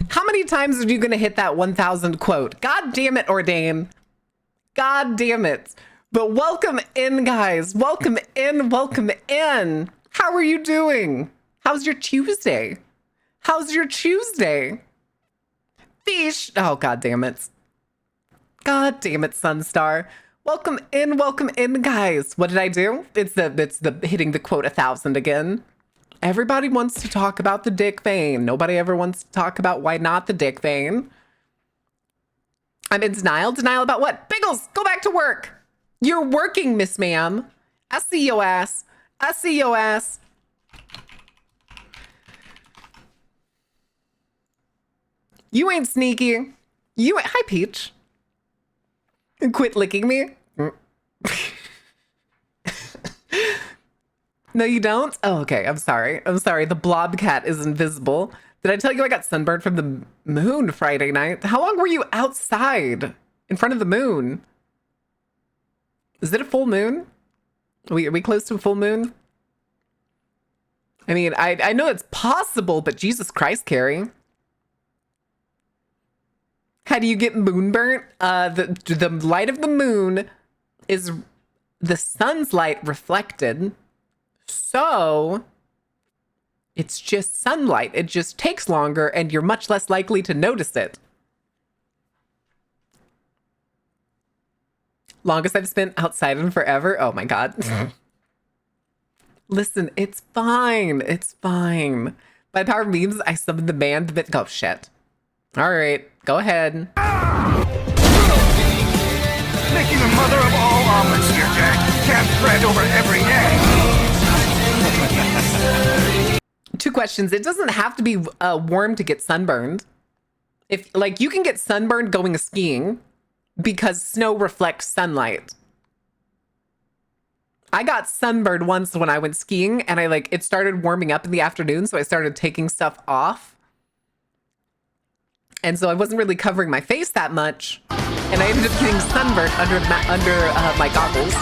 How many times are you going to hit that 1,000 quote? God damn it, Ordain. God damn it. But welcome in, guys. Welcome in. Welcome in. How are you doing? How's your Tuesday? How's your Tuesday? Fish. Oh, God damn it. God damn it, Sunstar. Welcome in, guys. What did I do? It's the hitting the quote 1,000 again. Everybody wants to talk about the dick vein. Nobody ever wants to talk about why not the dick vein. I'm in denial. Denial about what? Biggles, go back to work. You're working, Miss Ma'am. I see your ass. I see your ass. You ain't sneaky. Hi, Peach. Quit licking me. No, you don't? Oh, okay. I'm sorry. I'm sorry. The blob cat is invisible. Did I tell you I got sunburned from the moon Friday night? How long were you outside in front of the moon? Is it a full moon? Are we close to a full moon? I mean, I know it's possible, but Jesus Christ, Carrie. How do you get moonburnt? The light of the moon is the sun's light reflected. So it's just sunlight. It just takes longer and you're much less likely to notice it. Longest I've spent outside in forever. Oh my God. Listen, it's fine. It's fine. By the power of memes, I summoned the man. Oh shit. All right, go ahead. Making a mother of all omelets here, Jack. Can't bread over every egg. 2 questions. It doesn't have to be warm to get sunburned. If like you can get sunburned going skiing because snow reflects sunlight. I got sunburned once when I went skiing and it started warming up in the afternoon, so I started taking stuff off. And so I wasn't really covering my face that much, and I ended up getting sunburned under my goggles.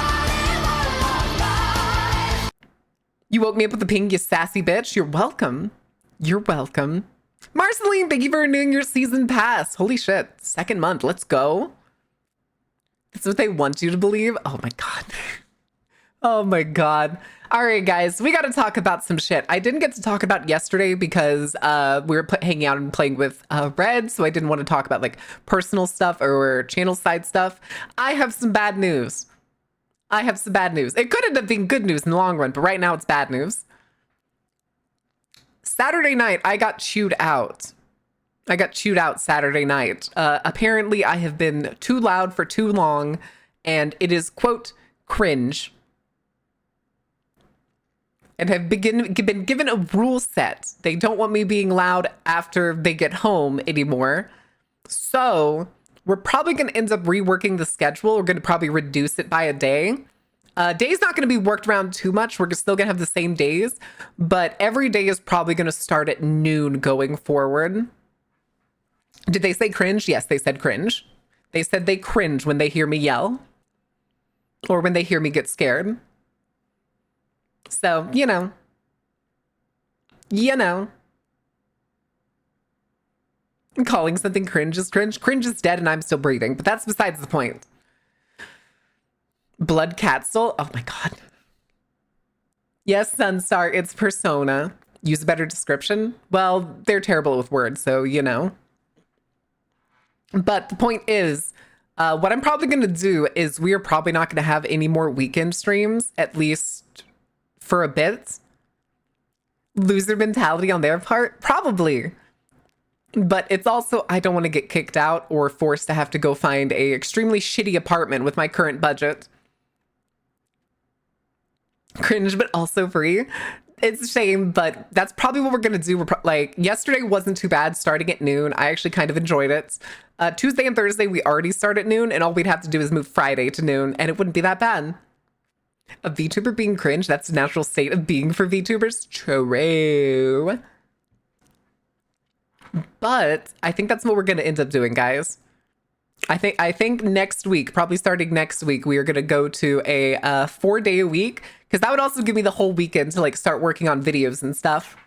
You woke me up with a ping, you sassy bitch. You're welcome. You're welcome. Marceline, thank you for renewing your season pass. Holy shit. 2nd month. Let's go. That's what they want you to believe. Oh my God. Oh my God. All right, guys, we got to talk about some shit. I didn't get to talk about yesterday because we were hanging out and playing with Red, so I didn't want to talk about personal stuff or channel side stuff. I have some bad news. It could end up being good news in the long run, but right now it's bad news. Saturday night, I got chewed out. Saturday night. Apparently, I have been too loud for too long, and it is, quote, cringe. And have been given a rule set. They don't want me being loud after they get home anymore. So we're probably going to end up reworking the schedule. We're going to probably reduce it by a day. Days not going to be worked around too much. We're still going to have the same days, but every day is probably going to start at noon going forward. Did they say cringe? Yes, they said cringe. They said they cringe when they hear me yell or when they hear me get scared. So, you know, calling something cringe is cringe. Cringe is dead and I'm still breathing, but that's besides the point. Blood Catzel. Oh my God. Yes, Sunstar, it's Persona. Use a better description. Well, they're terrible with words, so, you know. But the point is, what I'm probably going to do is we are probably not going to have any more weekend streams, at least for a bit. Loser mentality on their part? Probably. But it's also, I don't want to get kicked out or forced to have to go find a extremely shitty apartment with my current budget. Cringe, but also free. It's a shame, but that's probably what we're going to do. Yesterday wasn't too bad starting at noon. I actually kind of enjoyed it. Tuesday and Thursday, we already start at noon, and all we'd have to do is move Friday to noon, and it wouldn't be that bad. A VTuber being cringe, that's the natural state of being for VTubers. True. But I think that's what we're going to end up doing, guys. I think next week, probably starting next week, we are going to go to a 4-day a week, because that would also give me the whole weekend to start working on videos and stuff.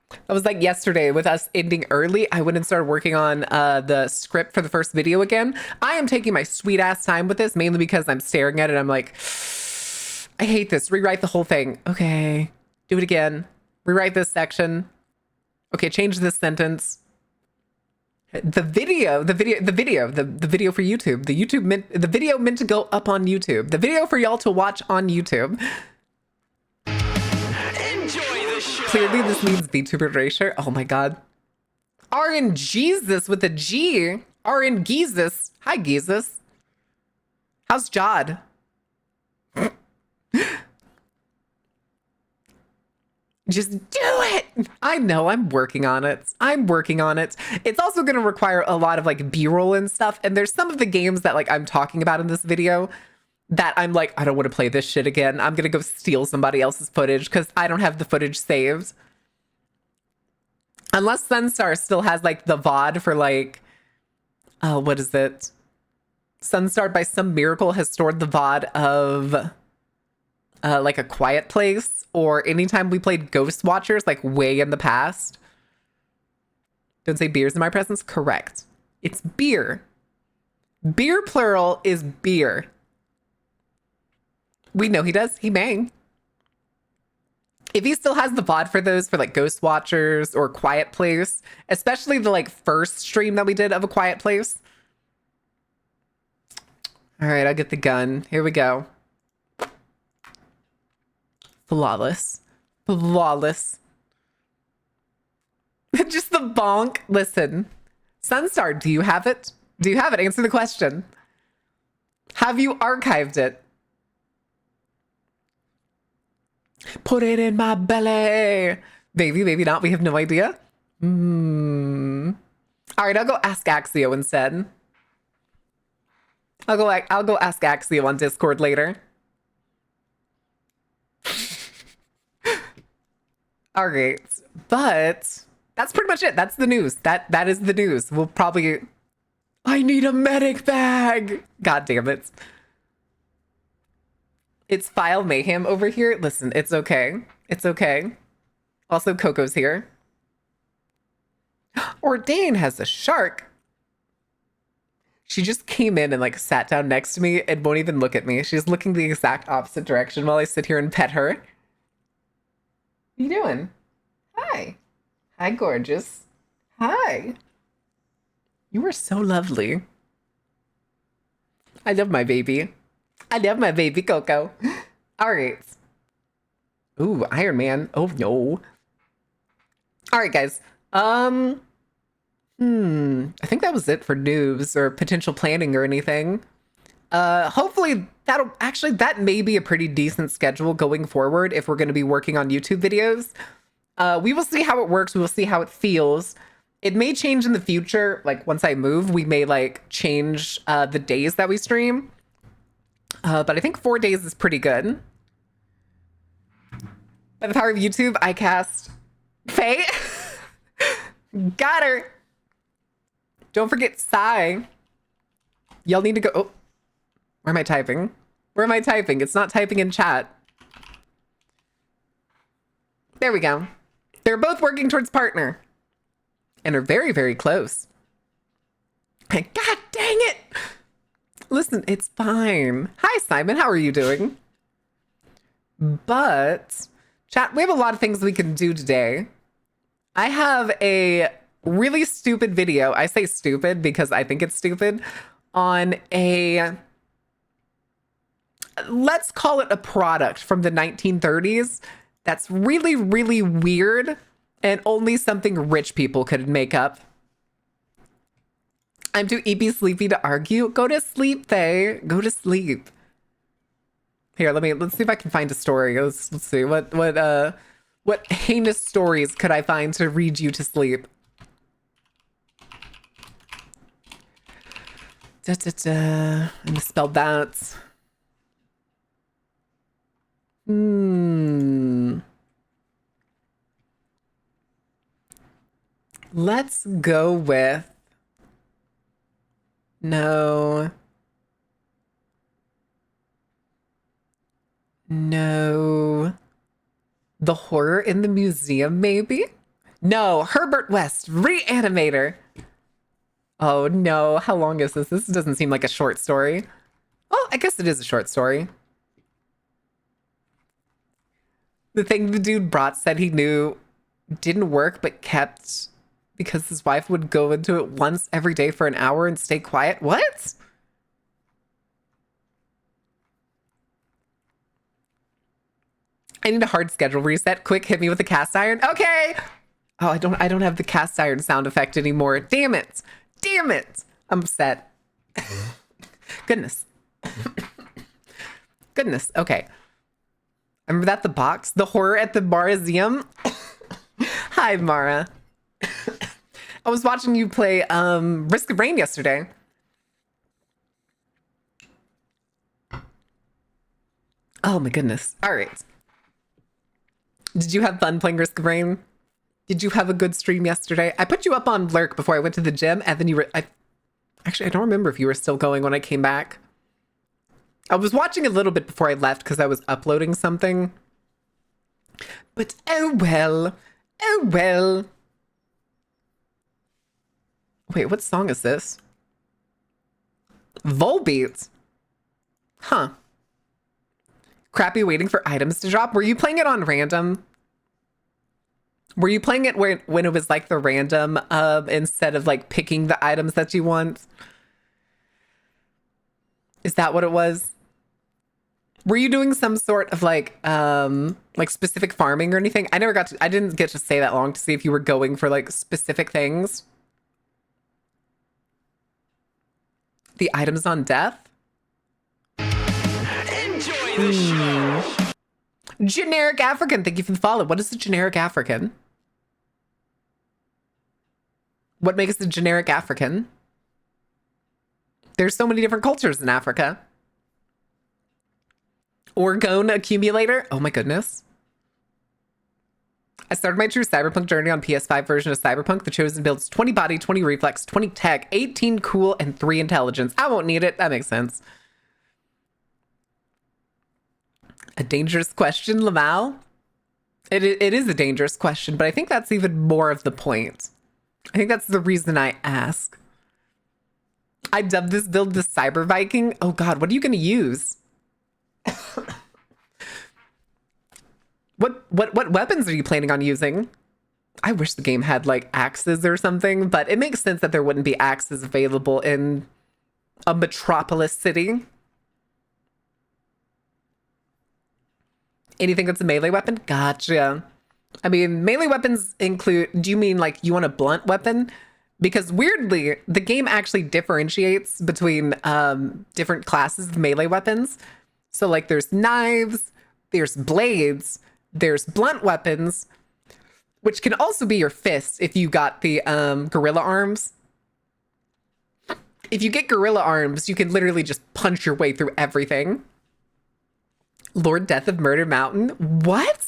That was like yesterday with us ending early. I went and started working on the script for the first video again. I am taking my sweet ass time with this, mainly because I'm staring at it. I'm like, I hate this. Rewrite the whole thing. Okay, do it again. Rewrite this section. Okay, change this sentence. The video for YouTube. The video meant to go up on YouTube. The video for y'all to watch on YouTube. Enjoy the show. Clearly, this means VTuber Erasure. Oh my god. RN Jesus with a G. RN Jesus. Hi, Jesus. How's Jod? Just do it. I know, I'm working on it. I'm working on it. It's also going to require a lot of like B-roll and stuff. And there's some of the games that like I'm talking about in this video that I'm like, I don't want to play this shit again. I'm going to go steal somebody else's footage because I don't have the footage saved. Unless Sunstar still has like the VOD for like, what is it? Sunstar by some miracle has stored the VOD of like A Quiet Place, or anytime we played Ghost Watchers, like way in the past. Don't say beers in my presence. Correct. It's beer. Beer plural is beer. We know he does. He may. If he still has the VOD for those, for like Ghost Watchers or Quiet Place, especially the like first stream that we did of A Quiet Place. All right, I'll get the gun. Here we go. Flawless. Flawless. Just the bonk. Listen. Sunstar, do you have it? Do you have it? Answer the question. Have you archived it? Put it in my belly. Maybe, maybe not. We have no idea. All right, I'll go ask Axio instead. I'll go ask Axio on Discord later. All right, but that's pretty much it. That's the news. That is the news. We'll probably... I need a medic bag. God damn it. It's file mayhem over here. Listen, it's okay. It's okay. Also, Coco's here. Ordain has a shark. She just came in and like sat down next to me and won't even look at me. She's looking the exact opposite direction while I sit here and pet her. What you doing? Hi. Hi, gorgeous. Hi. You are so lovely. I love my baby. I love my baby Coco. All right. Ooh, Iron Man. Oh, no. All right, guys. I think that was it for news or potential planning or anything. Hopefully that may be a pretty decent schedule going forward if we're going to be working on YouTube videos. We will see how it works. We will see how it feels. It may change in the future. Like once I move, we may like change the days that we stream. But I think 4 days is pretty good. By the power of YouTube, I cast Faye. Got her. Don't forget Psy. Y'all need to go. Oh, where am I typing? Where am I typing? It's not typing in chat. There we go. They're both working towards partner and are very, very close. And God dang it. Listen, it's fine. Hi, Simon. How are you doing? But chat, we have a lot of things we can do today. I have a really stupid video. I say stupid because I think it's stupid on a, let's call it a product from the 1930s. That's really, really weird and only something rich people could make up. I'm too EP sleepy to argue. Go to sleep, Faye. Go to sleep. Here, let's see if I can find a story. Let's see what heinous stories could I find to read you to sleep. I misspelled that. Let's go with no. The horror in the museum, maybe? No, Herbert West, Reanimator. Oh no, how long is this? This doesn't seem like a short story. Oh, I guess it is a short story. The thing the dude brought said he knew didn't work, but kept because his wife would go into it once every day for an hour and stay quiet. What? I need a hard schedule reset. Quick, hit me with a cast iron. Okay. Oh, I don't have the cast iron sound effect anymore. Damn it. Damn it. I'm upset. Goodness. Goodness. Okay. Remember that the box? The horror at the Marazium? Hi, Mara. I was watching you play Risk of Rain yesterday. Oh my goodness. All right. Did you have fun playing Risk of Rain? Did you have a good stream yesterday? I put you up on Lurk before I went to the gym, and then you were... Actually, I don't remember if you were still going when I came back. I was watching a little bit before I left because I was uploading something. But oh well. Oh well. Wait, what song is this? Volbeat. Huh. Crappy waiting for items to drop. Were you playing it on random? Were you playing it when it was like the random instead of like picking the items that you want? Is that what it was? Were you doing some sort of like specific farming or anything? I didn't get to stay that long to see if you were going for like specific things. The items on death? Enjoy the show. Generic African, thank you for the follow. What is the generic African? What makes the generic African? There's so many different cultures in Africa. Orgone accumulator. Oh my goodness. I started my true cyberpunk journey on PS5 version of Cyberpunk. The chosen builds 20 body, 20 reflex, 20 tech, 18 cool, and 3 intelligence. I won't need it. That makes sense. A dangerous question, Lamal? It is a dangerous question, but I think that's even more of the point. I think that's the reason I ask. I dubbed this build the Cyber Viking. Oh god, what are you going to use? What weapons are you planning on using? I wish the game had like axes or something, but it makes sense that there wouldn't be axes available in a metropolis city. Anything that's a melee weapon? Gotcha. I mean, melee weapons include... Do you mean like you want a blunt weapon? Because weirdly, the game actually differentiates between different classes of melee weapons. So like there's knives, there's blades, there's blunt weapons, which can also be your fists if you got the gorilla arms. If you get gorilla arms, you can literally just punch your way through everything. Lord Death of Murder Mountain? What?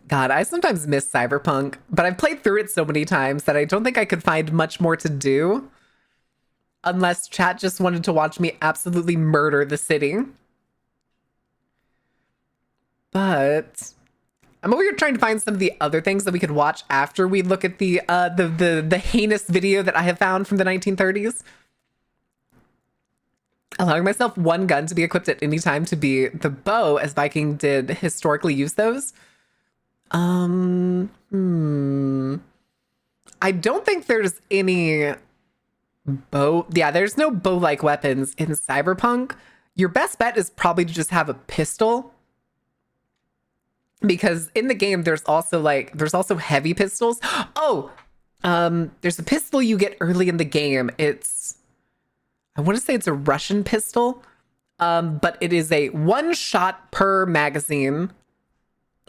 God, I sometimes miss Cyberpunk, but I've played through it so many times that I don't think I could find much more to do. Unless chat just wanted to watch me absolutely murder the city. But I'm over here trying to find some of the other things that we could watch after we look at the heinous video that I have found from the 1930s. Allowing myself one gun to be equipped at any time to be the bow, as Viking did historically use those. I don't think there's any bow. Yeah, there's no bow-like weapons in Cyberpunk. Your best bet is probably to just have a pistol. Because in the game, there's also heavy pistols. Oh, there's a pistol you get early in the game. I want to say it's a Russian pistol, but it is a one shot per magazine,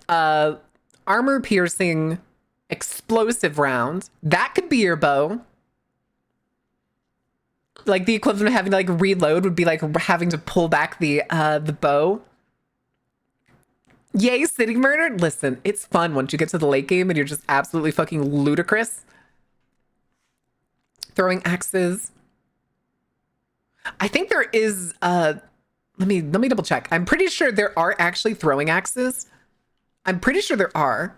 armor piercing, explosive round. That could be your bow. Like the equivalent of having to like reload would be like having to pull back the bow. Yay, city murder. Listen, it's fun once you get to the late game and you're just absolutely fucking ludicrous. Throwing axes. I think there is let me double check. I'm pretty sure there are actually throwing axes. I'm pretty sure there are.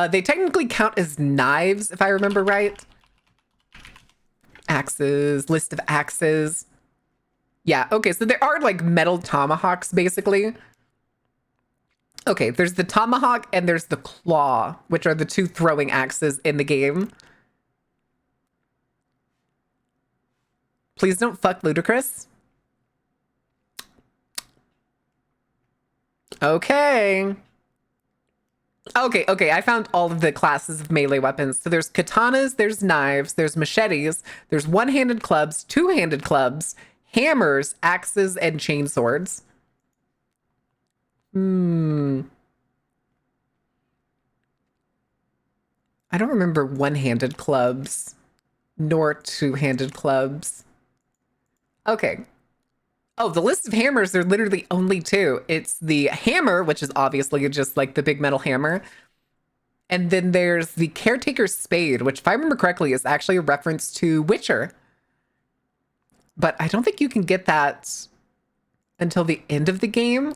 They technically count as knives, if I remember right. Axes, list of axes. Yeah, okay, so there are like metal tomahawks, basically. Okay, there's the tomahawk and there's the claw, which are the two throwing axes in the game. Please don't fuck Ludicrous. Okay. Okay, I found all of the classes of melee weapons. So there's katanas, there's knives, there's machetes, there's one-handed clubs, two-handed clubs, hammers, axes, and chainswords. I don't remember one-handed clubs, nor two-handed clubs. Okay. Oh, the list of hammers, there are literally only two. It's the hammer, which is obviously just like the big metal hammer. And then there's the caretaker's spade, which if I remember correctly is actually a reference to Witcher. But I don't think you can get that until the end of the game.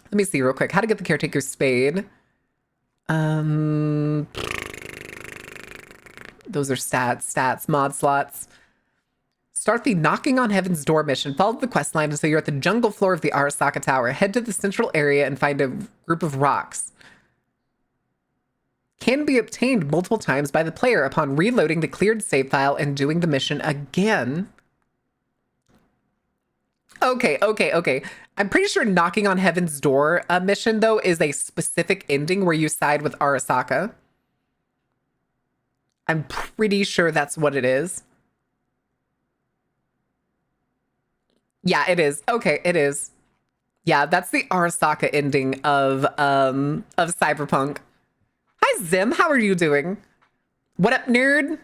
Let me see real quick how to get the caretaker's spade. Those are stats, mod slots. Start the Knocking on Heaven's Door mission. Follow the quest line until you're at the jungle floor of the Arasaka Tower. Head to the central area and find a group of rocks. Can be obtained multiple times by the player upon reloading the cleared save file and doing the mission again. Okay. I'm pretty sure Knocking on Heaven's Door mission, though, is a specific ending where you side with Arasaka. I'm pretty sure that's what it is. Yeah, it is. Okay, it is. Yeah, that's the Arasaka ending of Cyberpunk. Hi, Zim. How are you doing? What up, nerd?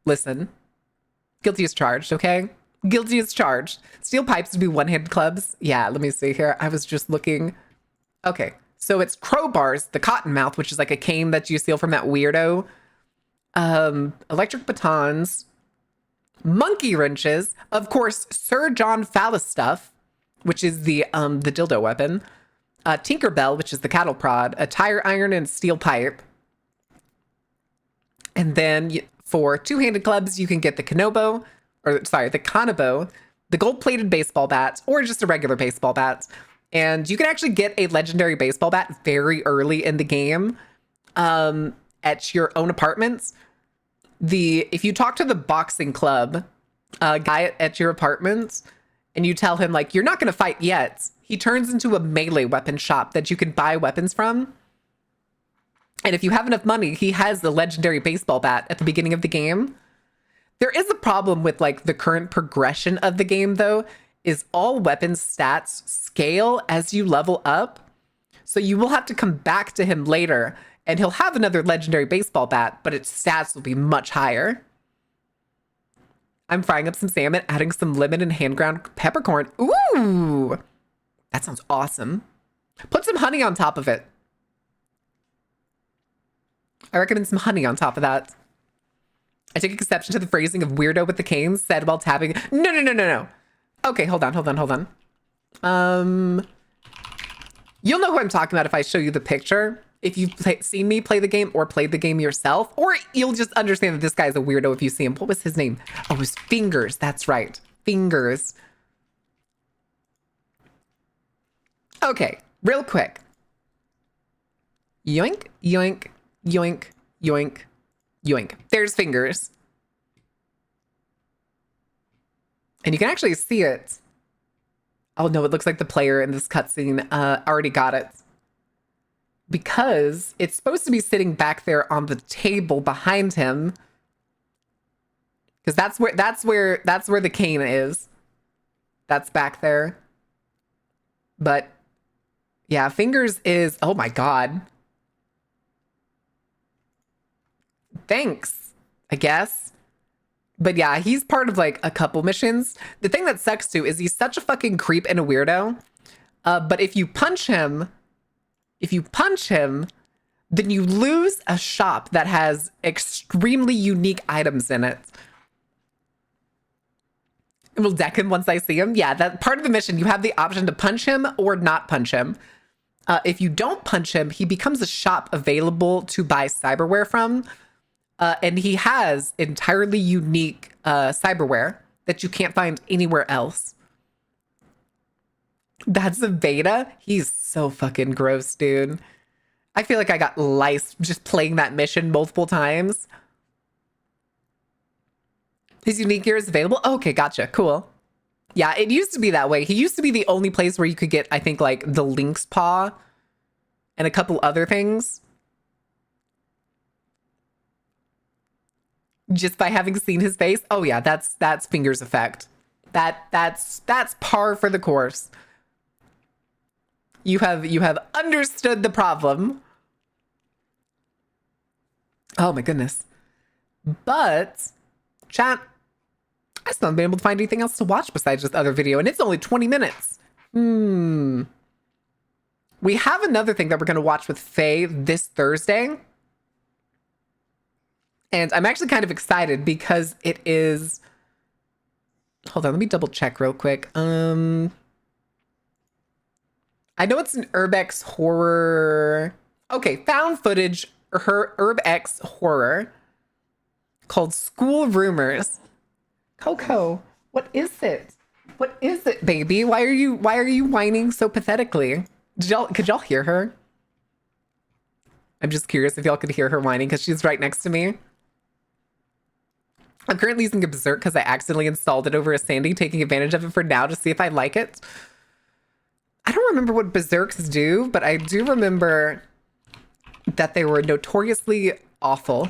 Listen. Guilty as charged, okay? Guilty as charged. Steel pipes would be one-handed clubs. Yeah, let me see here. I was just looking. Okay, so it's crowbars, the cottonmouth, which is like a cane that you steal from that weirdo. Electric batons. Monkey wrenches, of course, Sir John Falstaff, which is the dildo weapon, Tinkerbell, which is the cattle prod, a tire iron and steel pipe. And then for two-handed clubs, you can get the Kanabo, the gold-plated baseball bat, or just a regular baseball bat. And you can actually get a legendary baseball bat very early in the game at your own apartments. If you talk to the boxing club guy at your apartments and you tell him like, you're not going to fight yet, he turns into a melee weapon shop that you can buy weapons from. And if you have enough money, he has the legendary baseball bat at the beginning of the game. There is a problem with like the current progression of the game, though, is all weapon stats scale as you level up. So you will have to come back to him later and he'll have another legendary baseball bat, but its stats will be much higher. I'm frying up some salmon, adding some lemon and hand-ground peppercorn. Ooh, that sounds awesome. Put some honey on top of it. I recommend some honey on top of that. I take exception to the phrasing of weirdo with the canes said while tapping. No. Okay, hold on. You'll know who I'm talking about if I show you the picture. If you've seen me play the game or played the game yourself, or you'll just understand that this guy's a weirdo if you see him. What was his name? Oh, it was Fingers. That's right. Fingers. Okay, real quick. Yoink, yoink, yoink, yoink, yoink. There's Fingers. And you can actually see it. Oh no, it looks like the player in this cutscene already got it. Because it's supposed to be sitting back there on the table behind him. Because that's where the cane is. That's back there. But yeah, Fingers is, oh my god. Thanks, I guess. But yeah, he's part of like a couple missions. The thing that sucks too is he's such a fucking creep and a weirdo. But if you punch him, then you lose a shop that has extremely unique items in it. And we'll deck him once I see him. Yeah, that part of the mission, you have the option to punch him or not punch him. If you don't punch him, he becomes a shop available to buy cyberware from. And he has entirely unique cyberware that you can't find anywhere else. That's a beta? He's so fucking gross, dude. I feel like I got lice just playing that mission multiple times. His unique gear is available? Oh, okay, gotcha. Cool. Yeah, it used to be that way. He used to be the only place where you could get, I think, like the lynx paw and a couple other things. Just by having seen his face. Oh yeah, that's Finger's effect. That's par for the course. You have understood the problem. Oh my goodness. But chat, I still haven't been able to find anything else to watch besides this other video, and it's only 20 minutes. We have another thing that we're going to watch with Faye this Thursday. And I'm actually kind of excited because it is... Hold on, let me double check real quick. I know it's an Urbex horror... Okay, found footage, Urbex horror called School Rumors. Coco, what is it? What is it, baby? Why are you whining so pathetically? Could y'all hear her? I'm just curious if y'all could hear her whining because she's right next to me. I'm currently using a Berserk because I accidentally installed it over a Sandy, taking advantage of it for now to see if I like it. I don't remember what Berserks do, but I do remember that they were notoriously awful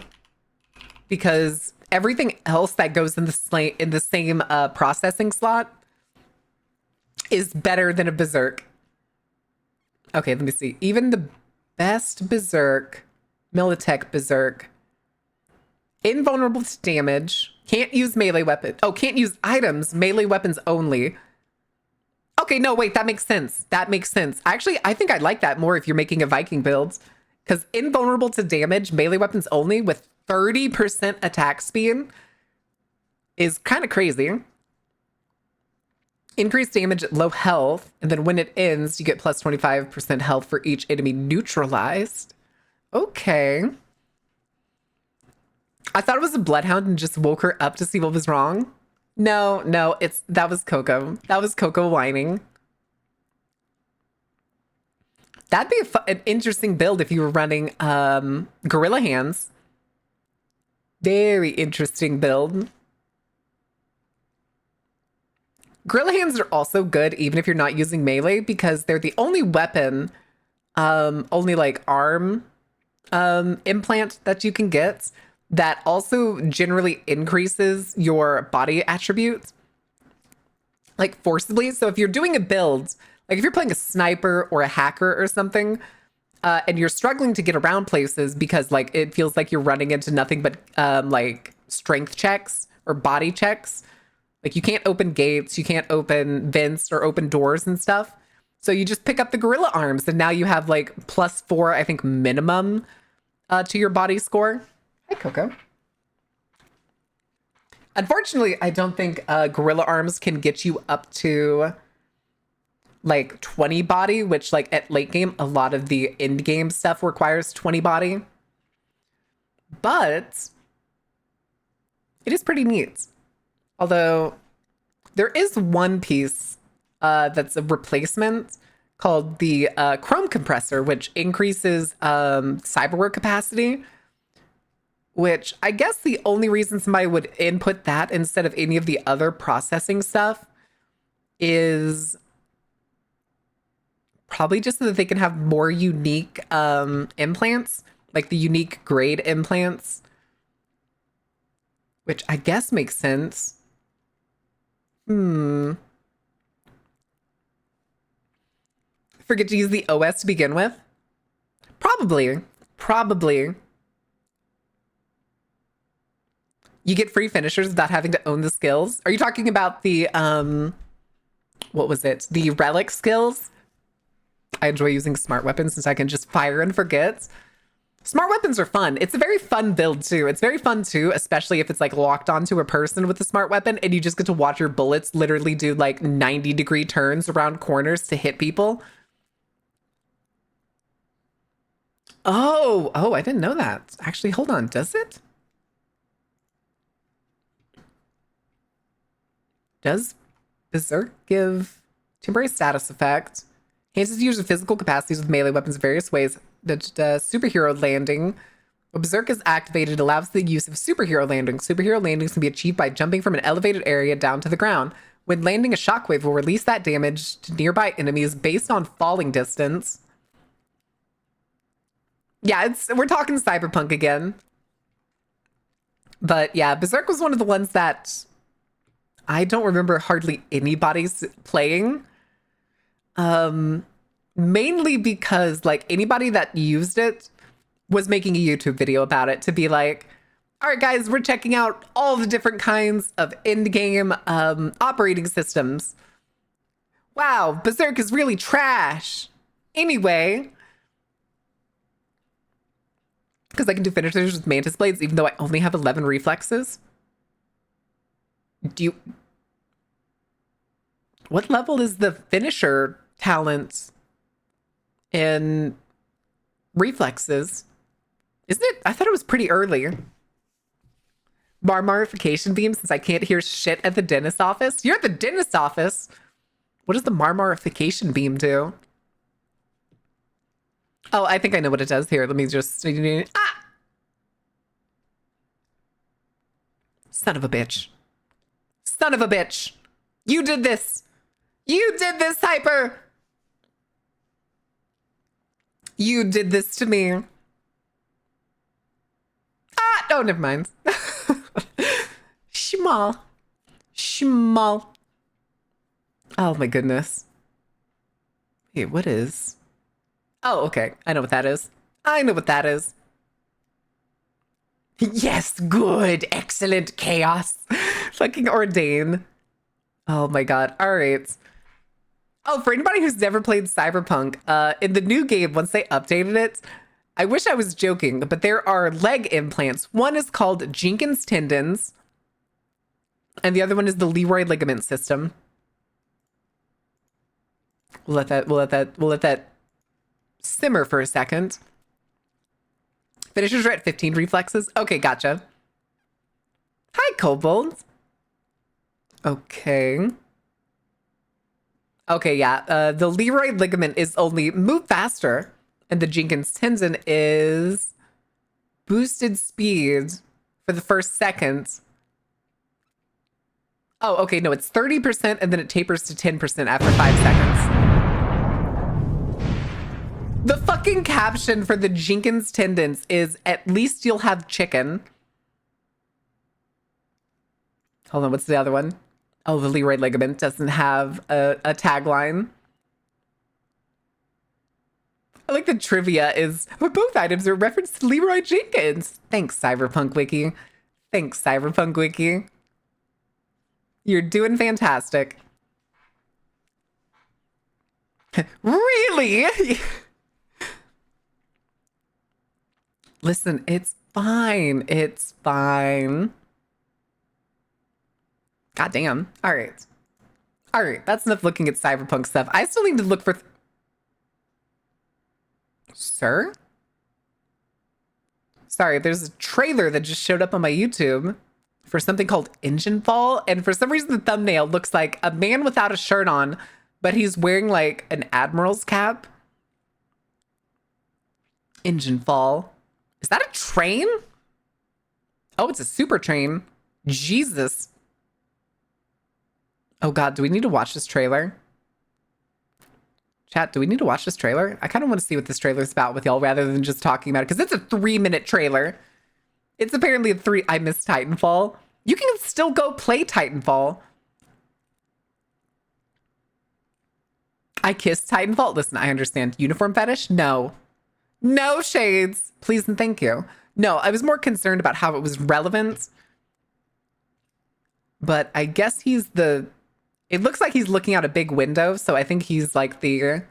because everything else that goes in the same processing slot is better than a Berserk. Okay, let me see. Even the best Berserk, Militech Berserk, invulnerable to damage, can't use melee weapon. Oh, can't use items, melee weapons only. Okay, no, wait, that makes sense. That makes sense. Actually, I think I like that more if you're making a Viking build. Because invulnerable to damage, melee weapons only with 30% attack speed is kind of crazy. Increased damage at low health, and then when it ends, you get plus 25% health for each enemy neutralized. Okay. I thought it was a bloodhound and just woke her up to see what was wrong. No, that was Coco. That was Coco whining. That'd be an interesting build if you were running Gorilla Hands. Very interesting build. Gorilla Hands are also good even if you're not using melee because they're the only weapon, only like arm implant that you can get that also generally increases your body attributes, like forcibly. So if you're doing a build, like if you're playing a sniper or a hacker or something, and you're struggling to get around places because like it feels like you're running into nothing but like strength checks or body checks, like you can't open gates, you can't open vents or open doors and stuff. So you just pick up the gorilla arms and now you have like +4, I think, minimum to your body score. Hi, Coco. Unfortunately, I don't think gorilla arms can get you up to like 20 body, which like at late game, a lot of the end game stuff requires 20 body. But it is pretty neat. Although there is one piece that's a replacement called the Chrome compressor, which increases cyberware capacity. Which I guess the only reason somebody would input that instead of any of the other processing stuff is probably just so that they can have more unique implants, like the unique grade implants, which I guess makes sense. Forget to use the OS to begin with? Probably. You get free finishers without having to own the skills. Are you talking about the, what was it? The relic skills? I enjoy using smart weapons since I can just fire and forget. Smart weapons are fun. It's a very fun build too. It's very fun too, especially if it's like locked onto a person with a smart weapon and you just get to watch your bullets literally do like 90-degree turns around corners to hit people. Oh, I didn't know that. Actually, hold on. Does it? Does Berserk give temporary status effect? Enhances use of physical capacities with melee weapons in various ways. The superhero landing. When Berserk is activated, it allows the use of superhero landings. Superhero landings can be achieved by jumping from an elevated area down to the ground. When landing, a shockwave will release that damage to nearby enemies based on falling distance. Yeah, we're talking Cyberpunk again. But yeah, Berserk was one of the ones that I don't remember hardly anybody's playing. Mainly because like anybody that used it was making a YouTube video about it to be like, all right, guys, we're checking out all the different kinds of in-game operating systems. Wow, Berserk is really trash. Anyway, because I can do finishers with Mantis Blades, even though I only have 11 reflexes. What level is the finisher talent in reflexes? Isn't it? I thought it was pretty early. Marmarification beam, since I can't hear shit at the dentist office. You're at the dentist office. What does the marmarification beam do? Oh, I think I know what it does here. Let me just... Ah! Son of a bitch. Son of a bitch. You did this. You did this, Hyper. You did this to me. Ah, oh, never mind. Schmal. Schmal. Oh my goodness. Wait, what is? Oh, okay. I know what that is. I know what that is. Yes, good. Excellent chaos. Fucking ordain. Oh my god. All right. Oh, for anybody who's never played Cyberpunk, in the new game, once they updated it, I wish I was joking, but there are leg implants. One is called Jenkins tendons, and the other one is the Leroy ligament system. We'll let that simmer for a second. Finishers are at 15 reflexes. Okay, gotcha. Hi, Kobold. Okay. Okay, yeah. The Leroy ligament is only move faster, and the Jenkins tendon is boosted speed for the first second. Oh, okay, no, it's 30%, and then it tapers to 10% after 5 seconds. The fucking caption for the Jenkins tendons is, at least you'll have chicken. Hold on, what's the other one? Oh, the Leroy ligament doesn't have a tagline. I like the trivia is, both items are a reference to Leroy Jenkins. Thanks, Cyberpunk Wiki. Thanks, Cyberpunk Wiki. You're doing fantastic. Really? Listen, it's fine. It's fine. God damn. All right. All right. That's enough looking at Cyberpunk stuff. I still need to look for... Sir? Sorry, there's a trailer that just showed up on my YouTube for something called Engine Fall. And for some reason, the thumbnail looks like a man without a shirt on, but he's wearing like an admiral's cap. Engine Fall. Is that a train? Oh, it's a super train. Jesus. Oh god, do we need to watch this trailer? Chat, do we need to watch this trailer? I kind of want to see what this trailer is about with y'all rather than just talking about it, because it's a 3-minute trailer. It's apparently a 3... I missed Titanfall. You can still go play Titanfall. I kissed Titanfall. Listen, I understand. Uniform fetish? No. No shades. Please and thank you. No, I was more concerned about how it was relevant. But I guess he's the... It looks like he's looking out a big window, so I think he's like the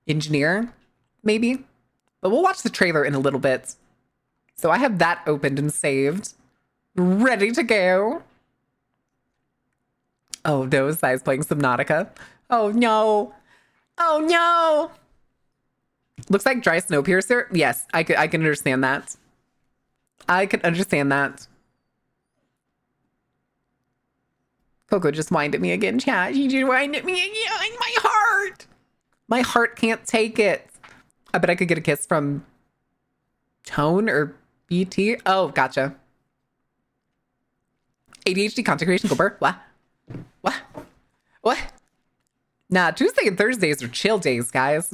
engineer, maybe. But we'll watch the trailer in a little bit. So I have that opened and saved. Ready to go. Oh no, Sai's playing Subnautica. Oh no. Oh no. Looks like dry Snowpiercer. Yes, I can understand that. I can understand that. Coco just whined at me again, chat. She just whined at me again. My heart. My heart can't take it. I bet I could get a kiss from Tone or BT. Oh, gotcha. ADHD content creation, Cooper. What? What? What? Nah, Tuesday and Thursdays are chill days, guys.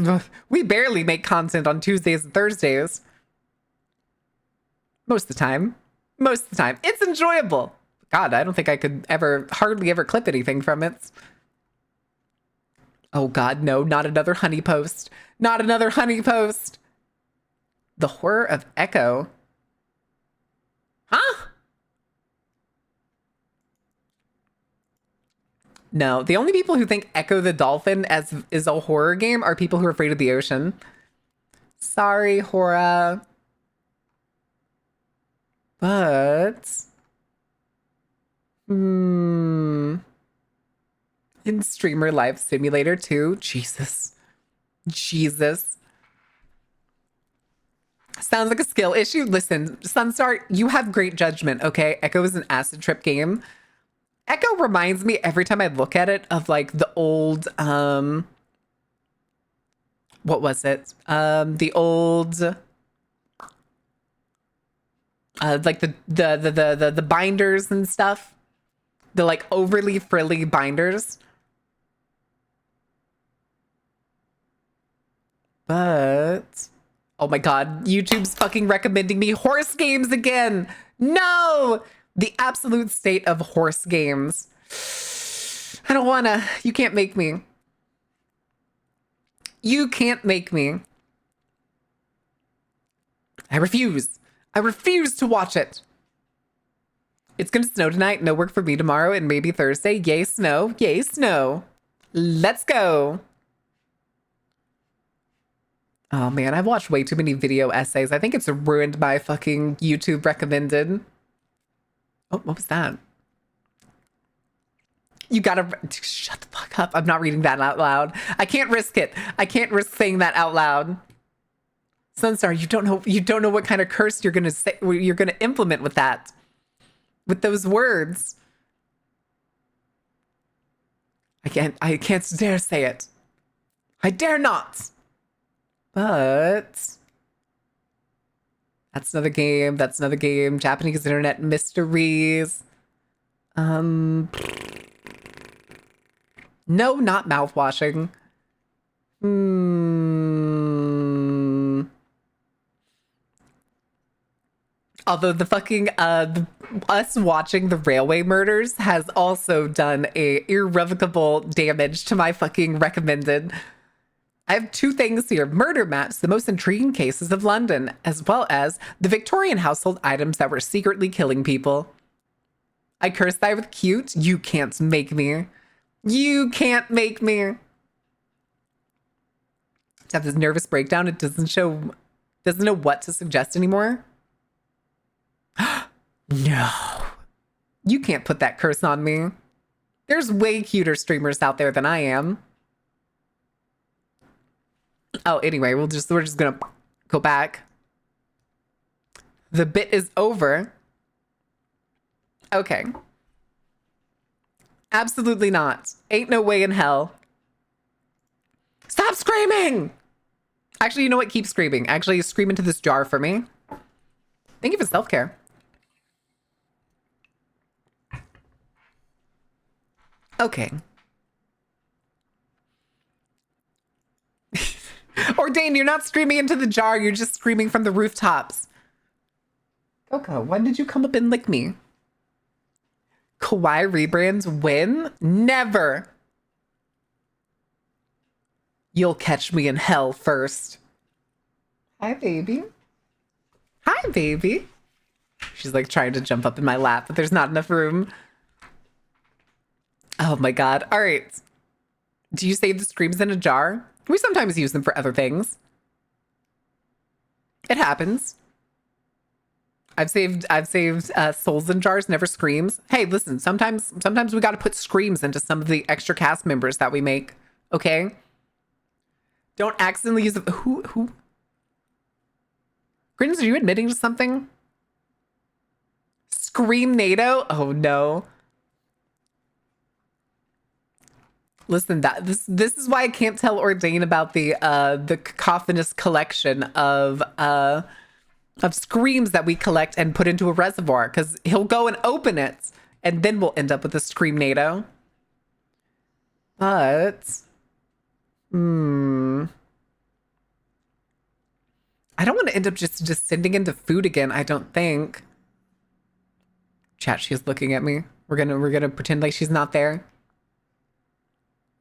We barely make content on Tuesdays and Thursdays. Most of the time. Most of the time. It's enjoyable. God, I don't think I could hardly ever clip anything from it. Oh God, no, not another honey post. Not another honey post. The horror of Echo. Huh? No, the only people who think Echo the Dolphin is a horror game are people who are afraid of the ocean. Sorry, Hora. But... in Streamer Live Simulator 2. Jesus. Jesus. Sounds like a skill issue. Listen, Sunstar, you have great judgment, okay? Echo is an acid trip game. Echo reminds me every time I look at it of like the old, what was it? The old, like the binders and stuff. The like overly frilly binders. But, oh my God, YouTube's fucking recommending me horse games again. No! The absolute state of horse games. I don't wanna. You can't make me. You can't make me. I refuse. I refuse to watch it. It's gonna snow tonight. No work for me tomorrow and maybe Thursday. Yay, snow. Yay, snow. Let's go. Oh man, I've watched way too many video essays. I think it's ruined my fucking YouTube recommended. Oh, what was that? You gotta shut the fuck up. I'm not reading that out loud. I can't risk it. I can't risk saying that out loud. Sunstar, you don't know what kind of curse you're gonna say, you're gonna implement with that. With those words. I can't dare say it. I dare not. But that's another game. That's another game. Japanese internet mysteries. No, not mouthwashing. Although the fucking us watching the railway murders has also done a irrevocable damage to my fucking recommended. I have two things here. Murder maps, the most intriguing cases of London, as well as the Victorian household items that were secretly killing people. I cursed that with cute. You can't make me. You can't make me. To have this nervous breakdown, it doesn't know what to suggest anymore. No. You can't put that curse on me. There's way cuter streamers out there than I am. Oh, anyway, we're just gonna go back. The bit is over. Okay. Absolutely not. Ain't no way in hell. Stop screaming! Actually, you know what? Keep screaming. Actually, scream into this jar for me. Thank you for self-care. Okay. Ordain, you're not screaming into the jar. You're just screaming from the rooftops. Coco, when did you come up and lick me? Kawaii rebrands win? Never. You'll catch me in hell first. Hi, baby. Hi, baby. She's like trying to jump up in my lap, but there's not enough room. Oh my God. All right. Do you save the screams in a jar? We sometimes use them for other things. It happens. I've saved souls in jars, never screams. Hey, listen, sometimes we got to put screams into some of the extra cast members that we make. Okay. Don't accidentally use the, who? Grins, are you admitting to something? Scream NATO? Oh no. Listen, this is why I can't tell Ordain about the cacophonous collection of screams that we collect and put into a reservoir, because he'll go and open it, and then we'll end up with a scream NATO. But I don't want to end up just descending into food again, I don't think. Chat, she's looking at me. We're gonna pretend like she's not there.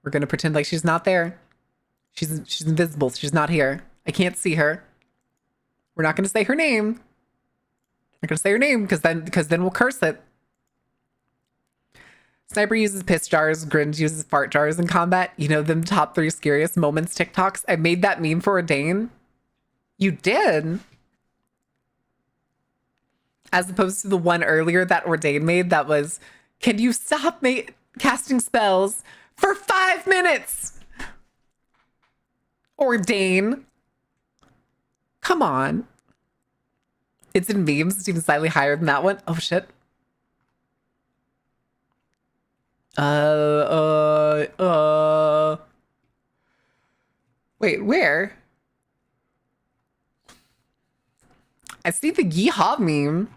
We're gonna pretend like she's not there. She's invisible. She's not here. I can't see her. We're not gonna say her name. We're gonna say her name because then we'll curse it. Sniper uses piss jars. Grins uses fart jars in combat. You know them top 3 scariest moments TikToks. I made that meme for Ordain. You did? As opposed to the one earlier that Ordain made that was, can you stop casting spells for 5 minutes? Ordain. Come on. It's in memes. It's even slightly higher than that one. Oh, shit. Wait, where? I see the yeehaw meme.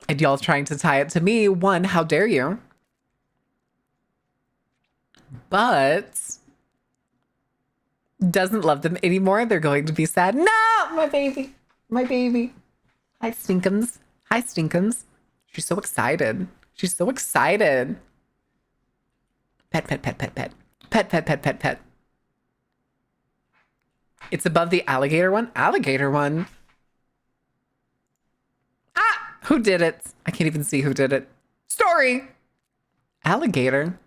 And y'all trying to tie it to me. One, how dare you? But doesn't love them anymore. They're going to be sad. No, my baby. My baby. Hi, Stinkums. Hi, Stinkums. She's so excited. She's so excited. Pet, pet, pet, pet, pet. Pet, pet, pet, pet, pet. It's above the alligator one? Alligator one? Ah! Who did it? I can't even see who did it. Story! Alligator?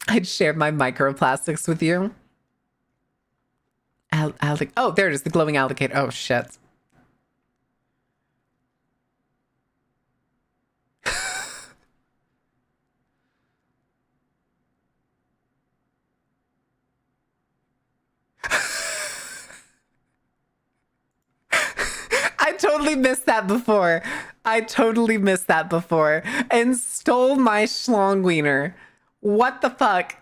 I'd share my microplastics with you. Oh, there it is. The glowing alligator. Oh, shit. I totally missed that before. I totally missed that before. And stole my schlong wiener. What the fuck?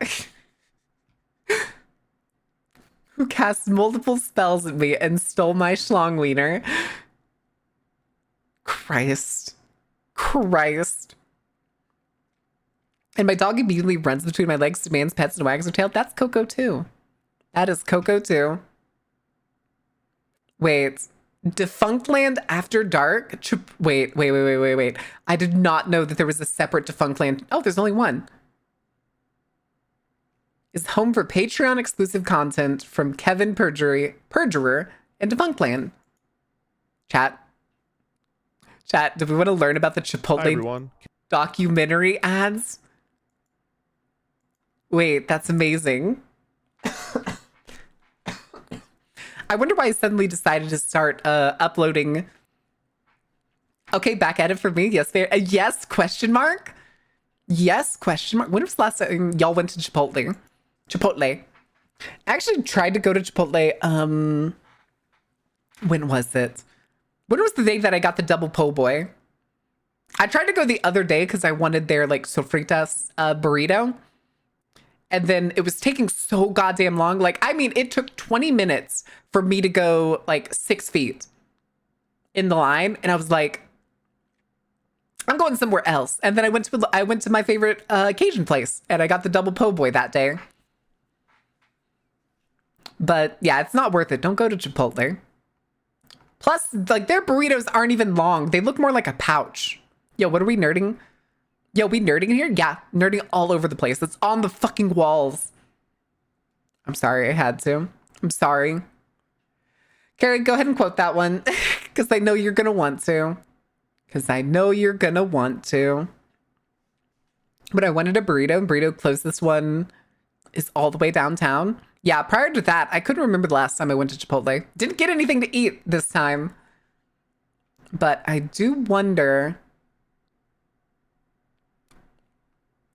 Who cast multiple spells at me and stole my schlong wiener? Christ. Christ. And my dog immediately runs between my legs, demands pets, and wags her tail. That's Coco too. That is Coco too. Wait. Defunct Land After Dark? Wait. I did not know that there was a separate Defunct Land. Oh, there's only one. Is home for Patreon exclusive content from Kevin Perjurer and Defunct Land. Chat, do we want to learn about the Chipotle documentary ads? Wait, that's amazing. I wonder why I suddenly decided to start uploading. Okay, back at it for me. Yes, there. Yes, question mark. Yes, question mark. When was the last time y'all went to Chipotle? I actually tried to go to Chipotle. When was it? When was the day that I got the double po' boy? I tried to go the other day because I wanted their like sofritas burrito. And then it was taking so goddamn long. Like, I mean, it took 20 minutes for me to go like 6 feet in the line. And I was like, I'm going somewhere else. And then I went to my favorite Cajun place and I got the double po' boy that day. But yeah, it's not worth it. Don't go to Chipotle. Plus, like, their burritos aren't even long. They look more like a pouch. Yo, what are we nerding? Yo, we nerding here? Yeah, nerding all over the place. It's on the fucking walls. I'm sorry, I had to. I'm sorry. Carrie, go ahead and quote that one. Because I know you're going to want to. Because I know you're going to want to. But I wanted a burrito. Burrito closest one is all the way downtown. Yeah, prior to that, I couldn't remember the last time I went to Chipotle. Didn't get anything to eat this time. But I do wonder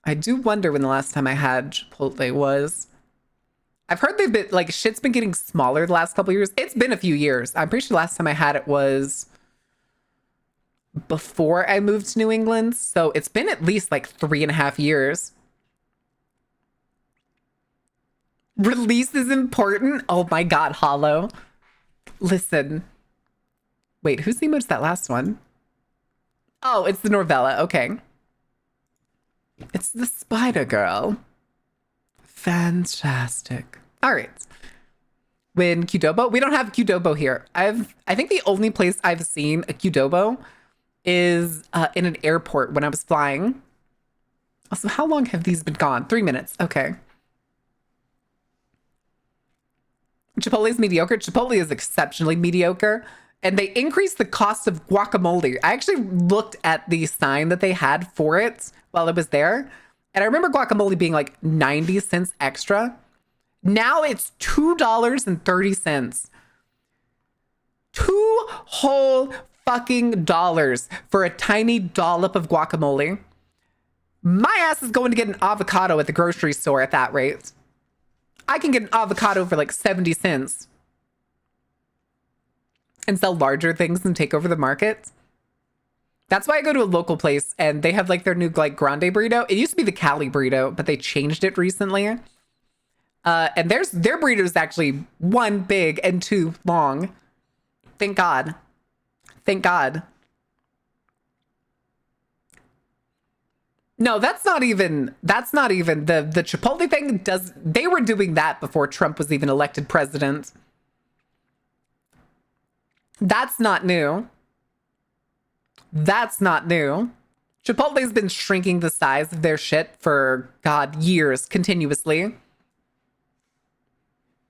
when the last time I had Chipotle was. I've heard they've been like shit's been getting smaller the last couple of years. It's been a few years. I'm pretty sure the last time I had it was before I moved to New England. So it's been at least like 3.5 years. Release is important. Oh my God, Hollow. Listen. Wait, whose emote's that last one? Oh, it's the Norvella. Okay. It's the Spider Girl. Fantastic. All right. When Qdobo, we don't have Qdobo here. I think the only place I've seen a Qdobo is in an airport when I was flying. Also, how long have these been gone? 3 minutes. Okay. Chipotle is mediocre. Chipotle is exceptionally mediocre. And they increased the cost of guacamole. I actually looked at the sign that they had for it while I was there. And I remember guacamole being like 90 cents extra. Now it's $2.30. Two whole fucking dollars for a tiny dollop of guacamole. My ass is going to get an avocado at the grocery store at that rate. I can get an avocado for like 70 cents. And sell larger things and take over the market. That's why I go to a local place and they have like their new like grande burrito. It used to be the Cali burrito, but they changed it recently. And their burrito is actually 1 big and 2 long. Thank God. Thank God. No, that's not even the Chipotle thing they were doing that before Trump was even elected president. That's not new. That's not new. Chipotle's been shrinking the size of their shit for, God, years, continuously.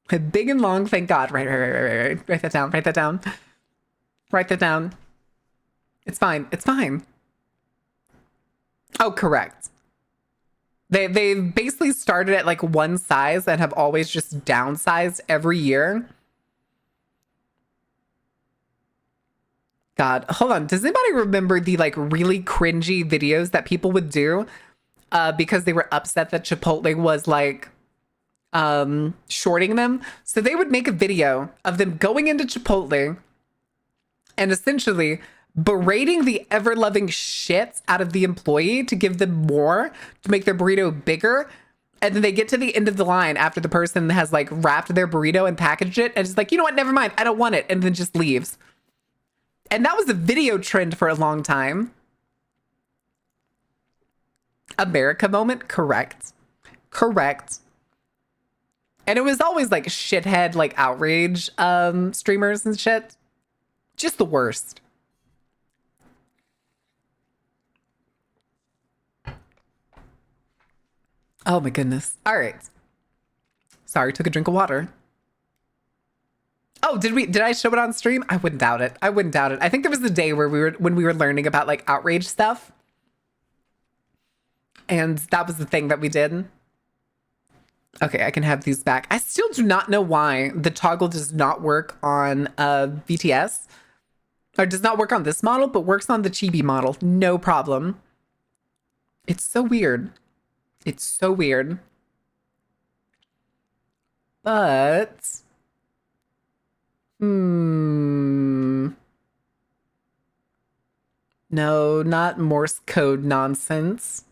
Big and long, thank God. Right. Write that down. Write that down. Write that down. It's fine. It's fine. Oh, correct. They basically started at like one size and have always just downsized every year. God, hold on. Does anybody remember the like really cringy videos that people would do because they were upset that Chipotle was like shorting them? So they would make a video of them going into Chipotle and essentially berating the ever-loving shit out of the employee to give them more to make their burrito bigger. And then they get to the end of the line after the person has like wrapped their burrito and packaged it and it's like, you know what, never mind, I don't want it, and then just leaves. And that was a video trend for a long time. America moment? Correct. Correct. And it was always like shithead, like outrage streamers and shit. Just the worst. Oh my goodness. All right. Sorry, took a drink of water. Oh, did I show it on stream? I wouldn't doubt it. I wouldn't doubt it. I think there was a day where when we were learning about like outrage stuff. And that was the thing that we did. Okay, I can have these back. I still do not know why the toggle does not work on BTS. Or does not work on this model, but works on the Chibi model. No problem. It's so weird. It's so weird. But... No, not Morse code nonsense.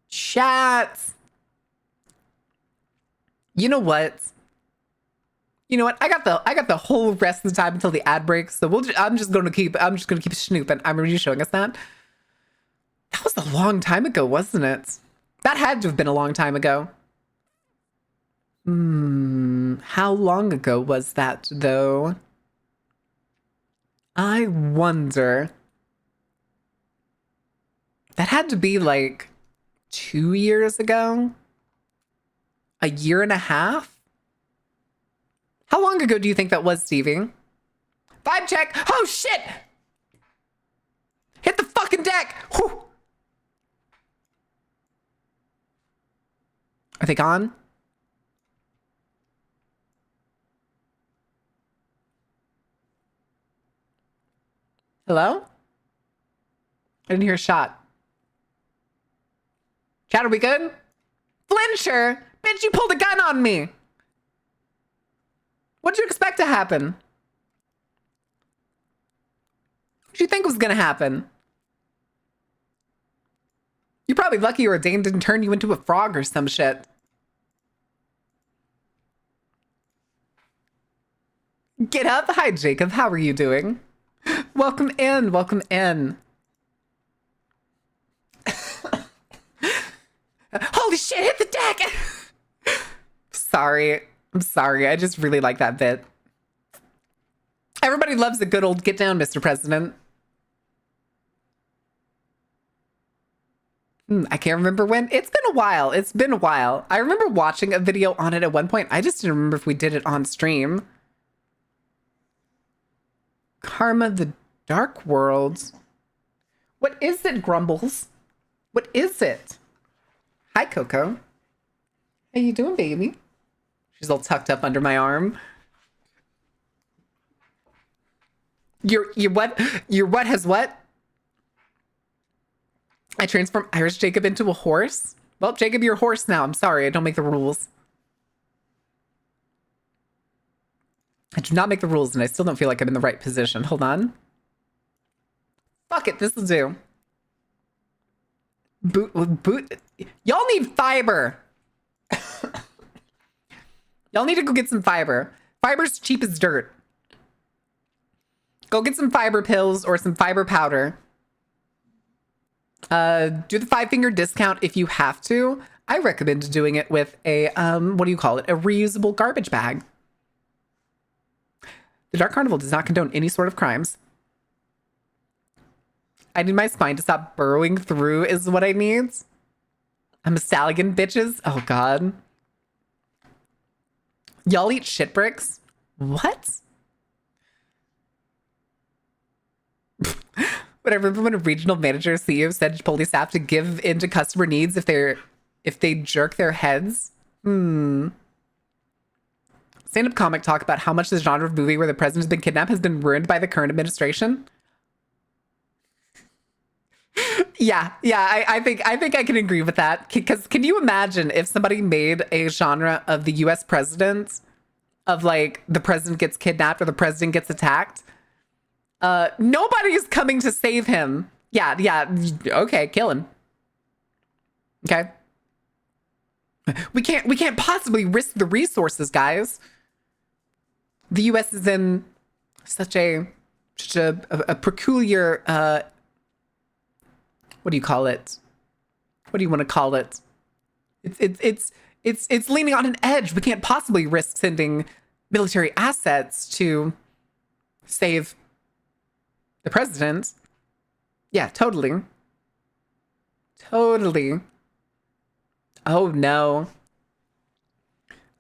Chat. You know what? You know what? I got the whole rest of the time until the ad break. So I'm just gonna keep snooping. Are you showing us that? That was a long time ago, wasn't it? That had to have been a long time ago. How long ago was that, though? I wonder. That had to be like 2 years ago? A year and a half? How long ago do you think that was, Stevie? Vibe check! Oh, shit! Hit the fucking deck! Whew. Are they gone? Hello? I didn't hear a shot. Chat, are we good? Flincher! Bitch, you pulled a gun on me! What'd you expect to happen? What do you think was gonna happen? You're probably lucky your Dane didn't turn you into a frog or some shit. Get up. Hi, Jacob. How are you doing? Welcome in. Welcome in. Holy shit, hit the deck! Sorry. I'm sorry. I just really like that bit. Everybody loves a good old get down, Mr. President. I can't remember when. It's been a while. It's been a while. I remember watching a video on it at one point. I just didn't remember if we did it on stream. Karma the Dark World. What is it, Grumbles? What is it? Hi, Coco. How you doing, baby? She's all tucked up under my arm. Your what? Your what has what? I transformed Irish Jacob into a horse? Well, Jacob, you're a horse now. I'm sorry. I don't make the rules. I do not make the rules, and I still don't feel like I'm in the right position. Hold on. Fuck it. This will do. Boot. Y'all need fiber. Y'all need to go get some fiber. Fiber's cheap as dirt. Go get some fiber pills or some fiber powder. Do the 5-finger discount if you have to. I recommend doing it with a, what do you call it? A reusable garbage bag. The Dark Carnival does not condone any sort of crimes. I need my spine to stop burrowing through is what I need. I'm a stallion, bitches. Oh, God. Y'all eat shit bricks? What? But I remember when a regional manager CEO said to police staff to give in to customer needs if they jerk their heads. Stand-up comic talk about how much the genre of movie where the president has been kidnapped has been ruined by the current administration. Yeah, I think I can agree with that. Because can you imagine if somebody made a genre of the U.S. president, of like the president gets kidnapped or the president gets attacked? Nobody's coming to save him. Yeah. Okay, kill him. Okay. We can't possibly risk the resources, guys. The U.S. is in such a peculiar what do you call it? What do you want to call it? It's leaning on an edge. We can't possibly risk sending military assets to save the president. Yeah, totally. Totally. Oh, no.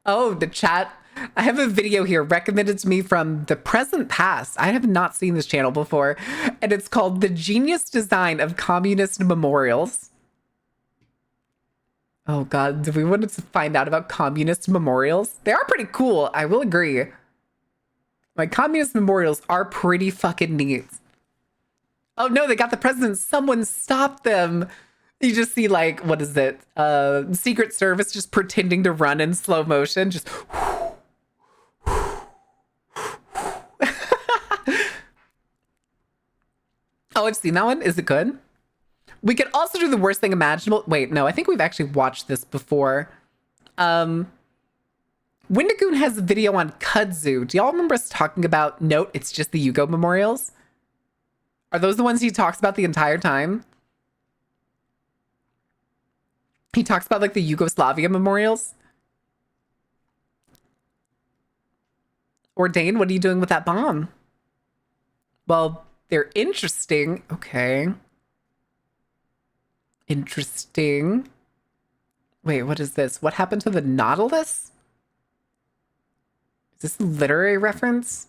Oh, the chat. I have a video here recommended to me from the present past. I have not seen this channel before. And it's called The Genius Design of Communist Memorials. Oh, God. Do we want to find out about communist memorials? They are pretty cool. I will agree. Like, communist memorials are pretty fucking neat. Oh, no, they got the president. Someone stop them. You just see, like, what is it? Secret Service just pretending to run in slow motion. Just... Oh, I've seen that one. Is it good? We could also do the worst thing imaginable. Wait, no, I think we've actually watched this before. Wendigoon has a video on kudzu. Do y'all remember us talking about, note, it's just the Yugo memorials? Are those the ones he talks about the entire time? He talks about like the Yugoslavia memorials. Or Dane, what are you doing with that bomb? Well, they're interesting. Okay. Interesting. Wait, what is this? What happened to the Nautilus? Is this a literary reference?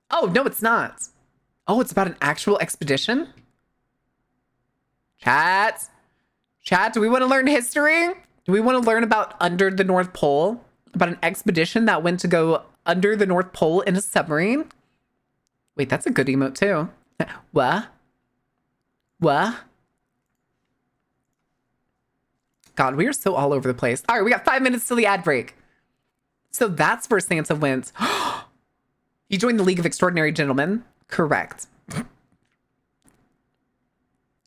Oh, no, it's not. Oh, it's about an actual expedition? Chat, do we want to learn history? Do we want to learn about under the North Pole? About an expedition that went to go under the North Pole in a submarine? Wait, that's a good emote too. What? God, we are so all over the place. All right, we got 5 minutes till the ad break. So that's where Santa went. He joined the League of Extraordinary Gentlemen. Correct.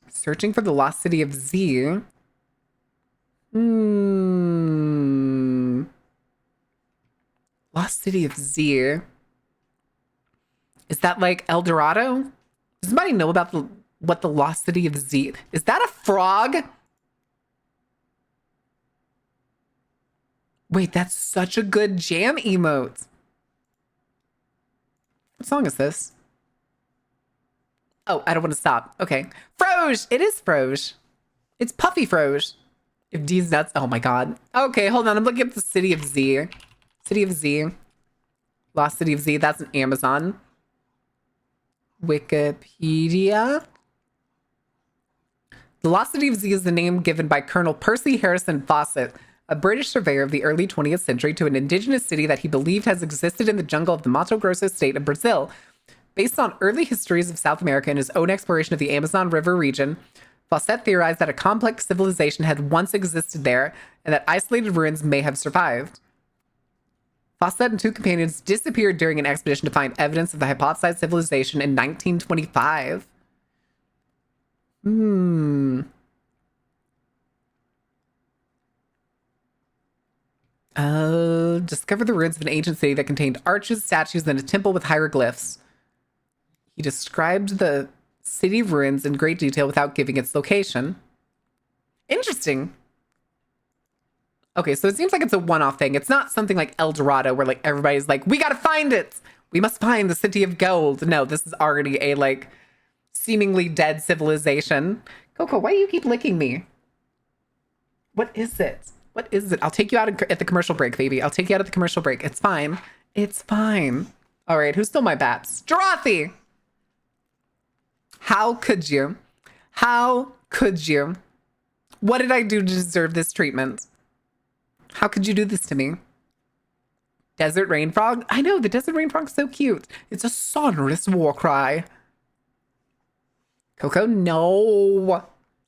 Searching for the lost city of Z. Lost city of Z. Is that like El Dorado? Does anybody know about what the lost city of Z? Is that a frog? Wait, that's such a good jam emote. What song is this? Oh, I don't want to stop. Okay. Froge! It is Froge. It's Puffy Froge. If D's nuts. Oh my god. Okay, hold on. I'm looking up the city of Z. City of Z. Lost City of Z. That's an Amazon. Wikipedia. The Lost City of Z is the name given by Colonel Percy Harrison Fawcett, a British surveyor of the early 20th century, to an indigenous city that he believed has existed in the jungle of the Mato Grosso state of Brazil. Based on early histories of South America and his own exploration of the Amazon River region, Fawcett theorized that a complex civilization had once existed there and that isolated ruins may have survived. Fawcett and two companions disappeared during an expedition to find evidence of the hypothesized civilization in 1925. Discovered the ruins of an ancient city that contained arches, statues, and a temple with hieroglyphs. He described the city ruins in great detail without giving its location. Interesting. Okay, so it seems like it's a one-off thing. It's not something like El Dorado where like everybody's like, we gotta find it. We must find the city of gold. No, this is already a like seemingly dead civilization. Coco, why do you keep licking me? What is it? What is it? I'll take you out at the commercial break, baby. I'll take you out at the commercial break. It's fine. It's fine. All right, who stole my bats? Dorothy! How could you? How could you? What did I do to deserve this treatment? How could you do this to me? Desert rain frog? I know, the desert rain frog's so cute. It's a sonorous war cry. Coco, no.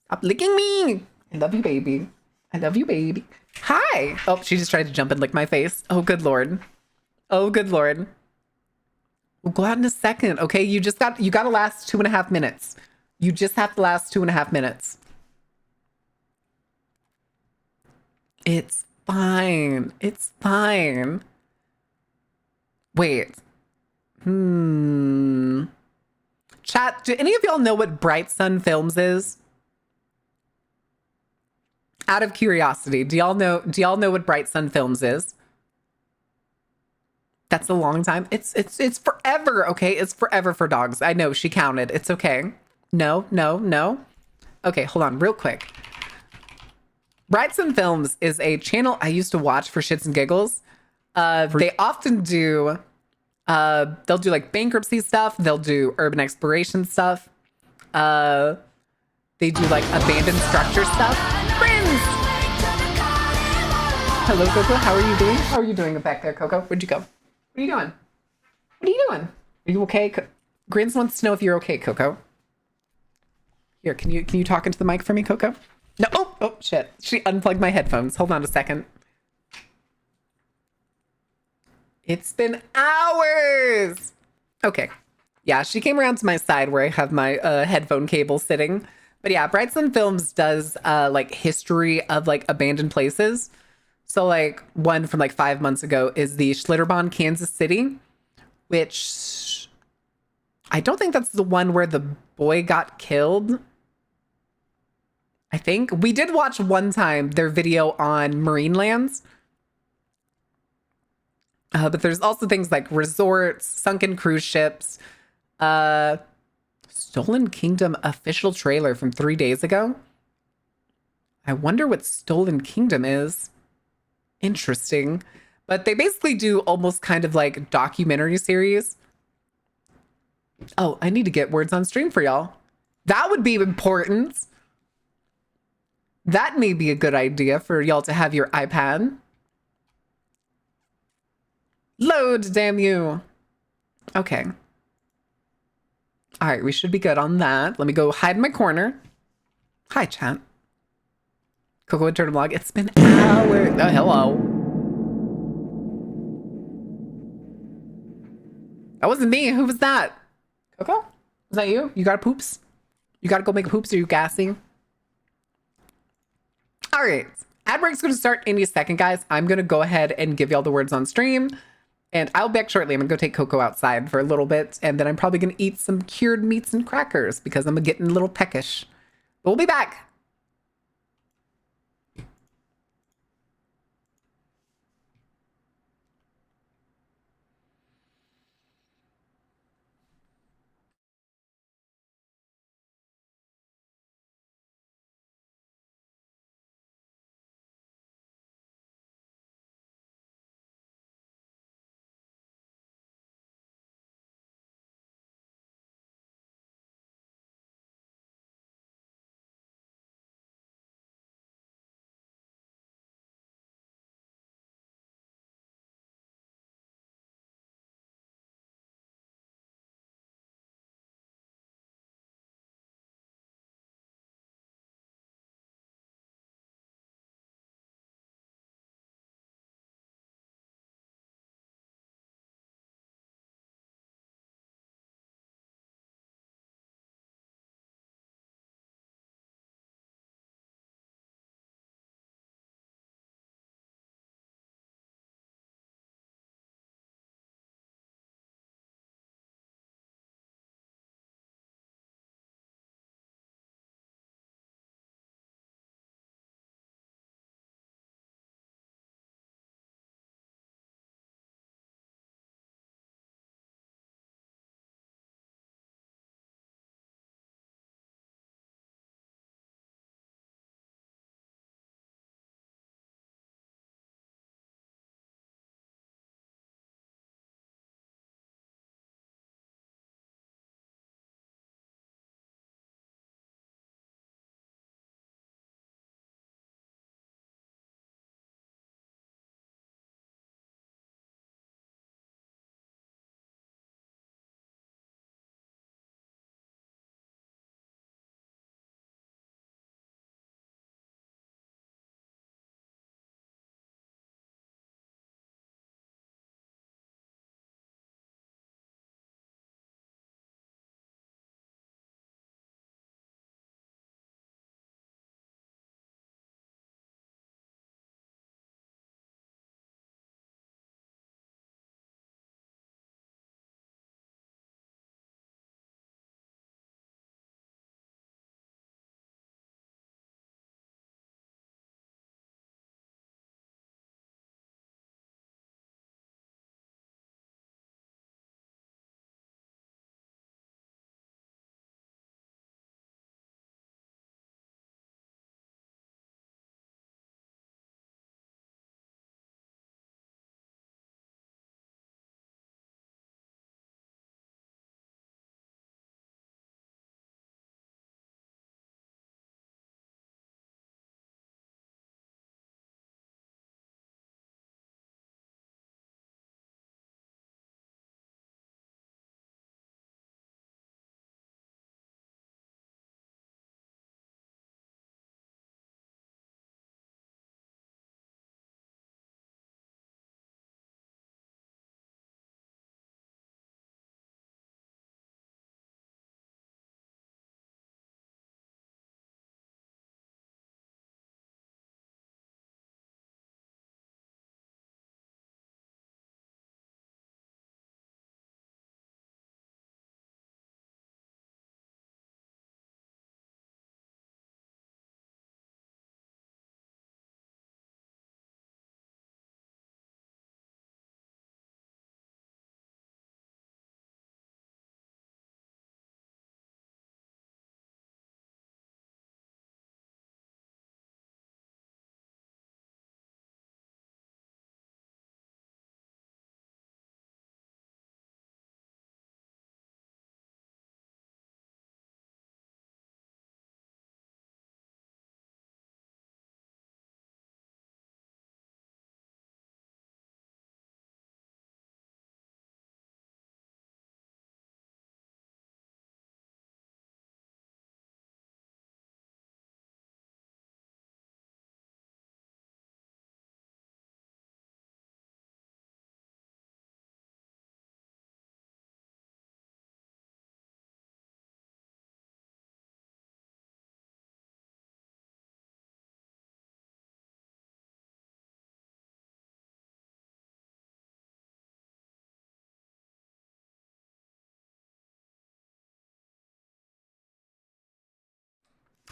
Stop licking me. I love you, baby. I love you, baby. Hi. Oh, she just tried to jump and lick my face. Oh, good Lord. Oh, good Lord. We'll go out in a second, okay? You gotta last 2.5 minutes. You just have to last 2.5 minutes. It's fine. It's fine. Wait. Chat, do any of y'all know what Bright Sun Films is? Out of curiosity, do y'all know what Bright Sun Films is? That's a long time. It's forever, okay? It's forever for dogs. I know, she counted. It's okay. No. Okay, hold on real quick. Bright Sun Films is a channel I used to watch for shits and giggles. They often do, they'll do like bankruptcy stuff. They'll do urban exploration stuff. They do like abandoned structure stuff. Friends! Hello, Coco. How are you doing? How are you doing back there, Coco? Where'd you go? What are you doing? What are you doing? Are you okay? Grins wants to know if you're okay, Coco. Here, can you talk into the mic for me, Coco? No. Oh, shit. She unplugged my headphones. Hold on a second. It's been hours. Okay. Yeah, she came around to my side where I have my headphone cable sitting. But yeah, Bright Sun Films does like history of like abandoned places. So like one from like 5 months ago is the Schlitterbahn, Kansas City, which I don't think that's the one where the boy got killed. I think we did watch one time their video on Marinelands. But there's also things like resorts, sunken cruise ships, Stolen Kingdom official trailer from 3 days ago. I wonder what Stolen Kingdom is. Interesting. But they basically do almost kind of like documentary series. Oh, I need to get words on stream for y'all. That would be important. That may be a good idea for y'all to have your iPad. Load, damn you. Okay. All right, we should be good on that. Let me go hide in my corner. Hi, chat. Coco Eternal Vlog. It's been hours. Oh, hello. That wasn't me. Who was that? Coco? Was that you? You got a poops? You gotta go make a poops? Are you gassing? All right. Ad break's gonna start any second, guys. I'm gonna go ahead and give y'all the words on stream. And I'll be back shortly. I'm gonna go take Coco outside for a little bit. And then I'm probably gonna eat some cured meats and crackers because I'm getting a little peckish. But we'll be back.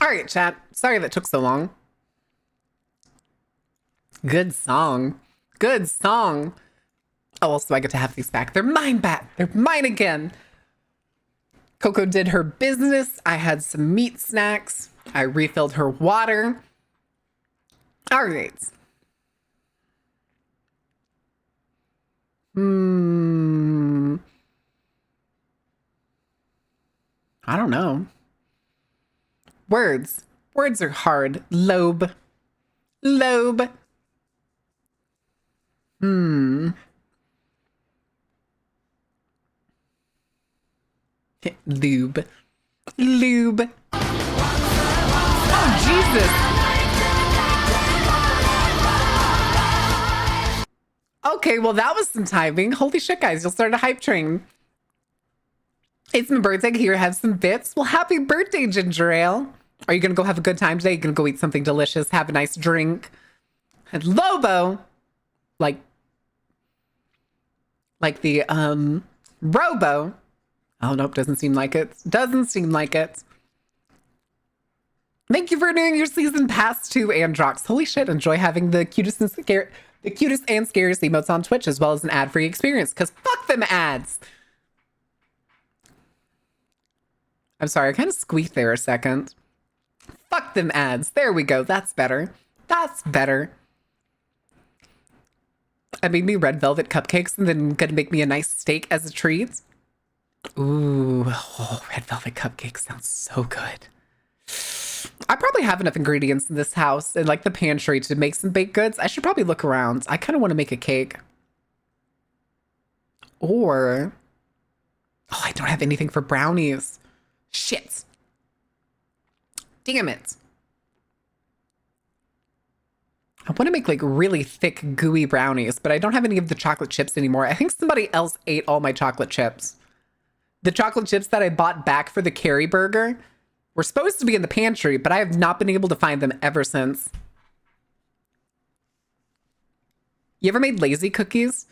All right, chat. Sorry that took so long. Good song. Good song. Oh, also I get to have these back. They're mine back. They're mine again. Coco did her business. I had some meat snacks. I refilled her water. All right. I don't know. Words. Words are hard. Lobe. Lobe. Lube. Lube. Oh, Jesus. Okay, well, that was some timing. Holy shit, guys. You'll start a hype train. It's my birthday. Here, have some bits. Well, happy birthday, Ginger Ale. Are you going to go have a good time today? You're going to go eat something delicious, have a nice drink. And Lobo, like the, Robo. Oh, nope, doesn't seem like it. Doesn't seem like it. Thank you for doing your season pass to Androx. Holy shit, enjoy having the cutest and scariest emotes on Twitch, as well as an ad-free experience, because fuck them ads. I'm sorry, I kind of squeaked there a second. Fuck them ads. There we go. That's better. That's better. I made me red velvet cupcakes and then gonna make me a nice steak as a treat. Ooh, oh, red velvet cupcakes sounds so good. I probably have enough ingredients in this house and like the pantry to make some baked goods. I should probably look around. I kind of want to make a cake. Or, oh, I don't have anything for brownies. Shit. Damn it. I want to make like really thick, gooey brownies, but I don't have any of the chocolate chips anymore. I think somebody else ate all my chocolate chips. The chocolate chips that I bought back for the Carrie burger were supposed to be in the pantry, but I have not been able to find them ever since. You ever made lazy cookies?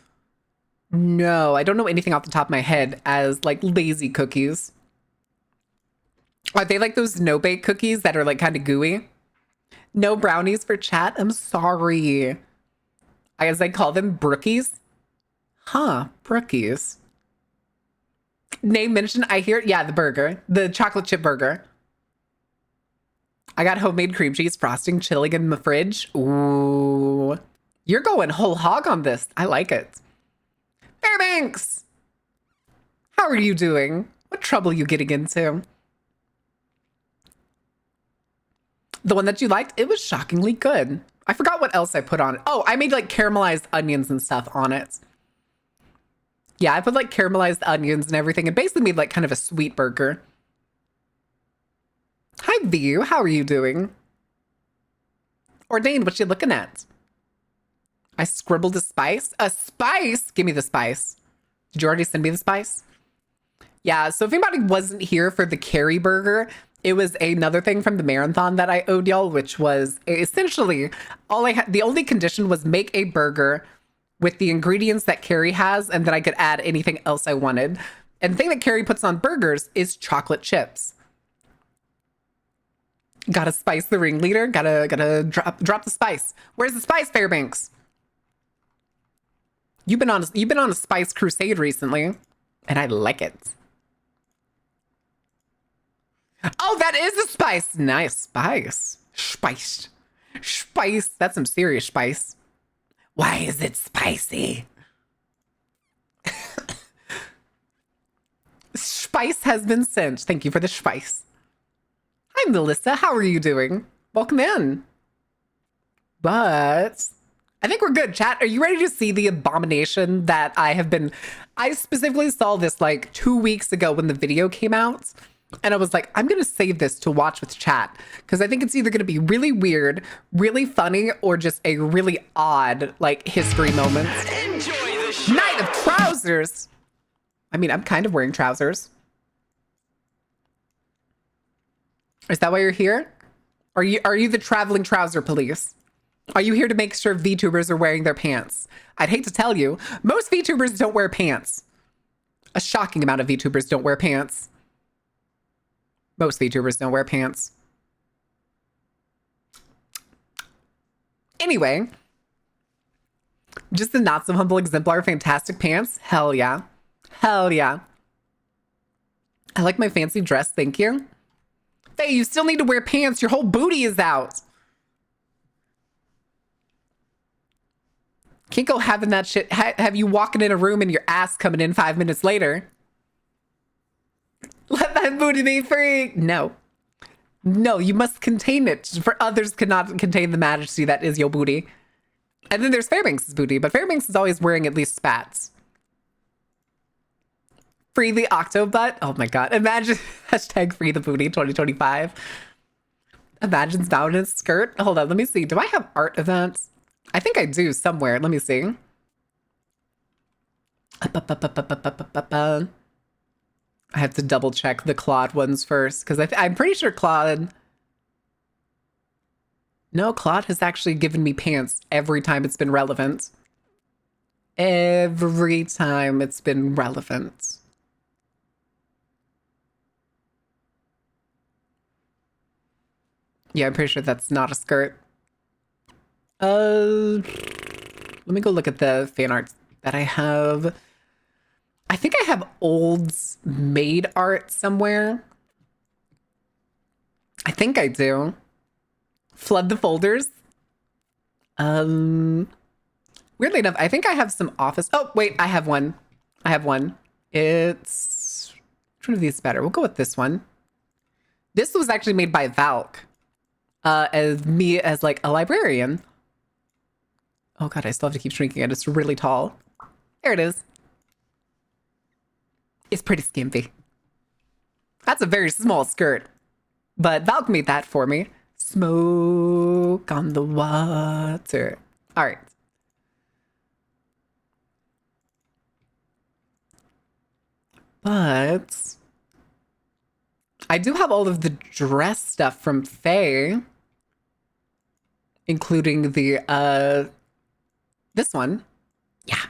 No, I don't know anything off the top of my head as like lazy cookies. Are they like those no-bake cookies that are like kind of gooey? No brownies for chat? I'm sorry. As I call them, brookies. Huh, brookies. Name mention, I hear, yeah, the burger. The chocolate chip burger. I got homemade cream cheese frosting chilling in my fridge. Ooh. You're going whole hog on this. I like it. Fairbanks! How are you doing? What trouble are you getting into? The one that you liked, it was shockingly good. I forgot what else I put on it. Oh, I made like caramelized onions and stuff on it. Yeah, I put like caramelized onions and everything and basically made like kind of a sweet burger. Hi, View. How are you doing? Ordained, what you looking at? I scribbled a spice. A spice? Give me the spice. Did you already send me the spice? Yeah, so if anybody wasn't here for the Carrie burger, it was another thing from the marathon that I owed y'all, which was essentially the only condition was make a burger with the ingredients that Carrie has, and then I could add anything else I wanted. And the thing that Carrie puts on burgers is chocolate chips. Gotta spice the ringleader. Gotta drop the spice. Where's the spice, Fairbanks? You've been on a spice crusade recently, and I like it. Oh, that is a spice. Nice spice. Spice. Spice. That's some serious spice. Why is it spicy? Spice has been sent. Thank you for the spice. Hi, Melissa. How are you doing? Welcome in. But I think we're good. Chat, are you ready to see the abomination that I specifically saw this like 2 weeks ago when the video came out. And I was like, I'm going to save this to watch with chat because I think it's either going to be really weird, really funny, or just a really odd like history moment. Enjoy the show. Night of trousers. I mean, I'm kind of wearing trousers. Is that why you're here? Are you the traveling trouser police? Are you here to make sure VTubers are wearing their pants? I'd hate to tell you, most VTubers don't wear pants. A shocking amount of VTubers don't wear pants. Most VTubers don't wear pants. Anyway, just the not so humble exemplar fantastic pants. Hell yeah. Hell yeah. I like my fancy dress. Thank you. Hey, you still need to wear pants. Your whole booty is out. Can't go having that shit. Have you walking in a room and your ass coming in 5 minutes later. Let that booty be free. No. No, you must contain it. For others cannot contain the majesty that is your booty. And then there's Fairbanks' booty, but Fairbanks is always wearing at least spats. Free the Octobutt. Oh my god. Imagine hashtag free the booty 2025. Imagine's down in a skirt. Hold on, let me see. Do I have art events? I think I do somewhere. Let me see. I have to double check the Claude ones first because I'm pretty sure Claude. No, Claude has actually given me pants every time it's been relevant. Every time it's been relevant. Yeah, I'm pretty sure that's not a skirt. Let me go look at the fan art that I have. I think I have Old's made art somewhere. I think I do. Flood the folders. Weirdly enough, I think I have some office. Oh, wait, I have one. I have one. It's... Which one of these is better? We'll go with this one. This was actually made by Valk. As me as like a librarian. Oh god, I still have to keep shrinking it. It's really tall. There it is. It's pretty skimpy. That's a very small skirt. But Valk made that for me. Smoke on the water. All right. But I do have all of the dress stuff from Faye, including the this one. Yeah.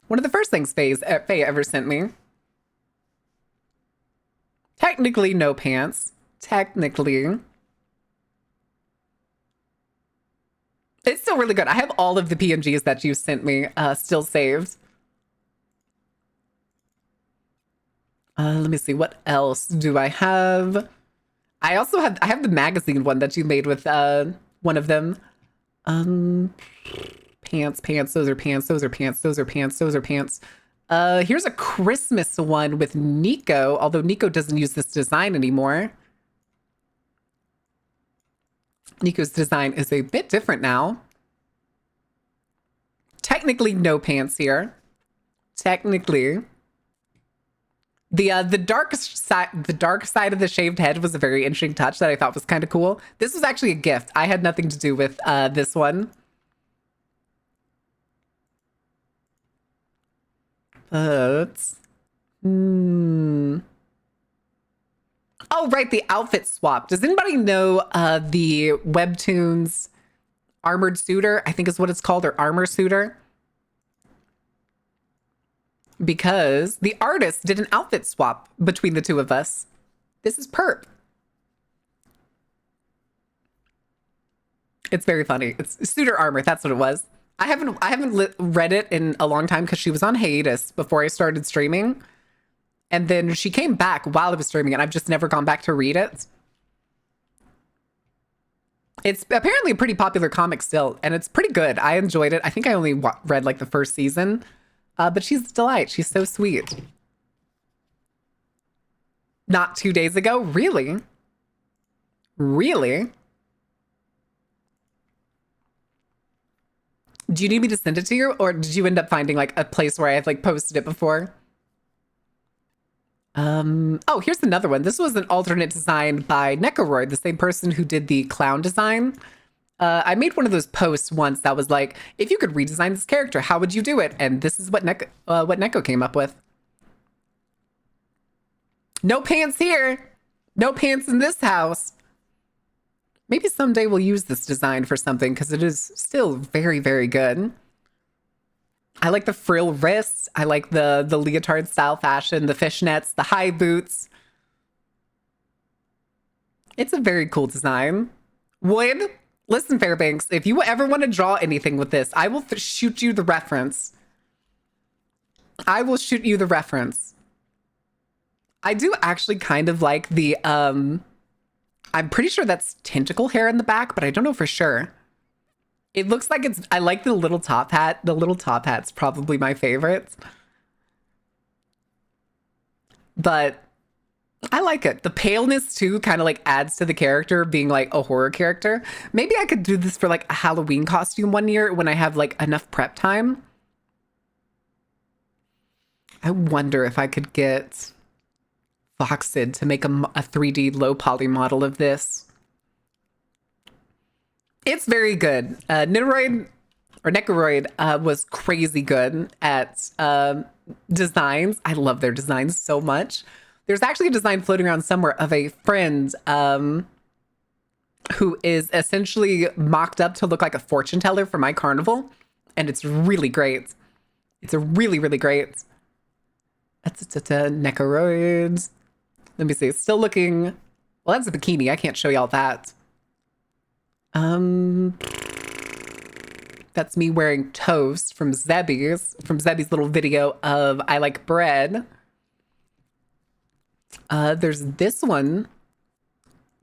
One of the first things Faye ever sent me. Technically no pants. Technically. It's still really good. I have all of the PNGs that you sent me still saved. Let me see. What else do I have? I also have the magazine one that you made with one of them. Pants. Those are pants. Those are pants. Those are pants. Those are pants. Here's a Christmas one with Nico, although Nico doesn't use this design anymore. Nico's design is a bit different now. Technically no pants here. Technically. The dark side of the shaved head was a very interesting touch that I thought was kind of cool. This was actually a gift. I had nothing to do with this one. But oh, right, the outfit swap. Does anybody know the Webtoons Armored Suitor? I think is what it's called, or Armor Suitor. Because the artist did an outfit swap between the two of us. This is perp. It's very funny. It's Suitor Armor. That's what it was. I haven't read it in a long time because she was on hiatus before I started streaming. And then she came back while I was streaming and I've just never gone back to read it. It's apparently a pretty popular comic still, and it's pretty good. I enjoyed it. I think I only read like the first season. But she's a delight. She's so sweet. Not 2 days ago? Really? Really? Do you need me to send it to you? Or did you end up finding like a place where I have like posted it before? Oh, here's another one. This was an alternate design by Necroroid, the same person who did the clown design. I made one of those posts once that was like, if you could redesign this character, how would you do it? And this is what Neko came up with. No pants here. No pants in this house. Maybe someday we'll use this design for something because it is still very, very good. I like the frill wrists. I like the leotard style fashion, the fishnets, the high boots. It's a very cool design. Would, listen, Fairbanks, if you ever want to draw anything with this, I will shoot you the reference. I will shoot you the reference. I do actually kind of like the, I'm pretty sure that's tentacle hair in the back, but I don't know for sure. It looks like it's, I like the little top hat. The little top hat's probably my favorite. But I like it. The paleness too kind of like adds to the character being like a horror character. Maybe I could do this for like a Halloween costume one year when I have like enough prep time. I wonder if I could get Foxid to make a 3D low poly model of this. It's very good. Nitoroid or Necroroid was crazy good at designs. I love their designs so much. There's actually a design floating around somewhere of a friend who is essentially mocked up to look like a fortune teller for my carnival. And it's really great. It's a really, really great. Necroroids. Let me see. It's still looking... Well, that's a bikini. I can't show y'all that. That's me wearing toast from Zebby's little video of I Like Bread. There's this one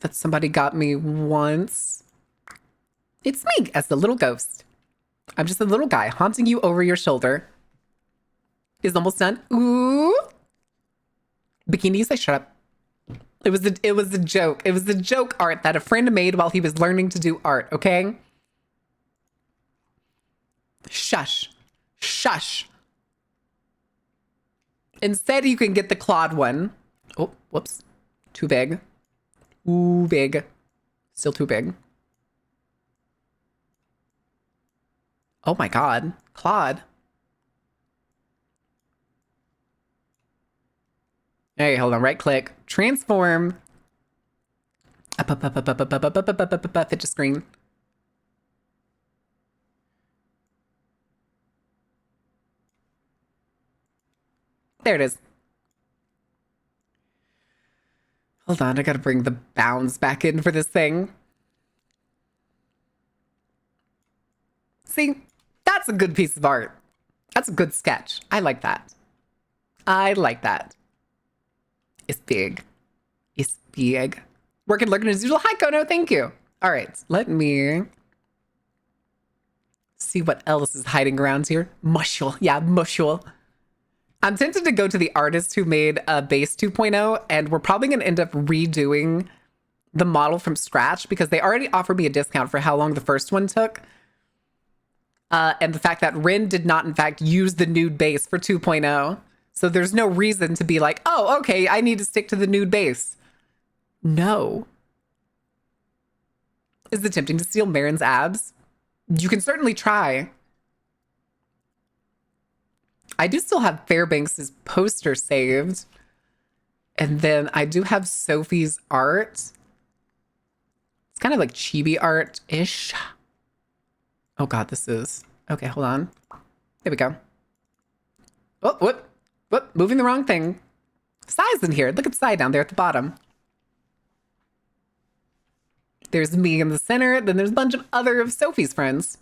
that somebody got me once. It's me as the little ghost. I'm just a little guy haunting you over your shoulder. Is almost done. Ooh. Bikinis, I shut up. It was a joke. It was the joke art that a friend made while he was learning to do art, okay? Shush. Shush. Instead, you can get the clawed one. Oh, whoops. Too big. Too big. Still too big. Oh my God. Clawed. Hey, hold on. Right click. Transform. Up. Fit to screen. There it is. Hold on. I gotta bring the bounds back in for this thing. See? That's a good piece of art. That's a good sketch. I like that. I like that. It's big. It's big. Working, looking as usual. Hi, Kono. Thank you. All right. Let me see what else is hiding around here. Mushul. Yeah, mushul. I'm tempted to go to the artist who made Base 2.0, and we're probably going to end up redoing the model from scratch because they already offered me a discount for how long the first one took. And the fact that Rin did not, in fact, use the nude base for 2.0. So there's no reason to be like, oh, okay, I need to stick to the nude base. No. Is it tempting to steal Marin's abs? You can certainly try. I do still have Fairbanks' poster saved. And then I do have Sophie's art. It's kind of like chibi art-ish. Oh God, this is... Okay, hold on. There we go. Oh, whoop. Whoop, moving the wrong thing. Sai's in here. Look at Sai down there at the bottom. There's me in the center. Then there's a bunch of other of Sophie's friends.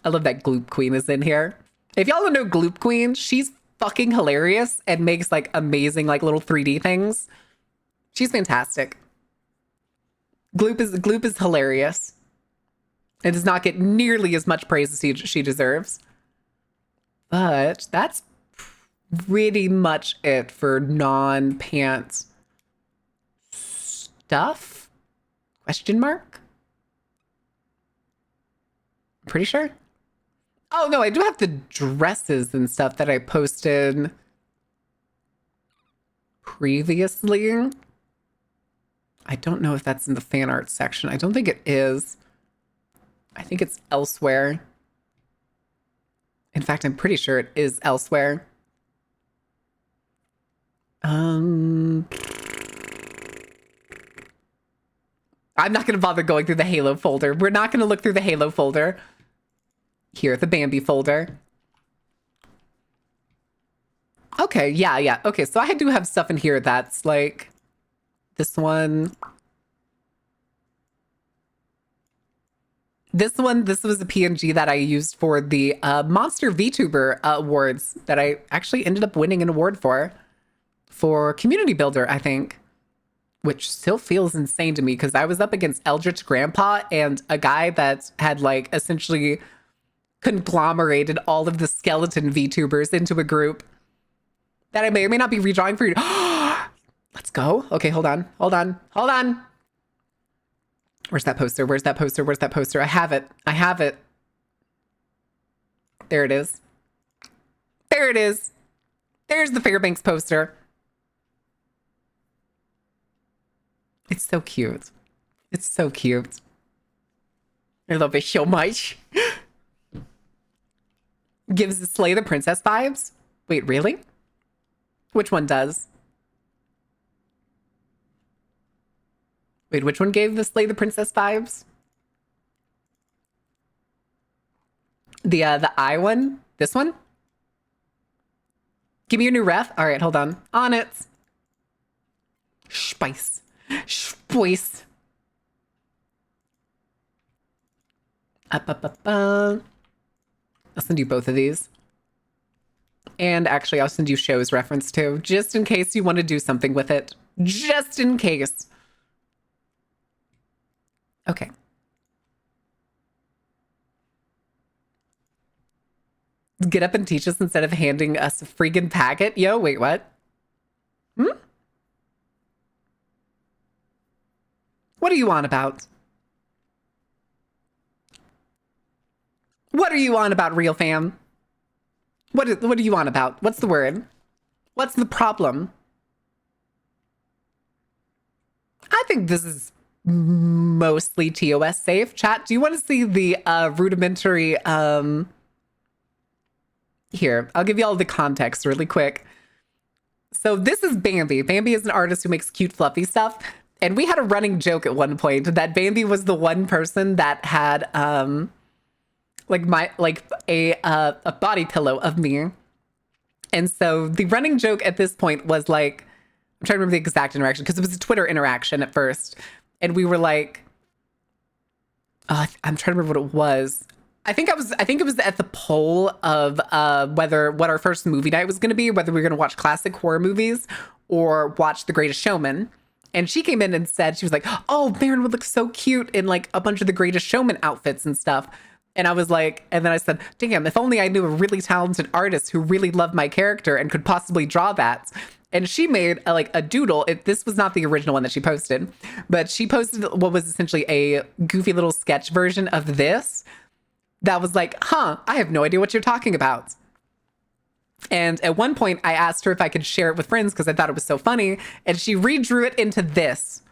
I love that Gloop Queen is in here. If y'all don't know Gloop Queen, she's fucking hilarious and makes like amazing like little 3D things. She's fantastic. Gloop is hilarious. It does not get nearly as much praise as she deserves. But that's pretty much it for non-pants stuff? Question mark? Pretty sure. Oh no, I do have the dresses and stuff that I posted previously. I don't know if that's in the fan art section. I don't think it is. I think it's elsewhere. In fact, I'm pretty sure it is elsewhere. I'm not going to bother going through the Halo folder. We're not going to look through the Halo folder. Here, the Bambi folder. Okay, yeah. Okay, so I do have stuff in here that's like this one. This was a PNG that I used for the Monster VTuber awards that I actually ended up winning an award for Community Builder, I think, which still feels insane to me because I was up against Eldritch Grandpa and a guy that had like essentially conglomerated all of the skeleton VTubers into a group that I may or may not be redrawing for you. Let's go. Okay, hold on. Where's that poster? I have it. There it is. There's the Fairbanks poster. It's so cute. I love it so much. Gives the Slay the Princess vibes. Wait, really? Which one does? Wait, which one gave the Slay the Princess vibes? The eye one? This one? Give me your new ref. All right, hold on. On it. Spice. Up. I'll send you both of these. And actually, I'll send you Show's reference too, just in case you want to do something with it. Just in case. Okay. Get up and teach us instead of handing us a freaking packet. Yo, wait, what? What are you on about? What are you on about, real fam? What are you on about? What's the word? What's the problem? I think this is mostly TOS safe. Chat, do you want to see the rudimentary... Here, I'll give you all the context really quick. So this is Bambi. Bambi is an artist who makes cute, fluffy stuff. And we had a running joke at one point that Bambi was the one person that had a body pillow of me. And so the running joke at this point was like, I'm trying to remember the exact interaction because it was a Twitter interaction at first. And we were like, I'm trying to remember what it was. I think it was at the poll of what our first movie night was going to be, whether we were going to watch classic horror movies or watch The Greatest Showman. And she came in and said, she was like, oh, Baron would look so cute in like a bunch of The Greatest Showman outfits and stuff. And I was like, and then I said, damn, if only I knew a really talented artist who really loved my character and could possibly draw that. And she made a doodle. This was not the original one that she posted, but she posted what was essentially a goofy little sketch version of this. That was like, I have no idea what you're talking about. And at one point I asked her if I could share it with friends because I thought it was so funny. And she redrew it into this.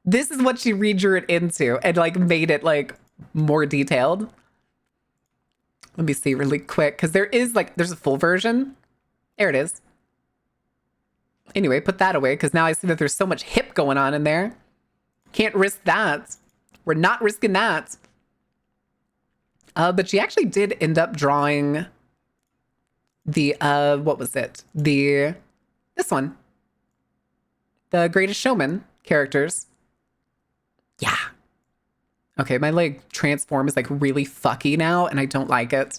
This is what she redrew it into and like made it like more detailed. Let me see really quick because there's a full version. There it is. Anyway, put that away because now I see that there's so much hip going on in there. Can't risk that. We're not risking that. But she actually did end up drawing the, what was it? This one. The Greatest Showman characters. Yeah. Okay, my leg transform is like really fucky now, and I don't like it.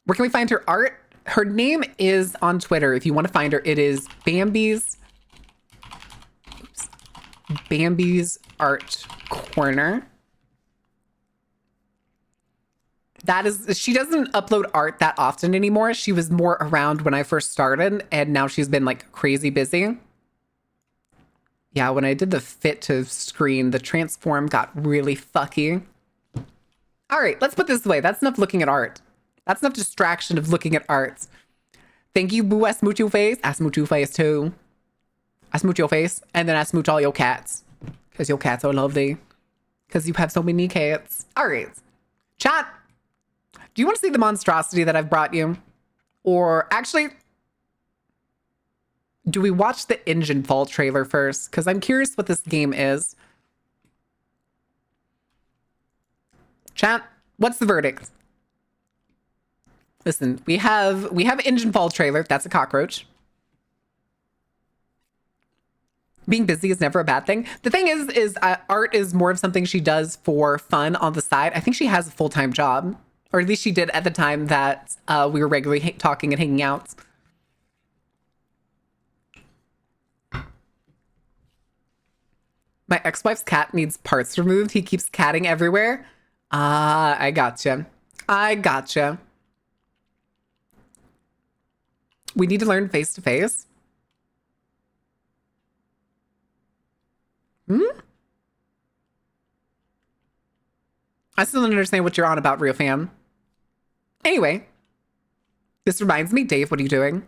Where can we find her art? Her name is on Twitter. If you want to find her, it is Bambi's Art Corner. She doesn't upload art that often anymore. She was more around when I first started, and now she's been like crazy busy. Yeah, when I did the fit to screen, the transform got really fucky. All right, let's put this away. That's enough looking at art. That's enough distraction of looking at art. Thank you, boo. I smooch your face. I smooch your face too. I smooch your face, and then I smooch all your cats. Because your cats are lovely. Because you have so many cats. All right. Chat. Do you want to see the monstrosity that I've brought you? Or actually, do we watch the Engine Fall trailer first? Because I'm curious what this game is. Chat, what's the verdict? Listen, we have Engine Fall trailer. That's a cockroach. Being busy is never a bad thing. The thing is art is more of something she does for fun on the side. I think she has a full-time job, or at least she did at the time that we were regularly talking and hanging out. My ex-wife's cat needs parts removed. He keeps catting everywhere. Ah, I gotcha. I gotcha. We need to learn face-to-face. I still don't understand what you're on about, real fam. Anyway, this reminds me, Dave, what are you doing?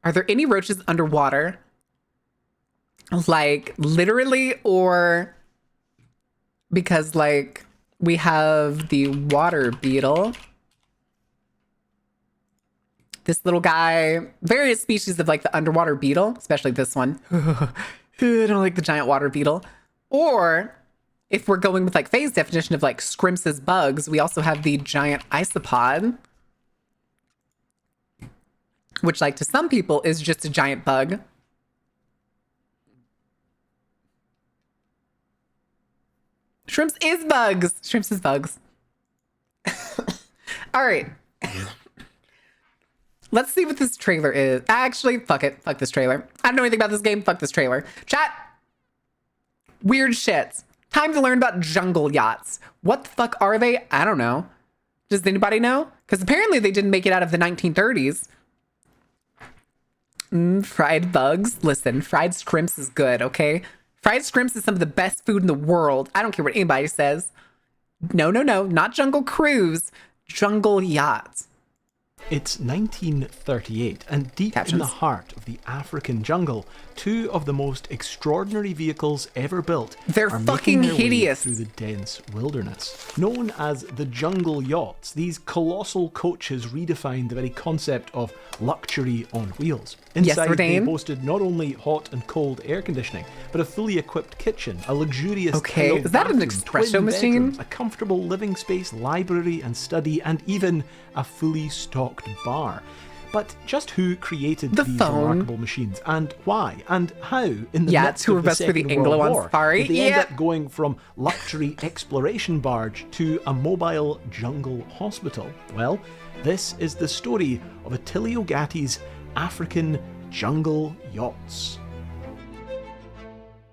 Are there any roaches underwater? Like, literally, or because, like, we have the water beetle. This little guy, various species of, like, the underwater beetle, especially this one. I don't like the giant water beetle. Or, if we're going with, like, Faye's definition of, like, Scrimps' bugs, we also have the giant isopod, which, like, to some people is just a giant bug. Shrimps is bugs. Shrimps is bugs. All right. Let's see what this trailer is. Actually, fuck it. Fuck this trailer. I don't know anything about this game. Fuck this trailer. Chat. Weird shit. Time to learn about jungle yachts. What the fuck are they? I don't know. Does anybody know? Because apparently they didn't make it out of the 1930s. Fried bugs. Listen, fried scrimps is good, okay? Fried scrimps is some of the best food in the world. I don't care what anybody says. No, not Jungle Cruise. Jungle Yachts. It's 1938, and deep in the heart of the African jungle, two of the most extraordinary vehicles ever built They're are fucking making their hideous. way through the dense wilderness. Known as the jungle yachts, these colossal coaches redefined the very concept of luxury on wheels. Inside, they boasted not only hot and cold air conditioning, but a fully equipped kitchen, a luxurious tiled is that an bathroom, espresso twin machine? bedrooms, a comfortable living space, library and study, and even a fully stocked bar. But just who created these remarkable machines, and why, and how, in the midst of the Second World War, did they end up going from luxury exploration barge to a mobile jungle hospital? Well, this is the story of Attilio Gatti's African jungle yachts.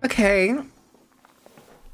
Okay.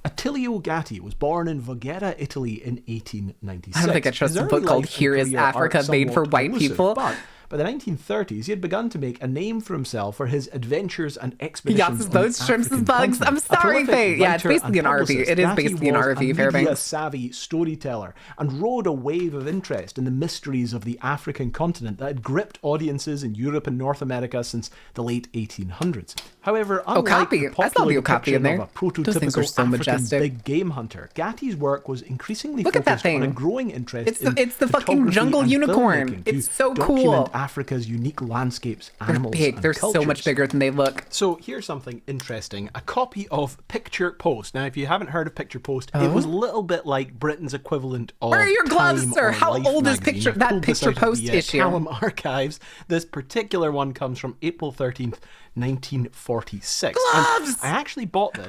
Attilio Gatti was born in Voghera, Italy in 1896. I don't think I trust a book called Here is Africa made for white people. But by the 1930s, he had begun to make a name for himself for his adventures and expeditions. Yachts, boats, shrimps, and bugs. I'm sorry, Faye. Yeah, it's basically an RV. It is basically an RV, Fairbanks. A savvy storyteller and rode a wave of interest in the mysteries of the African continent that had gripped audiences in Europe and North America since the late 1800s. However, unlike the popular depiction of a prototypical African big game hunter, Gatti's work was increasingly focused on a growing interest in it's the fucking jungle unicorn. It's so cool. Africa's unique landscapes, animals, They're big. They're cultures. so much bigger than they look. So here's something interesting. A copy of Picture Post. Now, if you haven't heard of Picture Post, it was a little bit like Britain's equivalent of Where are your gloves, Time sir? or How Life old is magazine. that Picture Post issue? Callum Archives. This particular one comes from April 13th, 1946. Gloves! And I actually bought this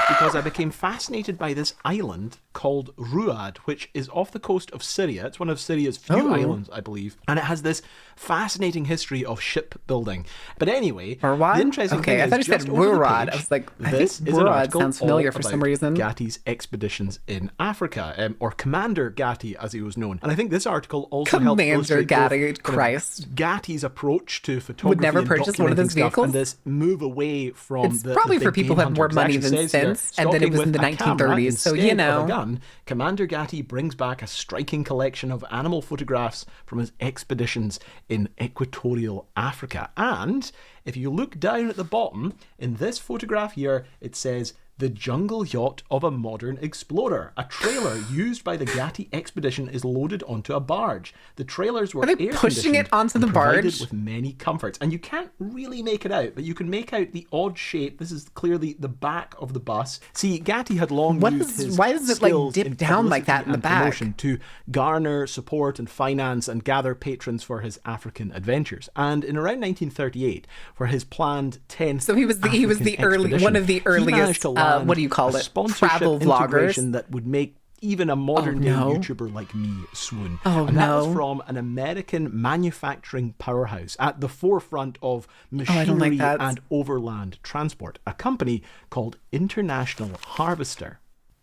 because I became fascinated by this island called Ruad, which is off the coast of Syria. It's one of Syria's few islands, I believe. And it has this fascinating history of shipbuilding. But anyway, the interesting thing I is, thought you said Ruad. I was like, this is Ruad sounds familiar for some reason. Gatti's expeditions in Africa, or Commander Gatti, as he was known. And I think this article also helps illustrate Gatti's approach to photography. Would never purchase one of those vehicles. And this move away from it's probably for people who have more money than sense, and then it was in the 1930s. So you know. Commander Gatti brings back a striking collection of animal photographs from his expeditions in equatorial Africa. And if you look down at the bottom, in this photograph here, it says, the jungle yacht of a modern explorer. A trailer used by the Gatti expedition is loaded onto a barge. The trailers were Are they pushing it onto the barge? With many comforts, and you can't really make it out, but you can make out the odd shape. This is clearly the back of the bus. See, Gatti had long used his why does it like dip down like that in the back? To garner support and finance and gather patrons for his African adventures. And in around 1938, for his planned 10th so he was the early one of the earliest what do you call it, travel vloggers that would make even a modern day YouTuber like me swoon. And that was from an American manufacturing powerhouse at the forefront of machinery and overland transport, a company called International Harvester.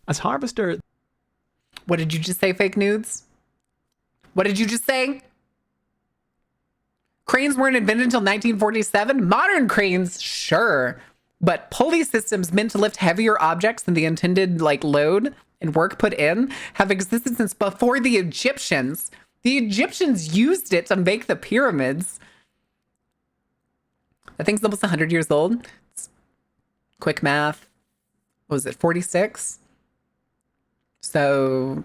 As Harvester... What did you just say, fake nudes? What did you just say? Cranes weren't invented until 1947? Modern cranes, sure. But pulley systems meant to lift heavier objects than the intended load and work put in have existed since before the Egyptians. The Egyptians used it to make the pyramids. That thing's almost 100 years old. It's quick math. What was it, 46? So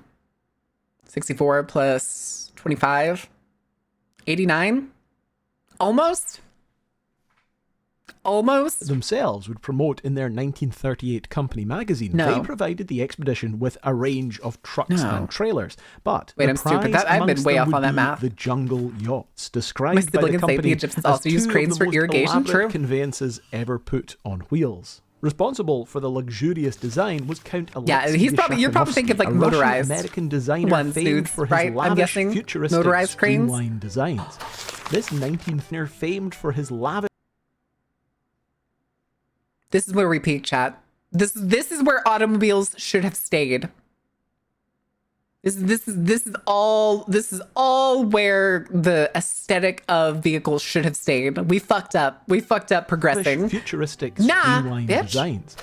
64 plus 25, 89? Almost themselves would promote in their 1938 company magazine. They provided the expedition with a range of trucks and trailers. But wait, I'm stupid. I've been way off on that math. The jungle yachts described by the company the Egyptians also used cranes for irrigation. True. Conveyances ever put on wheels. Responsible for the luxurious design was Count Alexei. Yeah, you're probably thinking of motorized American designer ones, famed dudes, for his right? lavish, I'm guessing futuristic, motorized cranes. streamlined designs. This 19th famed for his lavish. This is where we peak, chat. This is where automobiles should have stayed. This is all where the aesthetic of vehicles should have stayed. We fucked up. We fucked up progressing. Futuristic streamlined designs.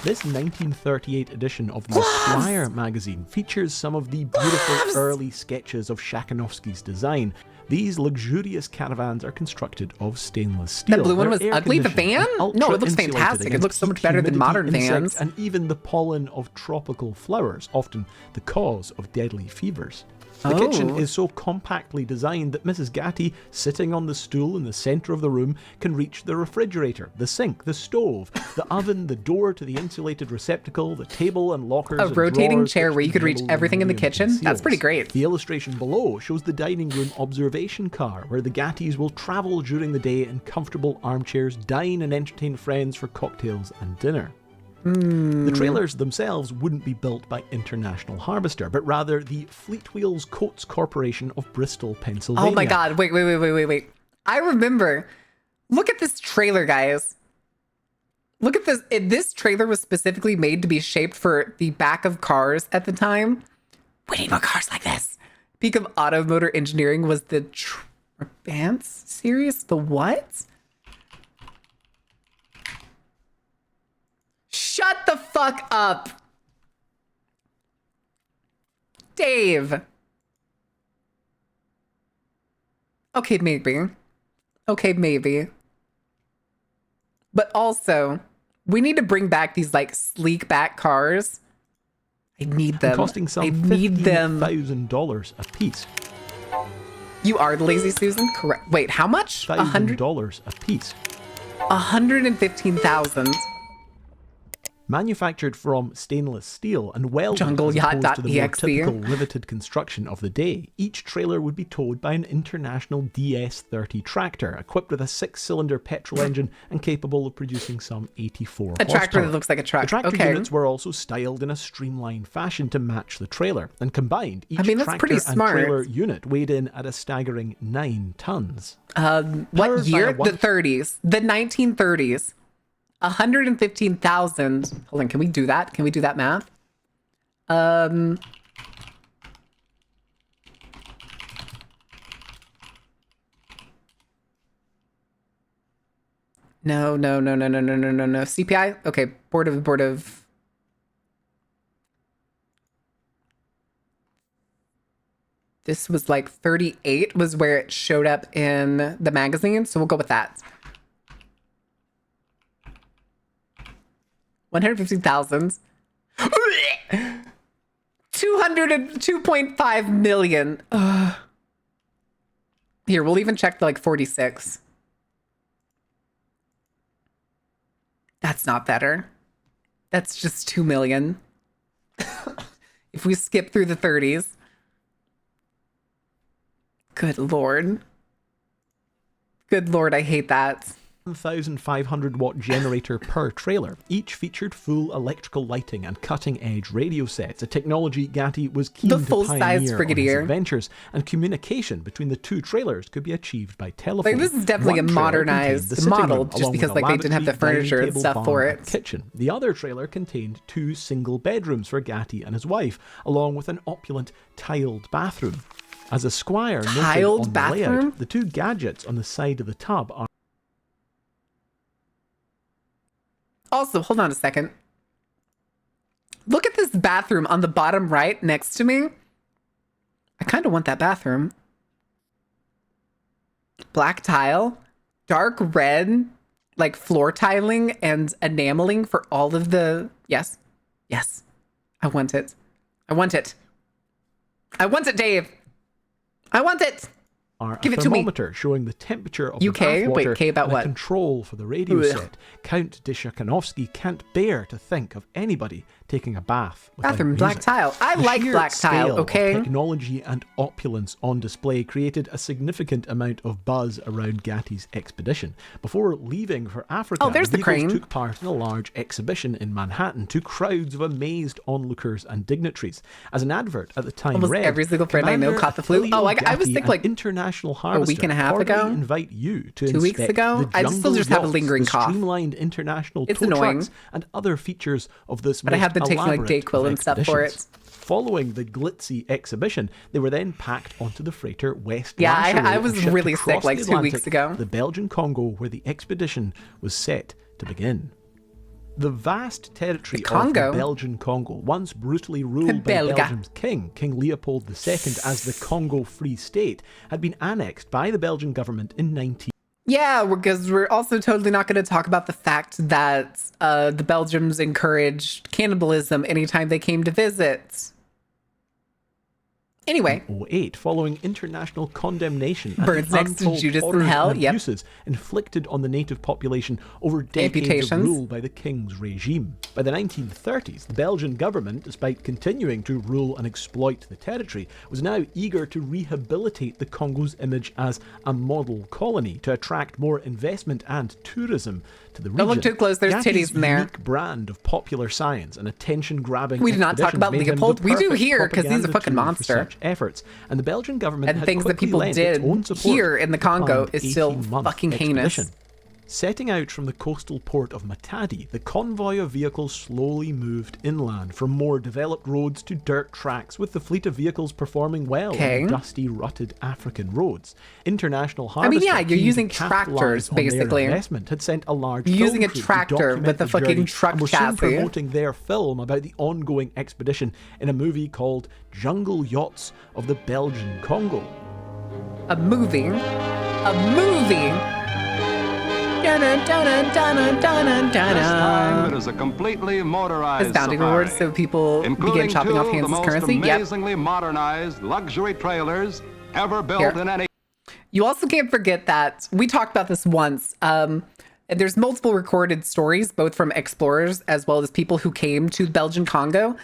This 1938 edition of the Esquire magazine features some of the beautiful early sketches of Shakinovsky's design. These luxurious caravans are constructed of stainless steel. That blue one was ugly. The van? No, it looks fantastic. It looks so much better than modern vans. And even the pollen of tropical flowers, often the cause of deadly fevers. The kitchen is so compactly designed that Mrs. Gatti, sitting on the stool in the center of the room, can reach the refrigerator, the sink, the stove, the oven, the door to the insulated receptacle, the table and lockers. A rotating chair where you could reach everything in the kitchen? That's pretty great. The illustration below shows the dining room observation car, where the Gattis will travel during the day in comfortable armchairs, dine and entertain friends for cocktails and dinner. The trailers themselves wouldn't be built by International Harvester, but rather the Fleet Wheels Coats Corporation of Bristol, Pennsylvania. Oh my god, wait. I remember. Look at this trailer, guys. Look at this. This trailer was specifically made to be shaped for the back of cars at the time. We need more cars like this. Peak of automotor engineering was the Trabants series? The what? Shut the fuck up. Dave. Okay, maybe. But also, we need to bring back these sleek back cars. I need them. Costing some $15,000 a piece. You are the Lazy Susan? Correct. Wait, how much? $1,000 a piece. 115,000. Manufactured from stainless steel and welded as opposed to the more typical riveted construction of the day, each trailer would be towed by an International DS-30 tractor, equipped with a 6-cylinder petrol engine and capable of producing some 84 horsepower. A tractor that looks like a truck. The tractor units were also styled in a streamlined fashion to match the trailer, and combined, each tractor and trailer unit weighed in at a staggering 9 tons. What year? The 30s. The 1930s. 115,000. Hold on, can we do that? Can we do that math? No. CPI? Okay, board of. This was 38 was where it showed up in the magazine, so we'll go with that. 150,000. 202.5 million. Here, we'll even check the like 46. That's not better. That's just 2 million. If we skip through the 30s. Good Lord. Good Lord, I hate that. 1,500 watt generator per trailer. Each featured full electrical lighting and cutting-edge radio sets, a technology Gatti was keen The to full-size pioneer on his Brigadier. adventures, and communication between the two trailers could be achieved by telephone. Like, this is definitely One a trailer modernized contained the sitting model, room, just along because with a like they didn't have the lavatory, furniture dining and table, stuff for bar, it. and kitchen. The other trailer contained 2 single bedrooms for Gatti and his wife, along with an opulent tiled bathroom. As a squire noted Tiled on the bathroom? layout, the 2 gadgets on the side of the tub are Also, hold on a second. Look at this bathroom on the bottom right next to me. I kind of want that bathroom. Black tile, dark red, like floor tiling and enameling for all of the... Yes. Yes. I want it. I want it. I want it, Dave. I want it. are Give a it to me. thermometer showing the temperature of UK? the bathwater Wait, K about and what? a control for the radio Ugh. set. Count Dyshakonovsky can't bear to think of anybody taking a bath without Bathroom, black music. tile. I The like sheer black tile, scale of okay? technology and opulence on display created a significant amount of buzz around Gatti's expedition. Before leaving for Africa, Oh, there's the vehicles crane. took part in a large exhibition in Manhattan to crowds of amazed onlookers and dignitaries. As an advert at the time Almost read, every single friend I know Commander caught the flu. Helio Oh, I was Gatti, thinking an like international harvester, week and a half cordially ago? invite you to 2 weeks inspect ago? the I still jungle just have a yachts, lingering the cough. streamlined international It's tow annoying. trucks, and other features of this But I have been most taking, like, elaborate Dayquil of and stuff for expeditions. Following the glitzy exhibition, they were then packed onto the freighter West Yeah, Lasseter I and was shipped really across sick, like, the 2 weeks Atlantic ago. to the Belgian Congo, where the expedition was set to begin. The vast territory of Congo? the Belgian Congo, once brutally ruled by Belga. Belgium's king, King Leopold II, as the Congo Free State, had been annexed by the Belgian government in 19... Yeah, because we're also totally not going to talk about the fact that the Belgians encouraged cannibalism anytime they came to visit. Anyway, 08, following international condemnation and Birds the Next to untold Judas in horrors Hell, and yep. abuses inflicted on the native population over decades of Amputations. rule by the king's regime. By the 1930s, the Belgian government, despite continuing to rule and exploit the territory, was now eager to rehabilitate the Congo's image as a model colony to attract more investment and tourism to the region. Don't look too close, there's Gatti's titties in there. unique brand of popular science and attention-grabbing We did not talk expeditions about made him the Leopold. We do perfect here, 'cause he's a propaganda fucking tool for monster. such efforts, and the Belgian government and had things that quickly people lent its did own support here in the to the Congo planned is still 18-month fucking heinous. expedition. Setting out from the coastal port of Matadi, the convoy of vehicles slowly moved inland from more developed roads to dirt tracks, with the fleet of vehicles performing well Okay. on the dusty, rutted African roads. International I mean, Harvester, yeah, you're keen to using capitalise tractors, on their basically. investment, had sent a large You're using film a crew to tractor document with a the fucking journey, truck and were soon chassis. promoting their film about the ongoing expedition in a movie called Jungle Yachts of the Belgian Congo. A movie. Dun-dun, dun-dun, dun-dun, dun-dun, This time dun-dun. it is a completely motorized As bounty safari, rewards, so people begin including chopping two off of hands the as most currency. Yep. amazingly modernized luxury trailers ever built Here. in any. You also can't forget that we talked about this once. And there's multiple recorded stories, both from explorers as well as people who came to Belgian Congo,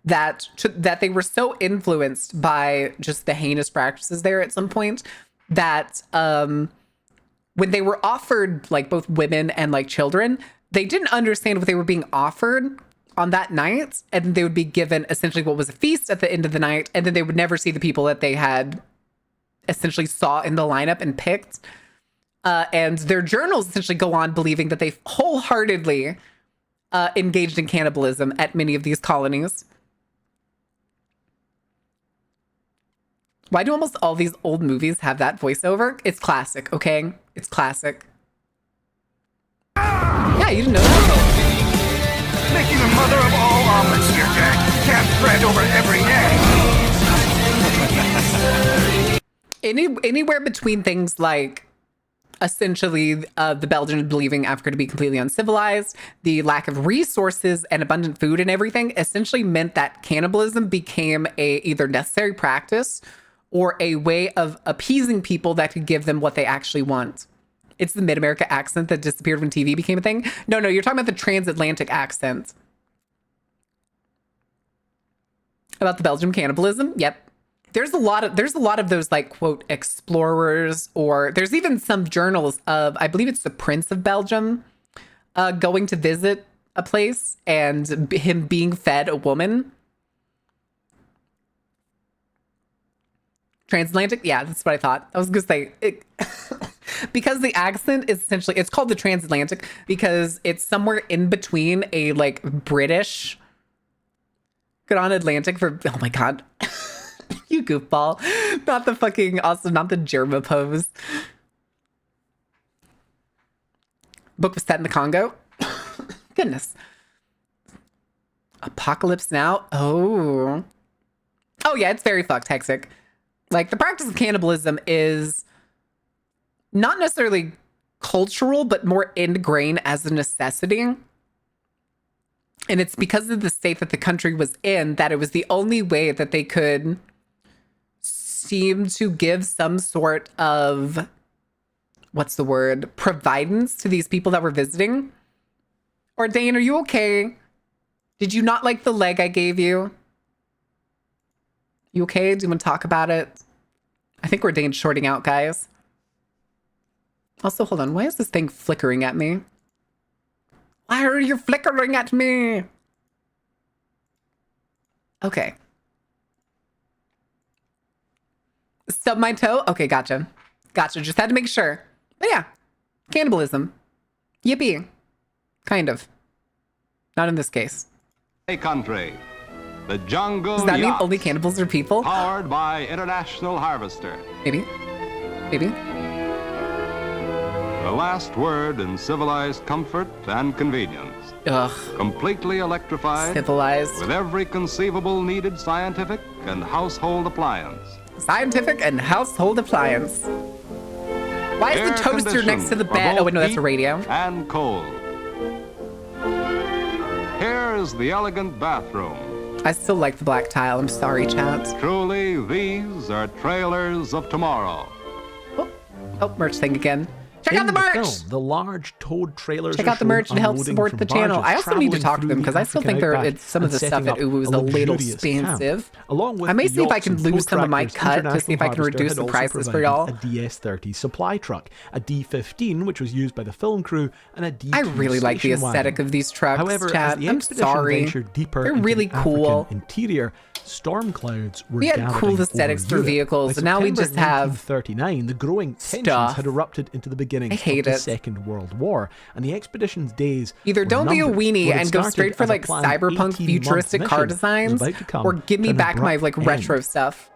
that they were so influenced by just the heinous practices there at some point that when they were offered, like, both women and like children, they didn't understand what they were being offered on that night, and they would be given essentially what was a feast at the end of the night, and then they would never see the people that they had essentially saw in the lineup and picked. And their journals essentially go on believing that they wholeheartedly engaged in cannibalism at many of these colonies. Why do almost all these old movies have that voiceover? It's classic, okay? It's classic. Yeah, you didn't know that? Making the mother of all omelets here, Jack. Can't spread over every egg. Anywhere between things like essentially the Belgians believing Africa to be completely uncivilized, the lack of resources and abundant food and everything essentially meant that cannibalism became a either necessary practice or a way of appeasing people that could give them what they actually want. It's the mid-America accent that disappeared when TV became a thing. No, you're talking about the transatlantic accent. About the Belgian cannibalism? Yep. There's a lot of those like quote explorers, or there's even some journals of, I believe it's the Prince of Belgium, going to visit a place and him being fed a woman. Transatlantic? Yeah, that's what I thought. I was gonna say it, because the accent is essentially, it's called the transatlantic because it's somewhere in between a like British, good on Atlantic for, oh my God. You goofball. Not the fucking, also not the Germa pose. Book was set in the Congo. Goodness. Apocalypse Now? Oh yeah, it's very fucked, Hexic. Like, the practice of cannibalism is not necessarily cultural, but more ingrained as a necessity. And it's because of the state that the country was in that it was the only way that they could seem to give some sort of, what's the word, providence to these people that were visiting. Or Dane, are you okay? Did you not like the leg I gave you? You okay? Do you want to talk about it? I think we're Dane shorting out, guys. Also, hold on. Why is this thing flickering at me? Why are you flickering at me? Okay. Stub my toe? Okay, gotcha. Just had to make sure. But yeah, cannibalism. Yippee. Kind of. Not in this case. A country. The jungle Does that mean yacht, only cannibals are people? powered by International Harvester. Maybe. The last word in civilized comfort and convenience. Ugh. Completely electrified. Civilized. With every conceivable needed scientific and household appliance. Scientific and household appliance. Why is Air the toaster next to the conditioned for bed? Oh, wait, no, that's a both radio. heat and cold. Here is the elegant bathroom. I still like the black tile. I'm sorry, chat. Truly, these are trailers of tomorrow. Oh, merch thing again. Check out the merch! Film, the large towed trailers Check are out the shown merch and help unloading support from the channel. barges, I also need to traveling talk to through them the because I still African think outback it's some of and the stuff setting that up was a little luxurious camp. expensive. Along with I may the see if I yachts can and lose some of my protractors, cut to see if I can International reduce the Harvester had prices also for y'all. provided a DS-30 supply truck, a D-15 which was used by the film crew, and a D-2 I really like the station aesthetic wagon. of these trucks, However, chat. as the I'm expedition sorry. ventured deeper They're into really the cool. African interior, storm clouds were We had gathering cool over aesthetics for Europe. vehicles, By and now we September just have 1939, the growing tensions stuff. had erupted into the beginning I hate of the it. Second World War, and the expedition's days Either were don't be a numbered. weenie What had and go started straight for as a like planned cyberpunk 18-month futuristic car mission was designs, about to come or give me to an back my like abrupt retro end. stuff.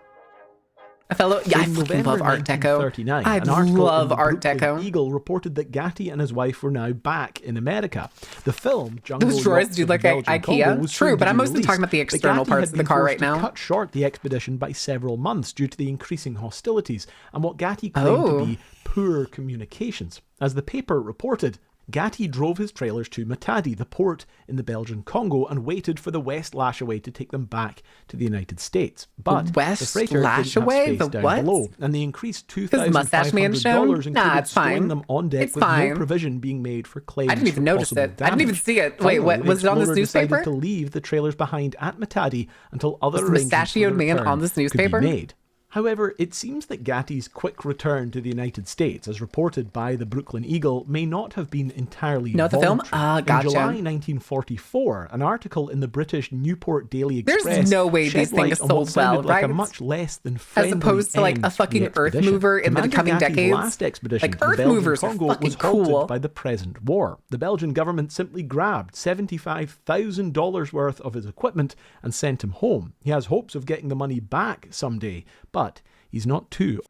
A fellow, yeah, I In fucking November love Art Deco. 1939, I an article love in the Art Brooklyn Deco. Eagle reported that Gatti and his wife were now back in America. The film, Jungle Those drawers Yachts do of the look like Belgian IKEA. Congo, was True, soon but to I'm be mostly talking about the released. But external Gatti parts had of the been car forced right now. to cut short the expedition by several months due to the increasing hostilities and what Gatti claimed to be poor communications. As the paper reported, Gatti drove his trailers to Matadi, the port in the Belgian Congo, and waited for the West Lashaway to take them back to the United States. But West the freighter didn't have Lashaway? space The down what? below, and the increased Mustache Man show? $2,500 included Nah, it's storing fine. them on deck It's with fine. no provision being made for claims I didn't even for notice possible it. I didn't even damage. see it. Wait, what, Finally, was it on this the explorer decided newspaper? to leave the trailers behind at Matadi until other Was the arrangements for mustachioed their man return on this could be newspaper? made. However, it seems that Gatti's quick return to the United States, as reported by the Brooklyn Eagle, may not have been entirely No, the film? voluntary. Gotcha. In July 1944, an article in the British Newport Daily There's Express no way shed these things light on what sold well, sounded like right? a much less than As friendly opposed to like end a fucking to the Earth expedition. mover in the Commander coming Gatti's decades. last expedition Like to the Earth Belgian movers are Congo fucking was halted cool. by the present war. The Belgian government simply grabbed $75,000 worth of his equipment and sent him home. He has hopes of getting the money back someday, but he's not too.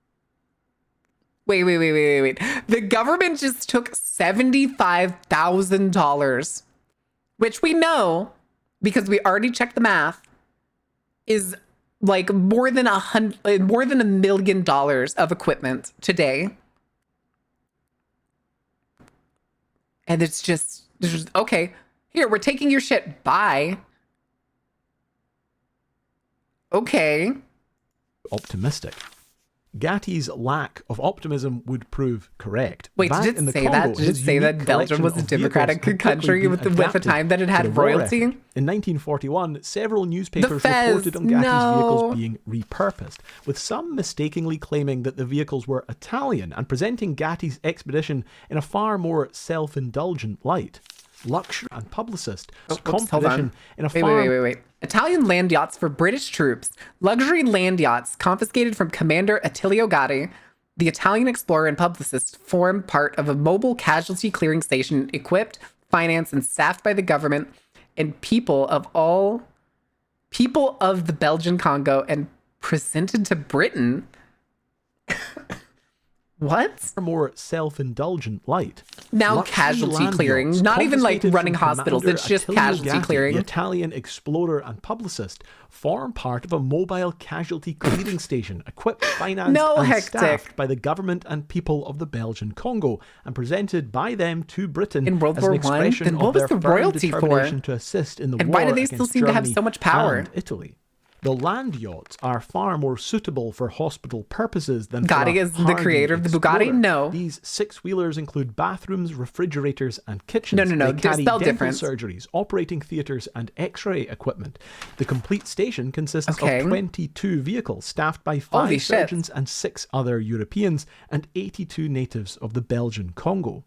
Wait. The government just took $75,000, which we know, because we already checked the math, is like more than $1 million of equipment today. And it's just okay, here, we're taking your shit. Bye. Okay. Optimistic. Gatti's lack of optimism would prove correct. Wait, Back did in it the say Congo, that? Did it his say that unique Belgium collection was a of vehicles democratic had country quickly with been a adapted time that it to had the war royalty? effort. In 1941, several newspapers Fez, reported on Gatti's no. vehicles being repurposed, with some mistakenly claiming that the vehicles were Italian and presenting Gatti's expedition in a far more self-indulgent light. Luxury and publicist competition in a Wait. Italian land yachts for British troops. Luxury land yachts confiscated from Commander Attilio Gatti, the Italian explorer and publicist, form part of a mobile casualty clearing station equipped, financed, and staffed by the government and people of the Belgian Congo and presented to Britain. What? More self-indulgent light. Now Luxury casualty land clearing, yachts not even like confiscated running from hospitals. Commander It's just Attilio casualty Gatti, clearing. The Italian explorer and publicist form part of a mobile casualty clearing station equipped, financed, and staffed by the government and people of the Belgian Congo and presented by them to Britain in World as War an expression Then what of was their the firm royalty for? determination to assist in the And war why do they still against seem to have Germany so much power? and Italy. The land yachts are far more suitable for hospital purposes than Gotti for a is the hardy creator of the explorer. Bugatti? No. These six-wheelers include bathrooms, refrigerators, and kitchens. No. They carry Spell dental difference. surgeries, operating theatres, and X-ray equipment. The complete station consists Okay. of 22 vehicles staffed by Holy 5 shit. surgeons and 6 other Europeans and 82 natives of the Belgian Congo.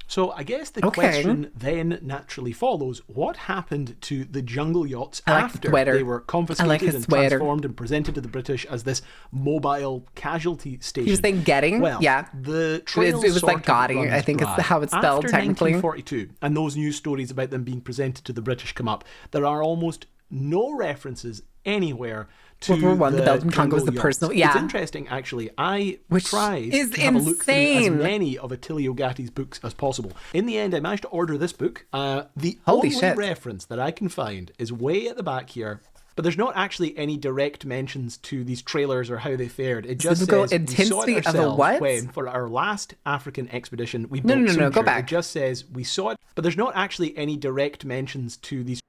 So I guess the question then naturally follows, what happened to the jungle yachts after they were confiscated and transformed and presented to the British as this mobile casualty station? He was saying getting? Well, yeah. The trail it was like sort of Gotti, runs I think dry. is how it's spelled After technically. 1942, and those news stories about them being presented to the British come up, there are almost no references anywhere to World War I, the Belgian Congo was the yachts. personal. It's Yeah. interesting, actually. I Which tried is to have a look through as insane. many of Attilio Gatti's books as possible. In the end, I managed to order this book. The Holy only shit. reference that I can find is way at the back here. But there's not actually any direct mentions to these trailers or how they fared. It just Physical says we saw intensity it of a ourselves what? when, for our last African expedition, we No, built no, go Suncher. back. It just says we saw it, but there's not actually any direct mentions to these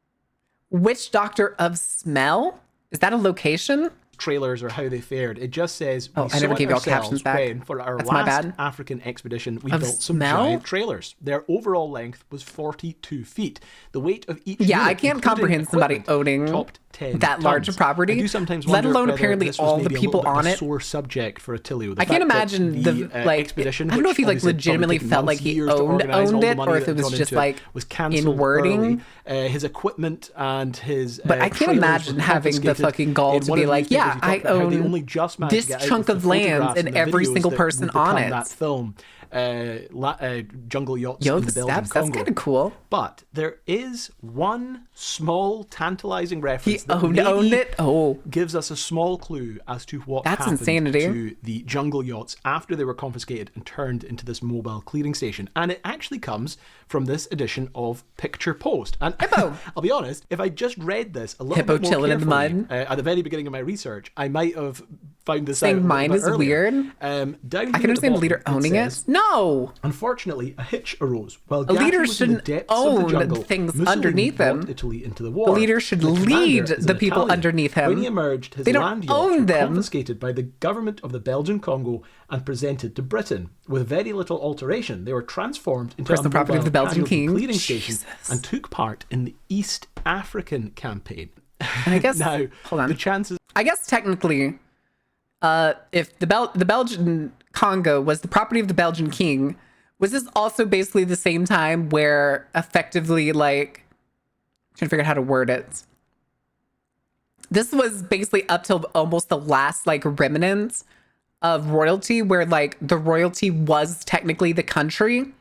Witch Doctor of Smell? Is that a location? trailers or how they fared. It just says we I saw never it gave you all ourselves captions back. when, for our That's my last bad. African expedition, we Of built some smell? giant trailers. Their overall length was 42 feet. The weight of each Yeah, unit, I can't including comprehend somebody equipment, owning topped 10 that large tons. a property, I do sometimes let wonder alone whether apparently this was all the maybe a people little bit on of a it. sore subject for Attilio. I can't imagine the expedition. I don't know if he like which obviously legitimately probably felt took like he months to owned organise, all the it, money or if that it was gone just into it like was cancelled in wording. early. His equipment and his But I can't trailers imagine were having the confiscated. fucking gall In to one be of the like, yeah, newspapers, he I talked about how they own only just managed this to get out chunk with of the land photographs and the every videos single that person would on become it. that film, Jungle Yachts Yo, in the Belgian that's Congo. kind of cool. But there is one small tantalizing reference He that owned maybe it. Oh, gives us a small clue as to what That's happened insanity. to the jungle yachts after they were confiscated and turned into this mobile clearing station. And it actually comes from this edition of Picture Post. And Hippo. I'll be honest, if I just read this a little Hippo bit more chilling in the carefully, mud. at the very beginning of my research, I might have found this Saying out a little mine bit is earlier. weird? Down I here can at the understand a bottom, leader owning says, it. No, Unfortunately, a hitch arose. While A leader Gatti was in the shouldn't depths of own the jungle, things Mussolini underneath brought him. Italy into the war. The leader should commander lead is the an people Italian. underneath him. When he emerged, his They don't land yachts own were them. confiscated by the government of the Belgian Congo and presented to Britain. With very little alteration, they were transformed into Personal a property of mobile the Belgian casualty king. clearing station Jesus. and took part in the East African campaign. and I guess Now, hold on. the chances I guess technically, if the Belgian Congo was the property of the Belgian king, was this also basically the same time where effectively, like, trying to figure out how to word it. This was basically up till almost the last like remnants of royalty, where like the royalty was technically the country.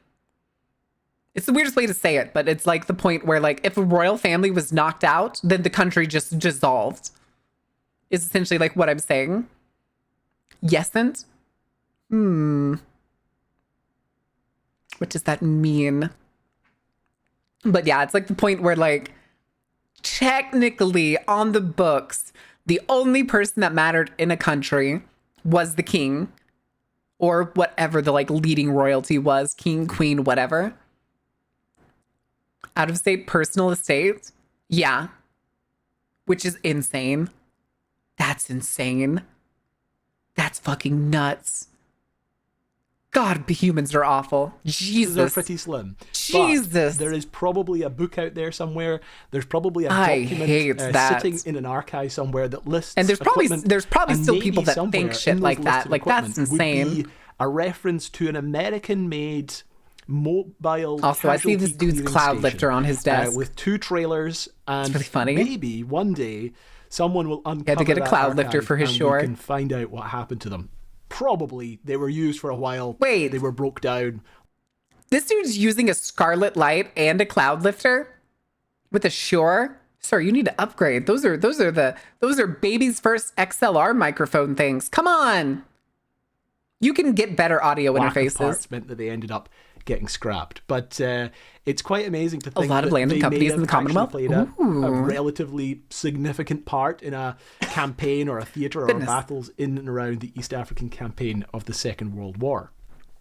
It's the weirdest way to say it, but it's like the point where like if a royal family was knocked out, then the country just dissolved. Is essentially like what I'm saying. Yesn't? What does that mean? But yeah, it's like the point where like technically on the books, the only person that mattered in a country was the king or whatever the like leading royalty was, king, queen, whatever. Out of state personal estate? Yeah. Which is insane. That's insane. That's fucking nuts. God, the humans are awful. Jesus. They're pretty slim. Jesus. But there is probably a book out there somewhere. There's probably a I document hate that. sitting in an archive somewhere that lists And there's probably and still maybe people that somewhere think shit in like those that. listed Like, that's equipment would insane. be a reference to an American-made mobile. Also, I see this dude's casualty cloud clearing lifter station, on his desk. with 2 trailers, and It's really funny. maybe one day someone will uncover He had to get a that cloud lifter archive for his and shore. we can find out what happened to them. Probably they were used for a while. Wait. They were broke down. This dude's using a Scarlet Light and a cloud lifter with a Shure. Sir, you need to upgrade. Those are baby's first XLR microphone things. Come on. You can get better audio Lack of interfaces. parts meant that they ended up getting scrapped. But it's quite amazing to think lot of that landing they companies may in the have actually Commonwealth? played a relatively significant part in a campaign or a theatre or Goodness. battles in and around the East African campaign of the Second World War.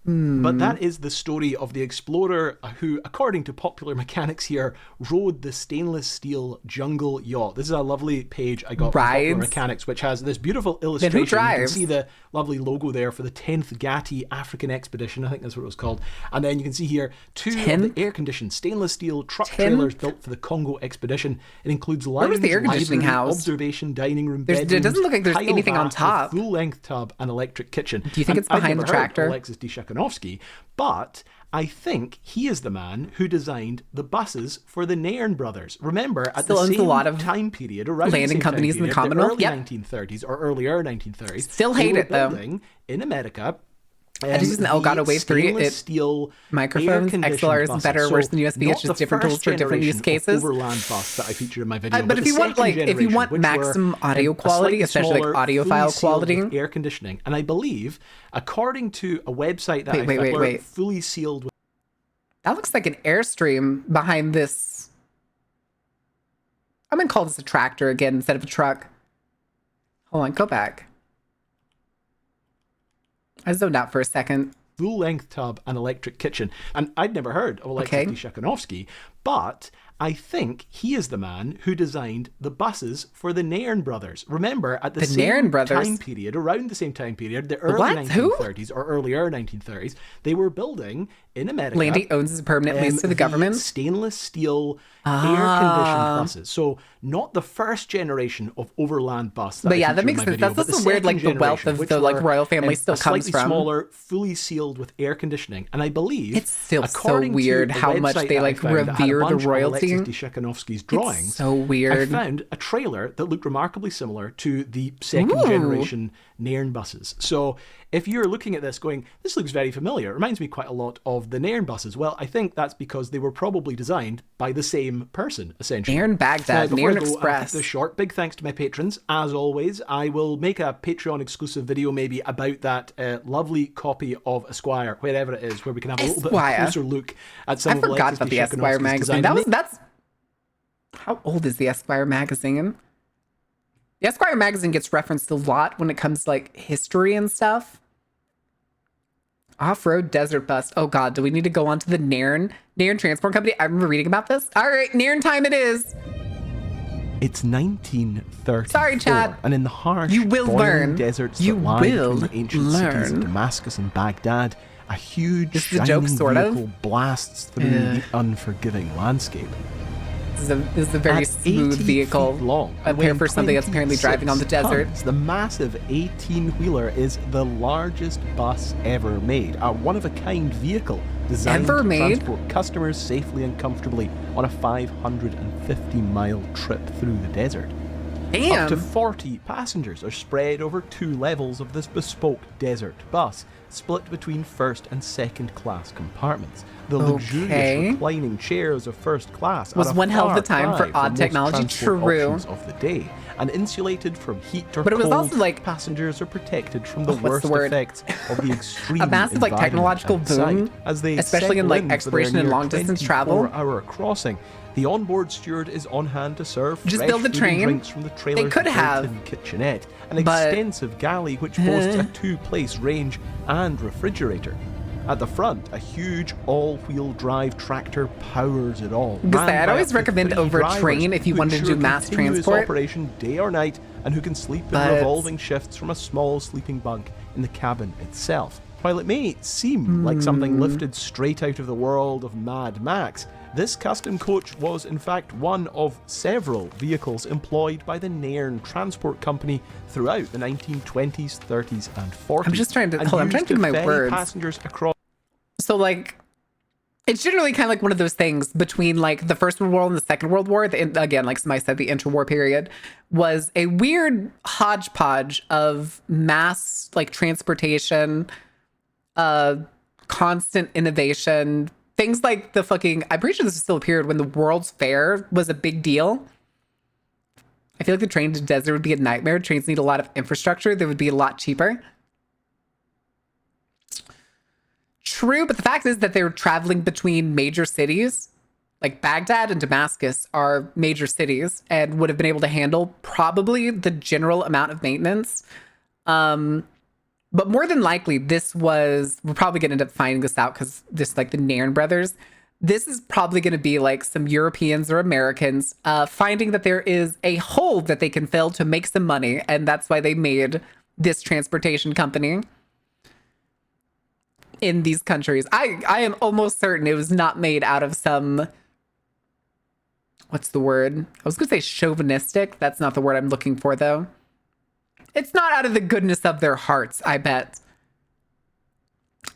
Hmm. But that is the story of the explorer who, according to popular mechanics here, rode the stainless steel jungle yacht. This is a lovely page I got from Popular Rides? Mechanics, which has this beautiful illustration. You can drives? see the lovely logo there for the 10th Gati African Expedition. I think that's what it was called. And then you can see here 2 of 10th? the air-conditioned stainless steel truck 10th? trailers built for the Congo expedition. It includes lounge, was the air conditioning library, housed? observation, dining room, It bedrooms, doesn't look like there's tile anything on bath, a top. full-length tub, and electric kitchen. Do you think it's I've behind never the heard tractor? of Alexis Dishakanovsky, but I think he is the man who designed the buses for the Nairn brothers. Remember, at Still the owns a same lot of time period, around landing the same companies in time the period, Commonwealth, the yep. early 1930s or earlier 1930s, Still they hate were it, though. building in America. I just use an Elgato Wave 3. Stainless steel Microphones, air-conditioned XLR is buses. better or So worse than USB. not It's just the different tools first for different use generation of cases. overland bus that I featured in my video, But if the you want, second if you want generation, which maximum were, audio a quality, slightly especially like smaller, audiophile fully sealed with quality. air conditioning, and I believe, according to a website that Wait. fully sealed with That looks like an Airstream behind this. I'm going to call this a tractor again instead of a truck. Hold on, go back. I zoned out for a second. full-length tub and electric kitchen. And I'd never heard of Alexis Okay. Dishakanovsky, but I think he is the man who designed the buses for the Nairn brothers. Remember, at the Nairn same brothers? time period, around the same time period, the early what? Who? 1930s or earlier 1930s, they were building in America. Landy owns a permanent lease to the government. Stainless steel air-conditioned buses. So not the first generation of overland bus. But I yeah, that featured in makes my sense. video, That's but the also where, like, second the wealth generation, of which the, like, were, royal family still a comes slightly from. smaller, fully sealed with air conditioning. And I believe It's still so according to weird the how much website they, that I like, found that had a revere the bunch of royalty. Alexis Dishakanovsky's drawings. so weird. I found a trailer that looked remarkably similar to the second Ooh. generation Nairn buses. So if you're looking at this going, this looks very familiar, it reminds me quite a lot of the Nairn buses. Well, I think that's because they were probably designed by the same person, essentially. Nairn Baghdad, Before I Nairn go, Express. The short, big thanks to my patrons. As always, I will make a Patreon exclusive video maybe about that lovely copy of Esquire, wherever it is, where we can have a little bit of a Esquire. closer look at some I of forgot Alexis about the Esquire Dishakanovsky's magazine. design. That's how old is the Esquire magazine? The Esquire magazine gets referenced a lot when it comes to like history and stuff. Off-road desert bus. Oh God, do we need to go on to the Nairn Transport Company? I remember reading about this. All right, Nairn time it is. It's 1934. Sorry, chat. And in the harsh, You will boiling learn. deserts You that lie will between the ancient cities learn. of Damascus and Baghdad, a huge This is a joke, shining sort of. vehicle blasts through the unforgiving landscape. This is a very At smooth 80 vehicle. feet long, A pair for something that's apparently driving on the 26 desert. tons, the massive 18-wheeler is the largest bus ever made, a one-of-a-kind vehicle designed Ever to made? transport customers safely and comfortably on a 550-mile trip through the desert. Damn. Up to 40 passengers are spread over 2 levels of this bespoke desert bus, split between first and second class compartments. The luxurious Okay. reclining chairs of first class Was are a one hell of far a time for cry odd from most technology. transport True. options of the day, and insulated from heat or But it was cold, also like- passengers are protected from the what's the worst word? effects of the extreme A massive, like, environment technological outside. boom, As they especially in, settle like, for their exploration and near long-distance travel. 24-hour crossing. The onboard steward is on hand to serve Just fresh build a food and train. drinks from the trailer's could have. built-in kitchenette, an But- extensive galley which boasts a 2-place range and refrigerator. At the front, a huge all-wheel drive tractor powers it all. I'd always recommend over train if you wanted to do mass transport. Operation day or night, and who can sleep in revolving shifts from a small sleeping bunk in the cabin itself. While it may seem like something lifted straight out of the world of Mad Max, this custom coach was in fact one of several vehicles employed by the Nairn Transport Company throughout the 1920s, 30s and 40s. I'm just trying to, hold on, I'm trying to do my words. Passengers across. So like, it's generally kind of like one of those things between like the First World War and the Second World War. Again, like somebody said, the interwar period was a weird hodgepodge of mass like transportation, constant innovation, things like the fucking, I'm pretty sure this is still a period when the World's Fair was a big deal. I feel like the train to desert would be a nightmare. Trains need a lot of infrastructure that would be a lot cheaper. True, but the fact is that they're traveling between major cities. Like Baghdad and Damascus are major cities and would have been able to handle probably the general amount of maintenance. But more than likely, we're probably going to end up finding this out because this, like the Nairn brothers, this is probably going to be like some Europeans or Americans finding that there is a hole that they can fill to make some money. And that's why they made this transportation company in these countries. I am almost certain it was not made out of some, what's the word? I was going to say chauvinistic. That's not the word I'm looking for, though. It's not out of the goodness of their hearts, I bet.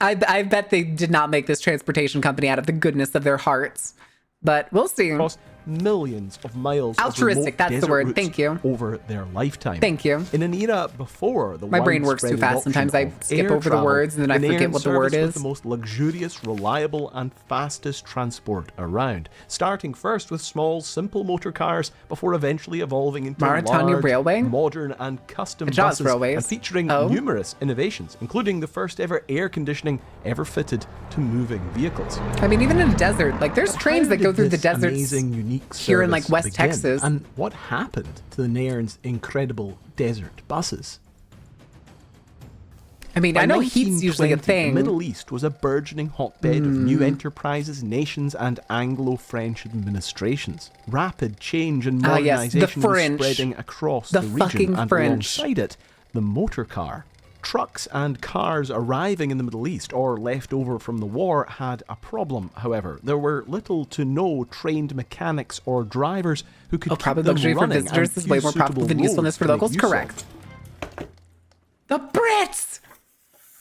I bet they did not make this transportation company out of the goodness of their hearts. But we'll see. Millions of miles altruistic, that's the word. Thank you. Over their lifetime. Thank you. In an era before the my brain works too fast. Sometimes I skip over the words and then I forget what the word is. The most luxurious, reliable, and fastest transport around. Starting first with small, simple motor cars before eventually evolving into Mauritania large, Railway, modern, and custom buses, Railways, and featuring numerous innovations, including the first ever air conditioning ever fitted to moving vehicles. I mean, even in a desert, like there's trains that go through the deserts. Amazing, unique here in like West Texas. And what happened to the Nairn's incredible desert buses? I mean, I know heat's usually a thing. The Middle East was a burgeoning hotbed of new enterprises, nations, and Anglo-French administrations. Rapid change and modernization was spreading across the region, and alongside it, the motor car. Trucks and cars arriving in the Middle East or left over from the war had a problem, however. There were little to no trained mechanics or drivers who could keep them luxury for running. Visitors is way more profitable than usefulness for locals. Correct. The Brits!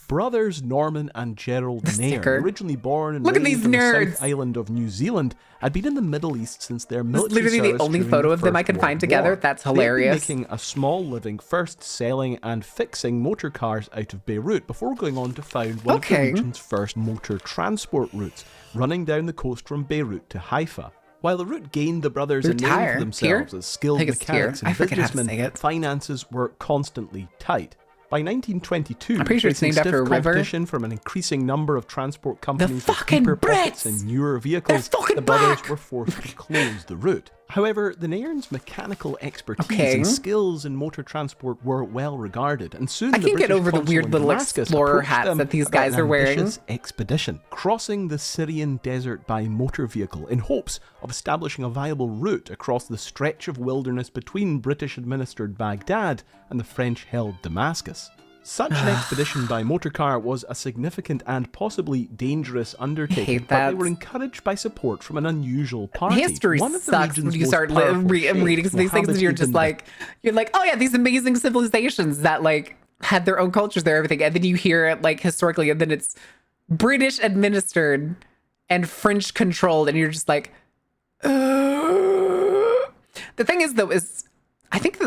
Brothers Norman and Gerald Nairn, originally born and raised on the South Island of New Zealand, had been in the Middle East since their military service. Literally the only photo of them I can find together. That's hilarious. They had been making a small living, first selling and fixing motor cars out of Beirut before going on to found one of the region's first motor transport routes, running down the coast from Beirut to Haifa. While the route gained the brothers a name for themselves as skilled mechanics and businessmen, finances were constantly tight. By 1922, I'm pretty sure it's named after a river. Competition from an increasing number of transport companies with deeper pockets and newer vehicles, the brothers were forced to close the route. However, the Nairns' mechanical expertise and skills in motor transport were well regarded, and soon I can't get over the weird little explorer hats that these guys are wearing. Expedition, crossing the Syrian desert by motor vehicle in hopes of establishing a viable route across the stretch of wilderness between British-administered Baghdad and the French-held Damascus. Such an expedition by motorcar was a significant and possibly dangerous undertaking, but they were encouraged by support from an unusual party. History sucks when you start reading some of these things and you're just like, oh yeah, these amazing civilizations that like had their own cultures there, everything. And then you hear it like historically and then it's British administered and French controlled and you're just like, the thing is though, is I think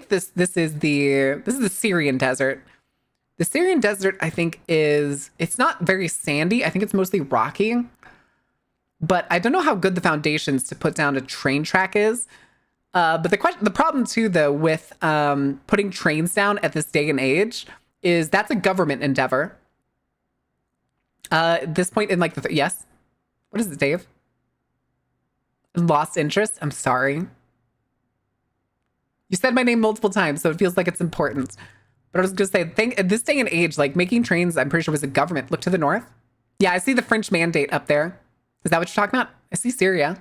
this is the Syrian desert. The Syrian desert, I think, it's not very sandy. I think it's mostly rocky. But I don't know how good the foundations to put down a train track is. But the problem, too, though, with putting trains down at this day and age is that's a government endeavor. At this point in, like, yes? What is it, Dave? Lost interest? I'm sorry. You said my name multiple times, so it feels like it's important. But I was going to say, at this day and age, like making trains, I'm pretty sure was a government. Look to the north. Yeah, I see the French mandate up there. Is that what you're talking about? I see Syria.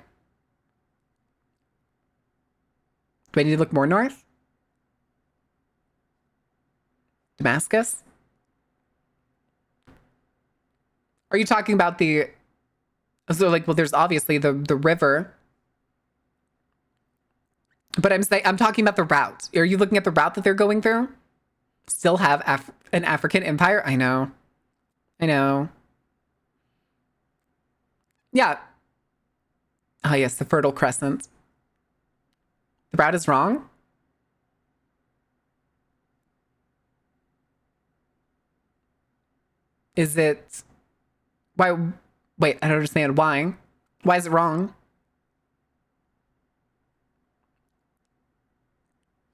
Do I need to look more north? Damascus? Are you talking about the... So, like, well, there's obviously the river. But I'm talking about the route. Are you looking at the route that they're going through? Still have an African empire? I know. I know. Yeah. Ah, yes, the Fertile Crescent. The route is wrong? Is it... Why? Wait, I don't understand. Why? Why is it wrong?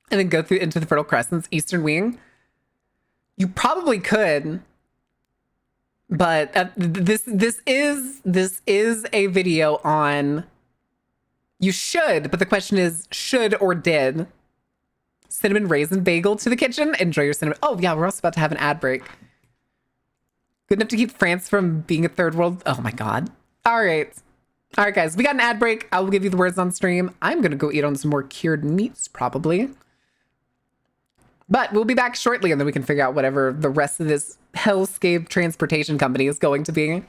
And then go through into the Fertile Crescent's eastern wing? You probably could, but this is a video on... You should, but the question is, should or did? Cinnamon raisin bagel to the kitchen. Enjoy your cinnamon. Oh yeah, we're also about to have an ad break. Good enough to keep France from being a third world. Oh my God. All right. All right, guys, we got an ad break. I will give you the words on stream. I'm going to go eat on some more cured meats, probably. But we'll be back shortly, and then we can figure out whatever the rest of this hellscape transportation company is going to be.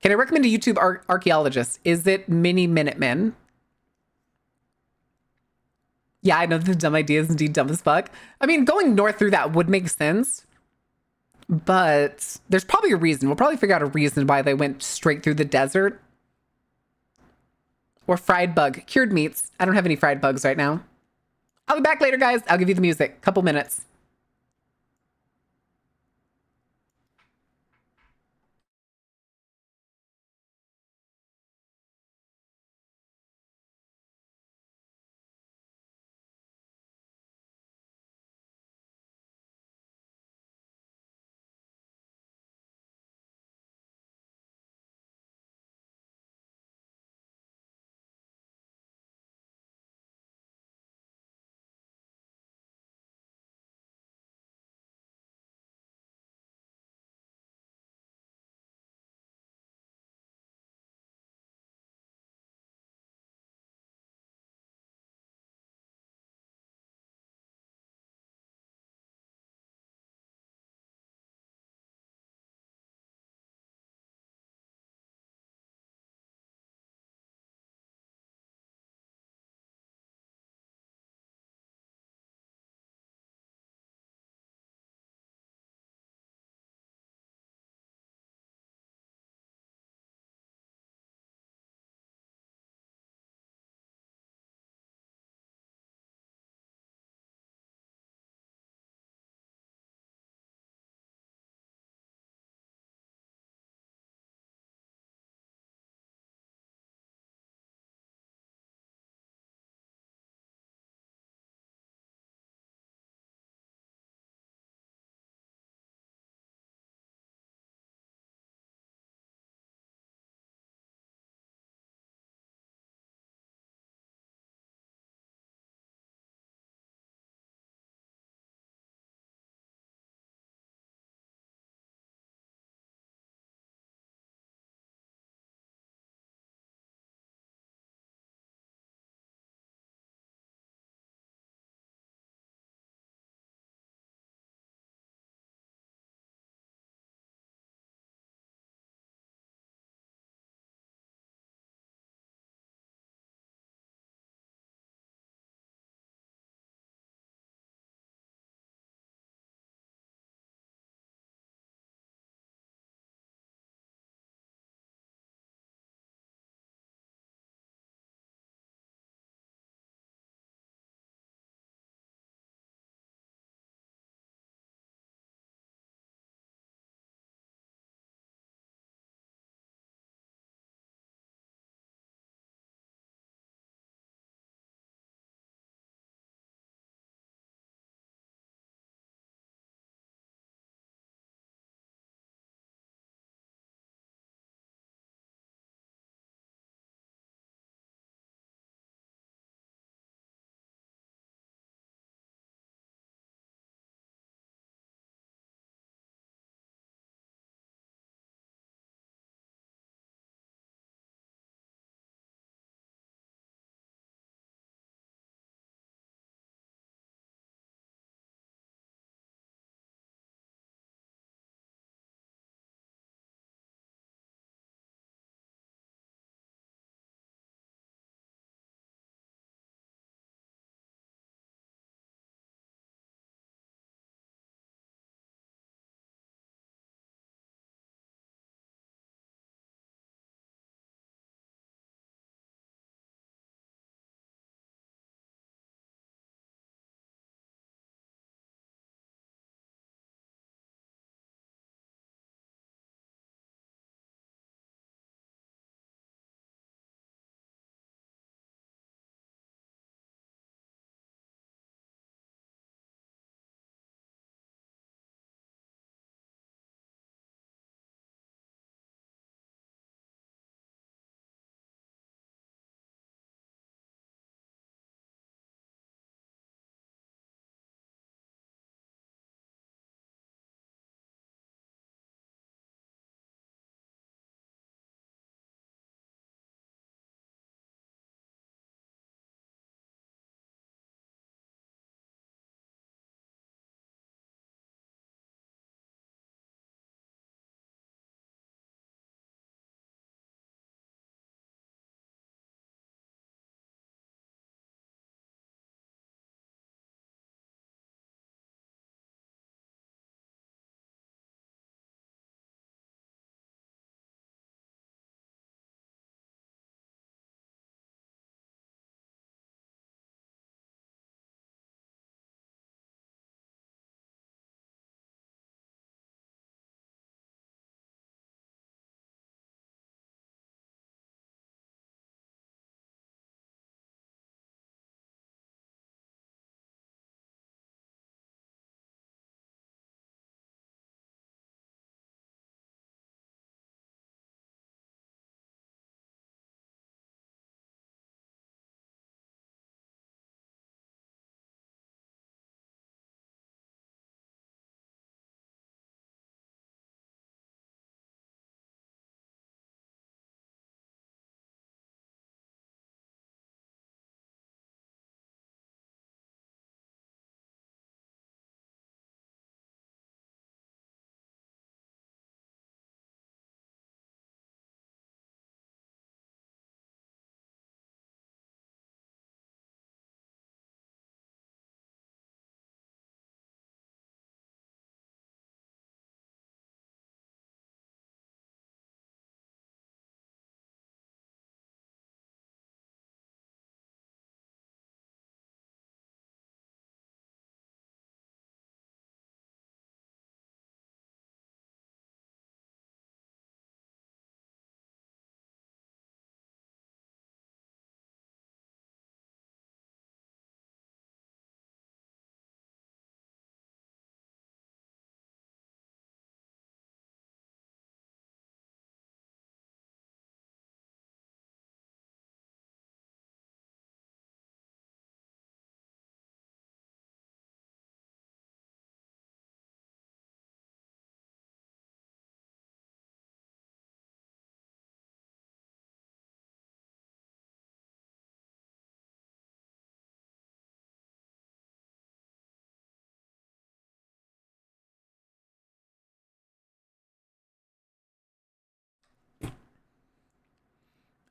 Can I recommend a YouTube archaeologist? Is it Mini Minutemen? Yeah, I know the dumb idea is indeed dumb as fuck. I mean, going north through that would make sense. But there's probably a reason. We'll probably figure out a reason why they went straight through the desert. Or fried bug. Cured meats. I don't have any fried bugs right now. I'll be back later, guys. I'll give you the music. Couple minutes.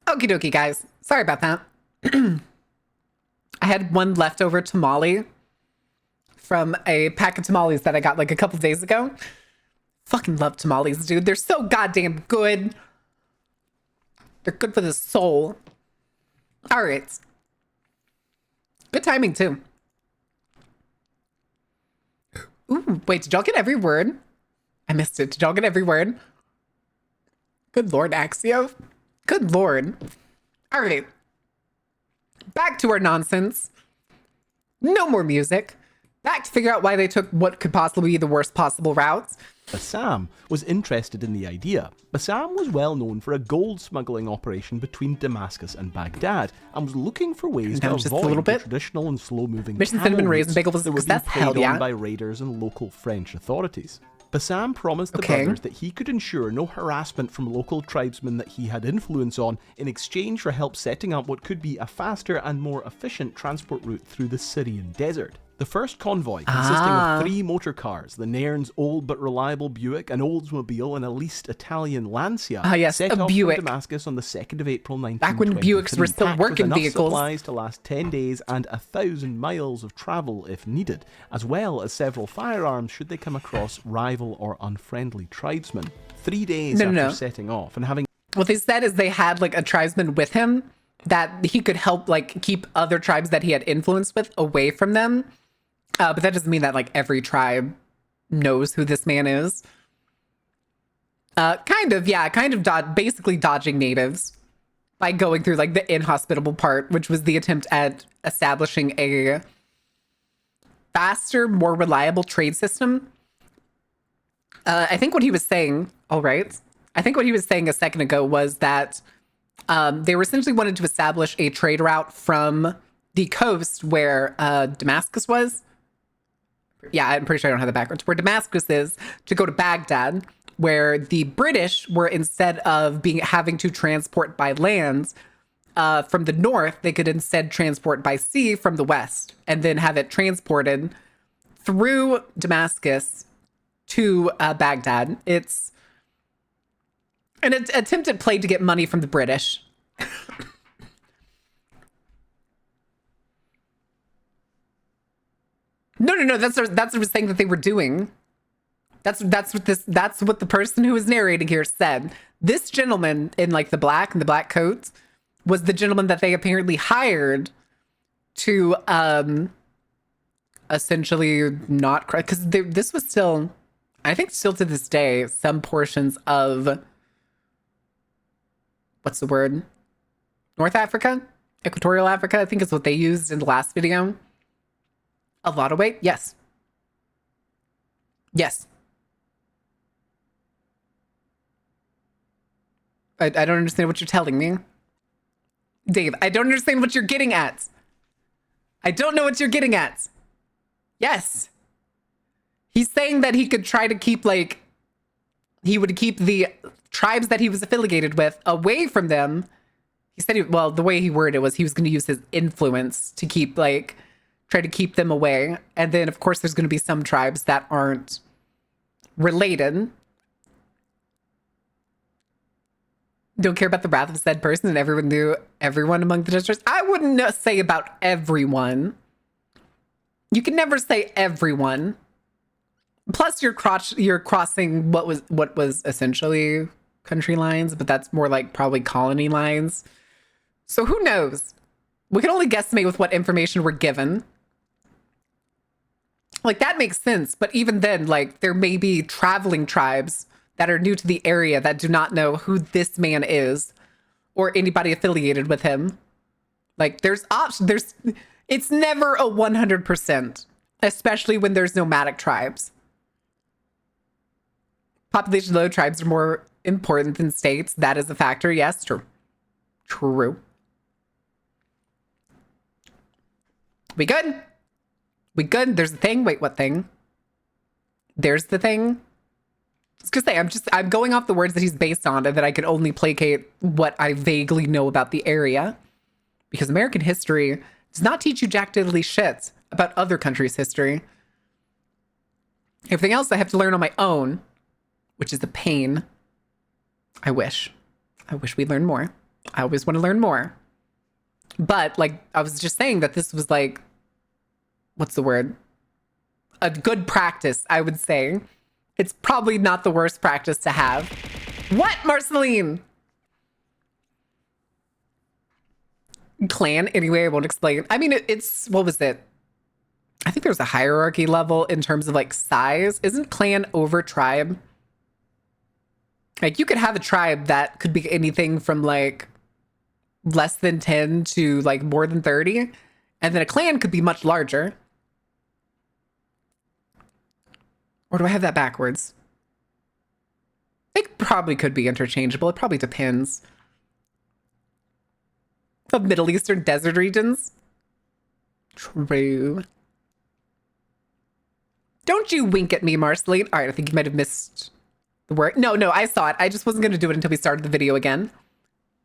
Okie dokie, guys. Sorry about that. I had one leftover tamale from a pack of tamales that I got like a couple days ago. Fucking love tamales, dude. They're so goddamn good. They're good for the soul. All right. Good timing, too. Ooh, wait, did y'all get every word? I missed it. Did y'all get every word? Good Lord, Axio. Good Lord. All right. Back to our nonsense. No more music. Back to figure out why they took what could possibly be the worst possible routes. Bassam was interested in the idea. Bassam was well known for a gold smuggling operation between Damascus and Baghdad, and was looking for ways to avoid the traditional and slow-moving Mission Cinnamon Raisin Bagel was that were being that's hell played yeah on by raiders and local French authorities. Bassam promised the brothers that he could ensure no harassment from local tribesmen that he had influence on in exchange for help setting up what could be a faster and more efficient transport route through the Syrian desert. The first convoy, consisting of 3 motor cars, the Nairn's old but reliable Buick, an Oldsmobile, and a leased Italian Lancia, set off from Damascus on the 2nd of April 1923. Back when Buicks were still working vehicles. Supplies to last 10 days and 1,000 miles of travel if needed, as well as several firearms should they come across rival or unfriendly tribesmen. 3 days after setting off and having... What they said is they had like a tribesman with him that he could help like keep other tribes that he had influence with away from them. But that doesn't mean that like every tribe knows who this man is. Basically dodging natives by going through like the inhospitable part, which was the attempt at establishing a faster, more reliable trade system. I think what he was saying, I think what he was saying a second ago was that they were essentially wanted to establish a trade route from the coast where Damascus was. Yeah, I'm pretty sure I don't have the backwards. Where Damascus is, to go to Baghdad, where the British were, instead of having to transport by land from the north, they could instead transport by sea from the west, and then have it transported through Damascus to Baghdad. It's an attempted play to get money from the British. No. That's the thing that they were doing. That's what the person who was narrating here said. This gentleman in like the black coats was the gentleman that they apparently hired to essentially not cry, because this was still, I think still to this day, some portions of what's the word? North Africa? Equatorial Africa, I think is what they used in the last video. A lot of weight? Yes. Yes. I don't understand what you're telling me. Dave, I don't understand what you're getting at. I don't know what you're getting at. Yes. He's saying that he could try to keep, like, he would keep the tribes that he was affiliated with away from them. He said, the way he worded it was he was going to use his influence to keep, like, try to keep them away. And then, of course, there's going to be some tribes that aren't related. Don't care about the wrath of said person, and everyone knew everyone among the districts. I wouldn't say about everyone. You can never say everyone. Plus, you're crossing what was essentially country lines, but that's more like probably colony lines. So who knows? We can only guesstimate with what information we're given. Like, that makes sense. But even then, like, there may be traveling tribes that are new to the area that do not know who this man is or anybody affiliated with him. Like, there's options. It's never a 100%, especially when there's nomadic tribes. Population low tribes are more important than states. That is a factor. Yes, true. True. We good? We good? There's a thing? Wait, what thing? There's the thing? I was gonna say, I'm going off the words that he's based on, and that I can only placate what I vaguely know about the area. Because American history does not teach you jack diddly shit about other countries' history. Everything else I have to learn on my own, which is a pain. I wish we learned more. I always want to learn more. But like, I was just saying that this was like, what's the word? A good practice, I would say. It's probably not the worst practice to have. What, Marceline? Clan, anyway, I won't explain. I mean, it's, what was it? I think there's a hierarchy level in terms of like size. Isn't clan over tribe? Like you could have a tribe that could be anything from like less than 10 to like more than 30. And then a clan could be much larger. Or do I have that backwards? It probably could be interchangeable. It probably depends. The Middle Eastern desert regions. True. Don't you wink at me, Marceline. All right, I think you might have missed the word. No, I saw it. I just wasn't going to do it until we started the video again.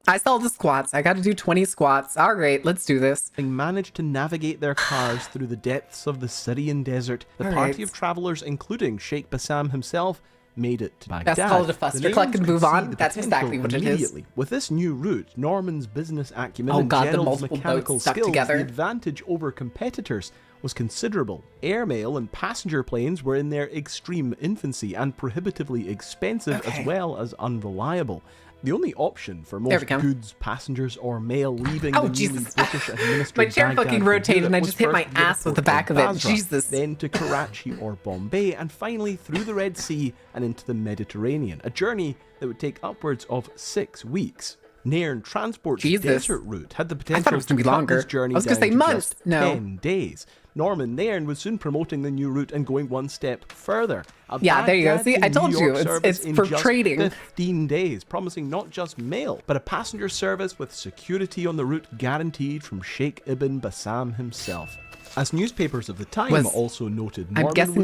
I saw the squats. I got to do 20 squats. All right, let's do this. They managed to navigate their cars through the depths of the Syrian desert. The party of travelers, including Sheikh Bassam himself, made it to Baghdad. Best call it a fustercluck and move on. That's exactly what it is. With this new route, Norman's business acumen and Gerald's mechanical skills, the advantage over competitors was considerable. Airmail and passenger planes were in their extreme infancy and prohibitively expensive as well as unreliable. The only option for most goods, passengers, or mail leaving the newly British administered my chair fucking rotated and I just hit my ass with the back of it. Jesus. Then to Karachi or Bombay, and finally through the Red Sea and into the Mediterranean. A journey that would take upwards of 6 weeks. Nairn Transport's desert route had the potential to cut this journey down to just 10 days. Norman Nairn was soon promoting the new route and going one step further. Yeah, there you go. See, I told you, it's for trading. 15 days, promising not just mail, but a passenger service with security on the route guaranteed from Sheikh Ibn Bassam himself. As newspapers of the time also noted, Norman I'm guessing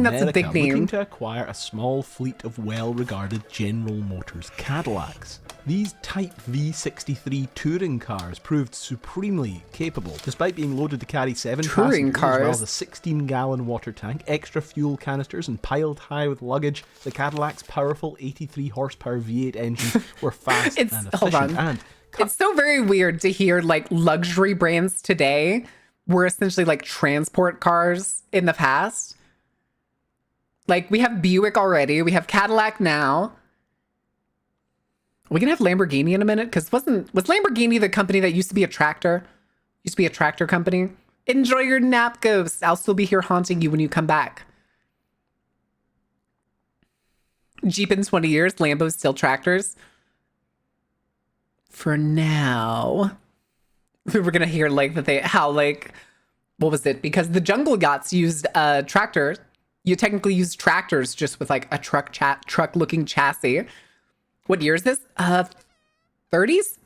that's a big name. Looking to acquire a small fleet of well-regarded General Motors Cadillacs. These Type V63 touring cars proved supremely capable, despite being loaded to carry 7 passengers, as well as a 16-gallon water tank, extra fuel canisters, and piled high with luggage. The Cadillac's powerful 83-horsepower V8 engines were fast and efficient. Hold on. It's so very weird to hear like luxury brands today were essentially like transport cars in the past. Like we have Buick already. We have Cadillac now. We're going to have Lamborghini in a minute. Because was Lamborghini the company that used to be a tractor? Used to be a tractor company? Enjoy your nap, ghost. I'll still be here haunting you when you come back. Jeep in 20 years. Lambo's still tractors. For now. We were going to hear like what was it? Because the jungle yachts used tractors. You technically use tractors just with like a truck looking chassis. What year is this? 30s?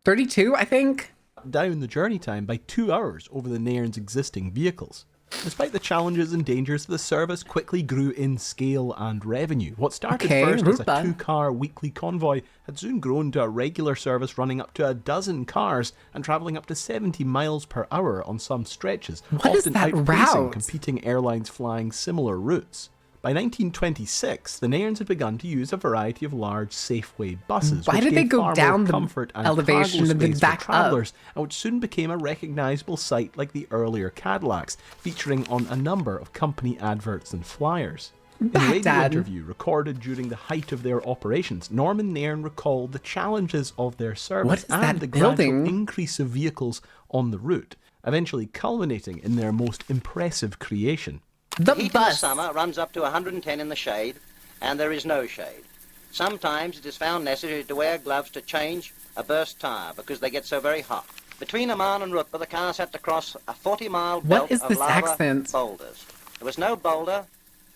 32, I think. Down the journey time by 2 hours over the Nairn's existing vehicles. Despite the challenges and dangers, the service quickly grew in scale and revenue. What started first as a 2-car weekly convoy had soon grown to a regular service running up to 12 cars and travelling up to 70 miles per hour on some stretches, often outpacing competing airlines flying similar routes. By 1926, the Nairns had begun to use a variety of large Safeway buses, Why did they go down the comfort and elevation and then back travellers, and which soon became a recognisable sight like the earlier Cadillacs, featuring on a number of company adverts and flyers. In a radio interview recorded during the height of their operations, Norman Nairn recalled the challenges of their service and the gradual increase of vehicles on the route, eventually culminating in their most impressive creation. The heat in the summer runs up to 110 in the shade, and there is no shade. Sometimes it is found necessary to wear gloves to change a burst tyre because they get so very hot. Between Amman and Rutba, the cars had to cross a 40-mile belt of lava boulders. There was no boulder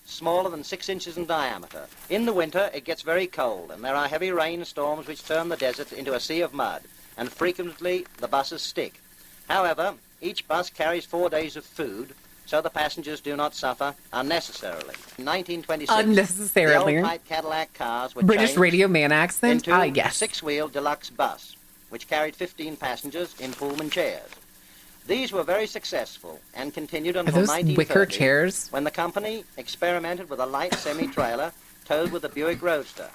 smaller than 6 inches in diameter. In the winter, it gets very cold, and there are heavy rainstorms which turn the desert into a sea of mud, and frequently the buses stick. However, each bus carries 4 days of food, so the passengers do not suffer unnecessarily. In 1926, the old white Cadillac cars were British Radio Man accent? into a 6-wheel deluxe bus, which carried 15 passengers in Pullman chairs. These were very successful and continued until 1930, wicker chairs? when the company experimented with a light semi-trailer towed with a Buick Roadster.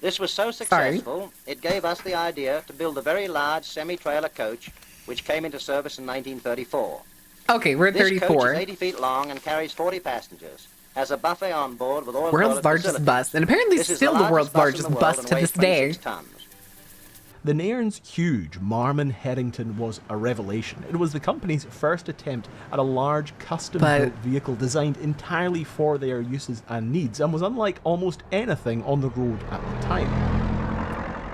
This was so successful, it gave us the idea to build a very large semi-trailer coach, which came into service in 1934. Okay, we're at 34. This coach is 80 feet long and carries 40 passengers. Has a buffet on board with oil World's largest bus, and apparently still the world's largest bus to this day. Tons. The Nairn's huge Marmon Herrington was a revelation. It was the company's first attempt at a large custom-built vehicle designed entirely for their uses and needs, and was unlike almost anything on the road at the time.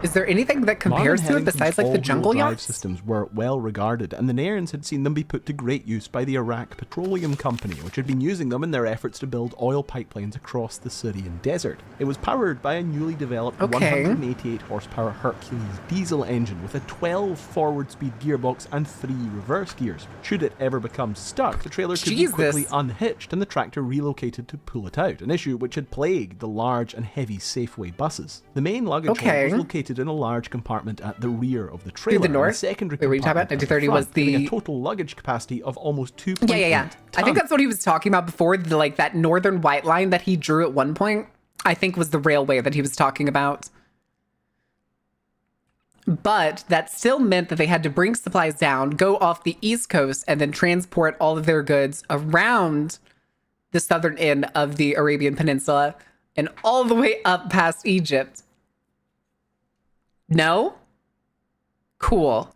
Is there anything that compares to it besides like the jungle drive yachts? Systems were well regarded, and the Nairns had seen them be put to great use by the Iraq Petroleum Company, which had been using them in their efforts to build oil pipelines across the Syrian desert. It was powered by a newly developed 188 horsepower Hercules diesel engine with a 12 forward speed gearbox and 3 reverse gears. Should it ever become stuck, the trailer could be quickly unhitched and the tractor relocated to pull it out, an issue which had plagued the large and heavy Safeway buses. The main luggage hold was located in a large compartment at the rear of the trailer. To the north? The secondary Wait, were you talking about 1930 was the a total luggage capacity of almost 2.8 Yeah. tons. I think that's what he was talking about before, like that northern white line that he drew at one point, I think was the railway that he was talking about. But that still meant that they had to bring supplies down, go off the East Coast, and then transport all of their goods around the southern end of the Arabian Peninsula and all the way up past Egypt. No? Cool.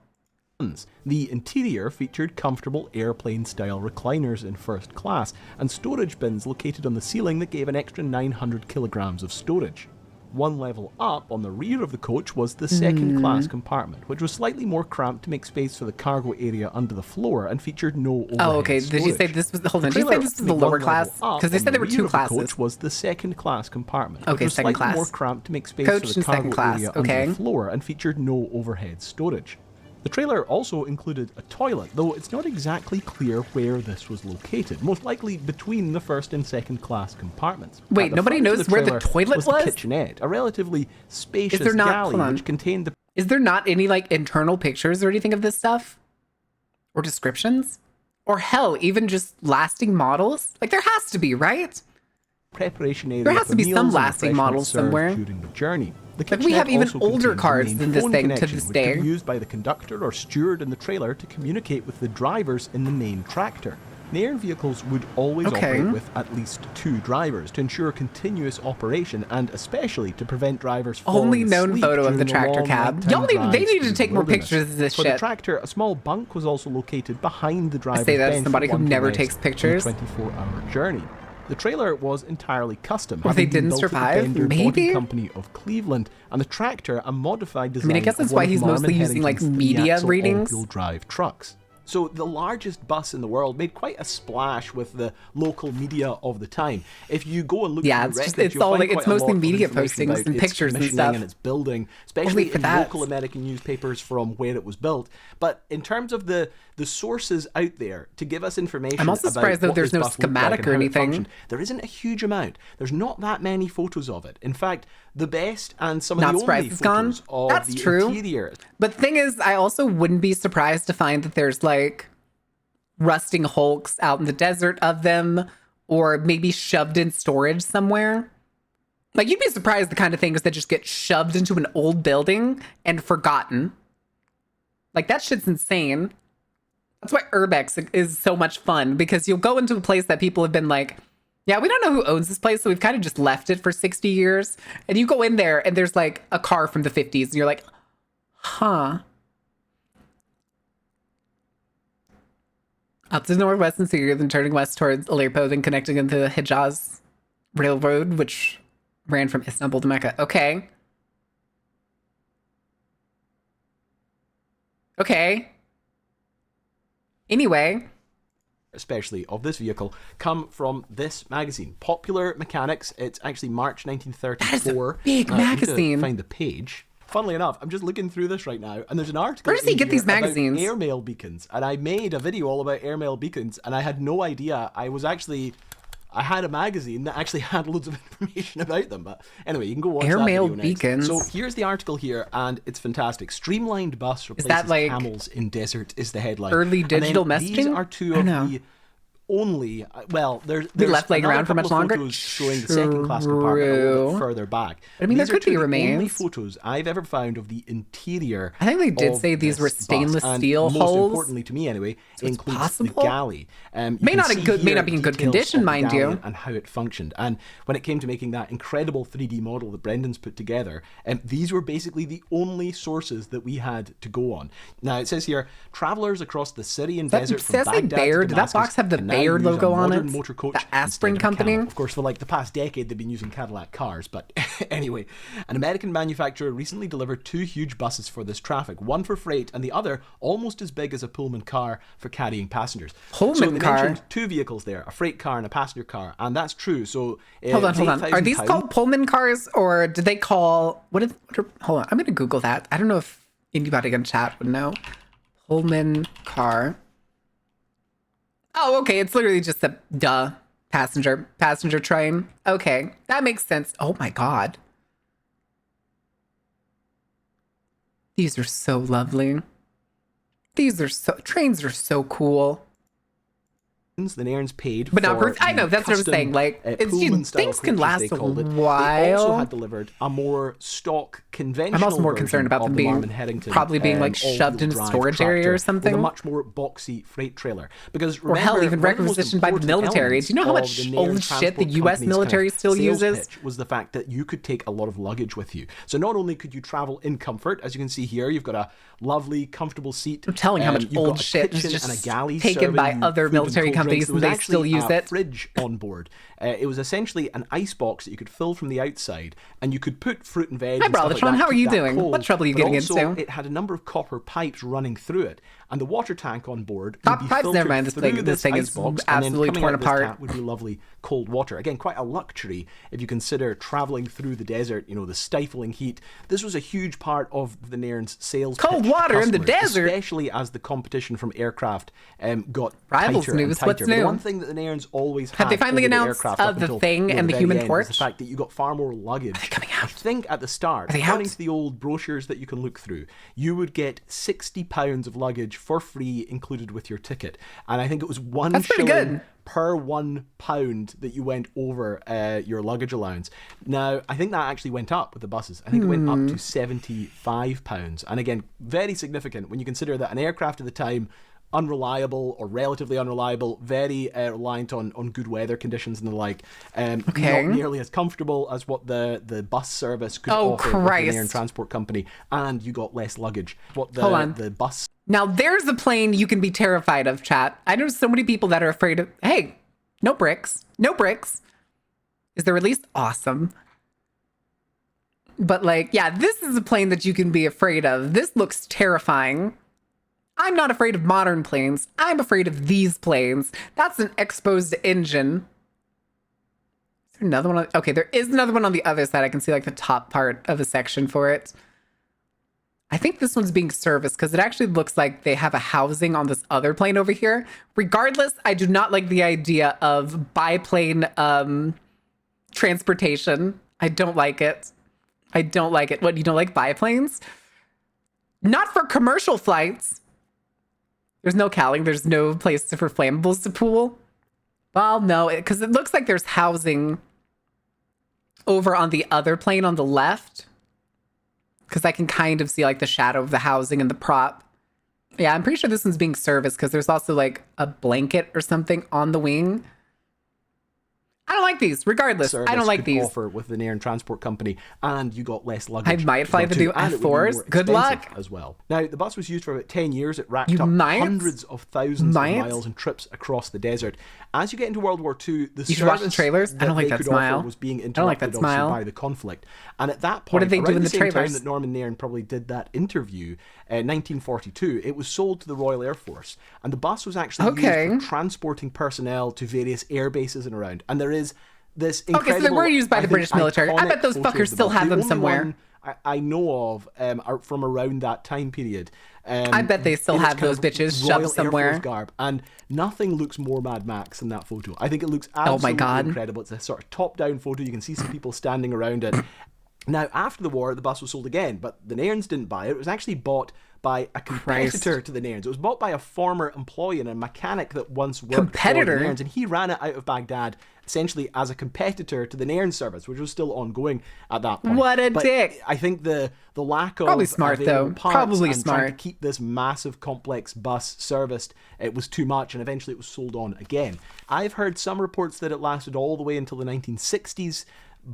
The interior featured comfortable airplane-style recliners in first class and storage bins located on the ceiling that gave an extra 900 kilograms of storage. One level up on the rear of the coach was the second class compartment, which was slightly more cramped to make space for the cargo area under the floor and featured no overhead Oh, okay. storage. Did you say this was did you say this was the lower class? Because they said there were two classes. The coach was the second class compartment, Okay, which was second slightly class. more cramped to make space Coach for the and second cargo class, area okay. under the floor and featured no overhead storage. The trailer also included a toilet, though it's not exactly clear where this was located, most likely between the first and second class compartments. Wait, nobody knows where the toilet was? The kitchenette, a relatively spacious galley which contained the... Is there not any like internal pictures or anything of this stuff? Or descriptions? Or hell, even just lasting models? Like there has to be, right? Preparation area. There has to be some lasting models somewhere. During the journey. Like we have even older cars than this thing to this day. Which could be used by the conductor or steward in the trailer to communicate with the drivers in the main tractor. Nairn vehicles would always operate with at least 2 drivers to ensure continuous operation and especially to prevent drivers falling Only known asleep photo of the during tractor long cab. nighttime Y'all need, they drives need to through take the more wilderness. pictures of this For shit. the tractor, a small bunk was also located behind the driver's say that as bench somebody for who one to never rest takes on pictures. the 24-hour journey. The trailer was entirely custom. Or they having been didn't built at the survive, Bender maybe? Body Company of Cleveland, and the tractor a modified design. I mean, I guess that's of why one he's of mostly Marmon using like Herrington's media three-axle readings. all-wheel drive trucks. So the largest bus in the world made quite a splash with the local media of the time. If you go and look at the records, it's you'll all find like quite it's a mostly lot of media information postings about and its pictures and commissioning stuff. and its building, especially for in that. local American newspapers from where it was built. But in terms of the sources out there to give us information, I'm also about surprised though what there's this no bus looked like schematic and or how it anything. functioned, there isn't a huge amount. There's not that many photos of it. In fact, the best and some of Not the surprised only it's gone. photos of That's the true. interior. But the thing is, I also wouldn't be surprised to find that there's like rusting hulks out in the desert of them, or maybe shoved in storage somewhere. Like you'd be surprised the kind of things that just get shoved into an old building and forgotten. Like that shit's insane. That's why Urbex is so much fun, because you'll go into a place that people have been like, yeah, we don't know who owns this place, so we've kind of just left it for 60 years. And you go in there and there's like a car from the 50s and you're like, huh. Up to the northwest and Syria, then turning west towards Aleppo, then connecting into the Hijaz Railroad, which ran from Istanbul to Mecca. Okay. Okay. Anyway. Especially of this vehicle, come from this magazine, Popular Mechanics. It's actually March 1934. That is a big I need to magazine. find the page. Funnily enough, I'm just looking through this right now, and there's an article. Where does he in get these here about magazines? Airmail beacons, and I made a video all about airmail beacons, and I had no idea. I had a magazine that actually had loads of information about them. But anyway, you can go watch Airmail that video beacons. next. So here's the article here, and it's fantastic. Streamlined bus replaces that like camels in desert is the headline. early And then digital These messaging? are two I of know. the only, there's left laying another around for much couple of longer. photos showing the second class compartment a little bit further back. But I mean, These there are could be two of the only remains. photos I've ever found of the interior. I think they did of say these this were bus. stainless And steel most holes. importantly to me anyway, includes possible? the galley. You May can not see may here not be in good details condition, of the mind galley you. and how it functioned. And when it came to making that incredible 3D model that Brendan's put together, these were basically the only sources that we had to go on. Now it says here, travelers across the Syrian desert from says Baghdad Bayer. to Did that Damascus box have the can now Bayer use a logo on modern it? motor coach The Aspirin instead of a company? camel. Of course, for like the past decade, they've been using Cadillac cars. But anyway, an American manufacturer recently delivered 2 huge buses for this traffic, one for freight and the other almost as big as a Pullman car for carrying passengers. Pullman so they car? mentioned 2 vehicles there, a freight car and a passenger car, and that's true. So Hold on. Are these called Pullman cars, or did they call hold on, I'm gonna Google that. I don't know if anybody in chat would know. Pullman car. Oh, okay. It's literally just a passenger train. Okay, that makes sense. Oh my god, these are so lovely. Trains are so cool. the Nairns paid But not for proof. I know, that's what I was custom, saying. Like, Pullman-style things can coaches, last they a called it. They also while. had delivered a more stock conventional I'm also more version concerned about of them the being Marmon Headington, probably being like all-wheel shoved in a drive storage area tractor or something. with a much more boxy freight trailer. Because Or hell, remember, even one of the most requisitioned by the important military. Do you know how elements much of the old Nairn shit the Transport US Company's military kind of still sales uses? pitch was the fact that you could take a lot of luggage with you. So not only could you travel in comfort, as you can see here, you've got a lovely, comfortable seat. I'm telling you how much You've old got a shit is kitchen just and a galley taken by serving you other food and military cold companies drinks. There and was they actually still use a it. fridge on board. It was essentially an ice box that you could fill from the outside, and you could put fruit and veg. Hi, and stuff Brother like Tron, that, how are keep you that doing? cold. What trouble are you But getting also, into? it had a number of copper pipes running through it, and the water tank on board would Copper be pipes, filtered never mind, this through thing- this thing ice is box, absolutely and then coming torn out of this apart. tap would be lovely cold water. Again, quite a luxury if you consider traveling through the desert. You know, the stifling heat. This was a huge part of the Nairn's sales. Cold pitch to water in the customers, desert? especially as the competition from aircraft got Rivals tighter and news, tighter. what's But the new? one thing that the Nairns always Have they finally over the announced, aircraft up the until, Thing and the very Human end Torch? was the fact that you got far more luggage. Are they coming out? I think at the start, Are they according out? to the old brochures that you can look through, you would get £60 of luggage for free included with your ticket. And I think it was one That's pretty shilling good. per £1 that you went over your luggage allowance. Now, I think that actually went up with the buses. I think it went up to £75. And again, very significant when you consider that an aircraft at the time, unreliable or relatively unreliable, very reliant on good weather conditions and the like, Okay. not nearly as comfortable as what the bus service could Oh, offer with the Christ. Nairn Transport Company, and you got less luggage. What Hold on. the bus Now, there's a plane you can be terrified of, chat. I know so many people that are afraid of, hey, no bricks. No bricks. Is the release awesome? But like, yeah, this is a plane that you can be afraid of. This looks terrifying. I'm not afraid of modern planes. I'm afraid of these planes. That's an exposed engine. Is there another one? Okay, there is another one on the other side. I can see like the top part of a section for it. I think this one's being serviced because it actually looks like they have a housing on this other plane over here. Regardless, I do not like the idea of biplane transportation. I don't like it. I don't like it. What, you don't like biplanes? Not for commercial flights. There's no cowling. There's no place for flammables to pool. Well, no, because it looks like there's housing over on the other plane on the left. Because I can kind of see like the shadow of the housing and the prop. Yeah, I'm pretty sure this one's being serviced because there's also like a blanket or something on the wing. I don't like these. Regardless, I don't like could these. offer with the Nairn Transport Company, and you got less luggage. I might fly as well the too, new and it would be F4s. more Good expensive luck. as well. Now, the bus was used for about 10 years. It racked You up might? hundreds of thousands Might? of miles and trips across the desert. As you get into World War II, the should watch the service trailers. I don't like they that could smile. offer was being I don't like interrupted that obviously smile. by the conflict. And at that point, What did they do around in the the same time trailers? that Norman Nairn probably did that interview, 1942, it was sold to the Royal Air Force, and the bus was actually Okay. used for transporting personnel to various air bases and around. And there is this Okay, so they incredible, were used by I the think, British military. I iconic bet those photo fuckers of the still bus. have The them only somewhere. one I know of are from around that time period. I bet they still in its have kind those of bitches Royal shoved Air somewhere. Force garb, and nothing looks more Mad Max than that photo. I think it looks Oh my absolutely God. incredible. It's a sort of top-down photo. You can see some people standing around it. Now, after the war, the bus was sold again, but the Nairns didn't buy it. It was actually bought by a competitor to the Nairns. It was bought by a former employee and a mechanic that once worked Competitor? for the Nairns, and he ran it out of Baghdad essentially as a competitor to the Nairns service, which was still ongoing at that point. What a but dick. I think the lack of Probably smart, available though. parts Probably and trying smart. to keep this massive complex bus serviced, it was too much, and eventually it was sold on again. I've heard some reports that it lasted all the way until the 1960s,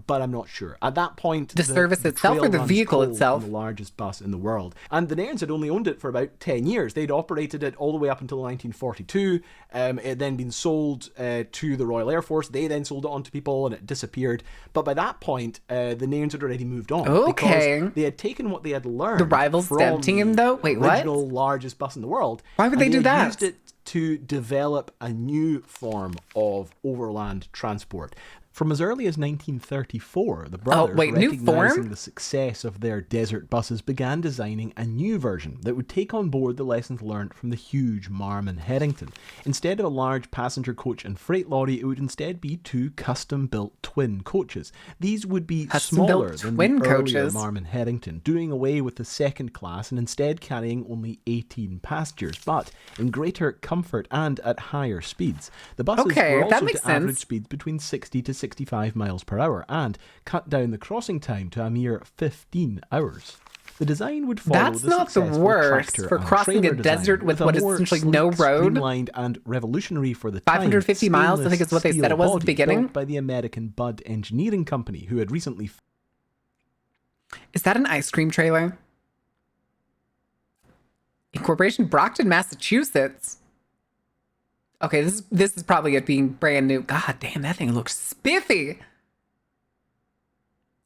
but I'm not sure. At that point, The service itself trail or the runs vehicle cold itself? on the largest bus in the world. And the Nairns had only owned it for about 10 years. They'd operated it all the way up until 1942. It had then been sold to the Royal Air Force. They then sold it on to people and it disappeared. But by that point, the Nairns had already moved on. Okay. Because they had taken what they had learned. The rival from STEM team, though? Wait, the what? original largest bus in the world. Why would and they do had that? used it to develop a new form of overland transport. From as early as 1934, the brothers, new recognizing form? the success of their desert buses, began designing a new version that would take on board the lessons learned from the huge Marmon Headington. Instead of a large passenger coach and freight lorry, it would instead be two custom-built twin coaches. These would be smaller than the earlier Marmon Headington, doing away with the second class and instead carrying only 18 passengers, but in greater comfort and at higher speeds. The buses were also to average speeds between 60 to 65 miles per hour and cut down the crossing time to a mere 15 hours. The design would follow That's not the worst for crossing a desert with what is essentially no road. Streamlined and revolutionary for the time. 550 miles, I think is what they said it was at the beginning. Built by the American Budd Engineering Company, who had recently... Is that an ice cream trailer? Incorporation Brockton, Massachusetts. Okay, this is probably it being brand new. God damn, that thing looks spiffy.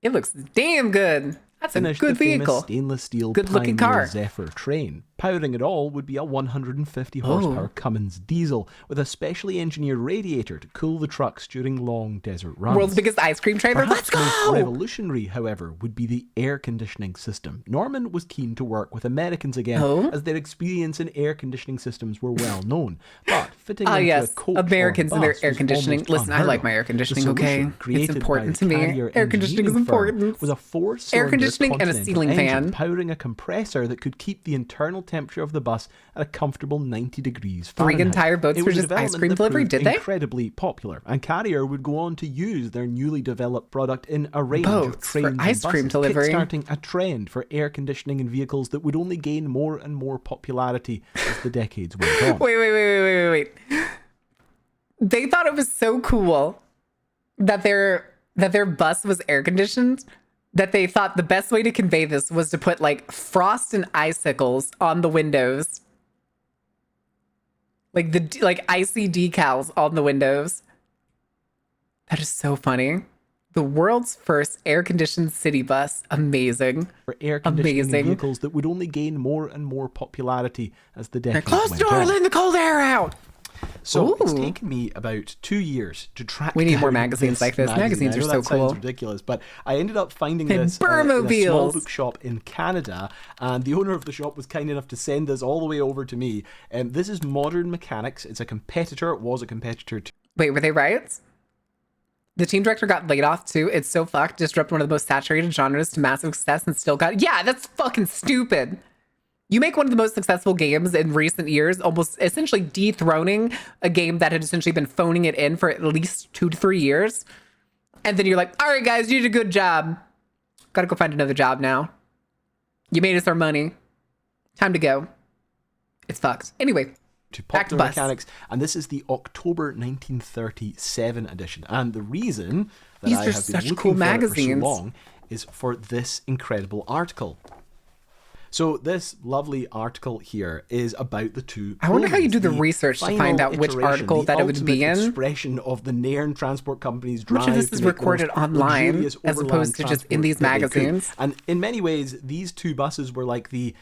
It looks damn good. That's a good vehicle. Stainless steel good-looking car. Zephyr train. Powering it all would be a 150 horsepower Cummins diesel with a specially engineered radiator to cool the trucks during long desert runs. World's biggest ice cream trailer. Let's go! Most revolutionary, however, would be the air conditioning system. Norman was keen to work with Americans again, as their experience in air conditioning systems were well known. But fitting into a coach Americans or and their bus air was conditioning. almost Listen, I unheard like of. my air conditioning. The Okay, solution, it's created important by to me. Carrier Air conditioning is engineering firm, important. was a four-cylinder Air conditioning and a Continental ceiling engine fan. powering a compressor that could keep the internal temperature of the bus at a comfortable 90 degrees Three Fahrenheit. entire boats It for was a just ice development cream that delivery, proved did they? incredibly popular, and Carrier would go on to use their newly developed product in a range of Boats for trains ice and cream buses, delivery. kickstarting a trend for air conditioning in vehicles that would only gain more and more popularity as the decades went on. Wait. They thought it was so cool that their bus was air conditioned that they thought the best way to convey this was to put like frost and icicles on the windows. Like icy decals on the windows. That is so funny. The world's first air-conditioned city bus. Amazing. For air conditioning in vehicles that would only gain more and more popularity as the decades Close went the door, on. let the cold air out. So it's taken me about 2 years to track We need down more magazines like this. magazine. Magazines I know are so that sounds cool. ridiculous, but I ended up finding And this in a small Burmobiles. bookshop in Canada, and the owner of the shop was kind enough to send this all the way over to me. This is Modern Mechanics. It's a competitor. It was a competitor to... Wait, were they right? The team director got laid off too. It's so fucked. Disrupt one of the most saturated genres to massive success and still got... Yeah, that's fucking stupid. You make one of the most successful games in recent years, almost essentially dethroning a game that had essentially been phoning it in for at least 2 to 3 years. And then you're like, all right, guys, you did a good job. Gotta go find another job now. You made us our money. Time to go. It's fucked. Anyway, to back to Popular bus. Mechanics, and this is the October 1937 edition. And the reason that These I are have been such looking cool for it for so magazines. long is for this incredible article. So this lovely article here is about the two. I wonder how you Pullmans, do the research to final find out which iteration, article the that it would be ultimate in. expression of the Nairn Transport Company's drive Much of this to is make the recorded most online, luxurious as overland opposed to just in transport these that they could. magazines. And in many ways, these two buses were like the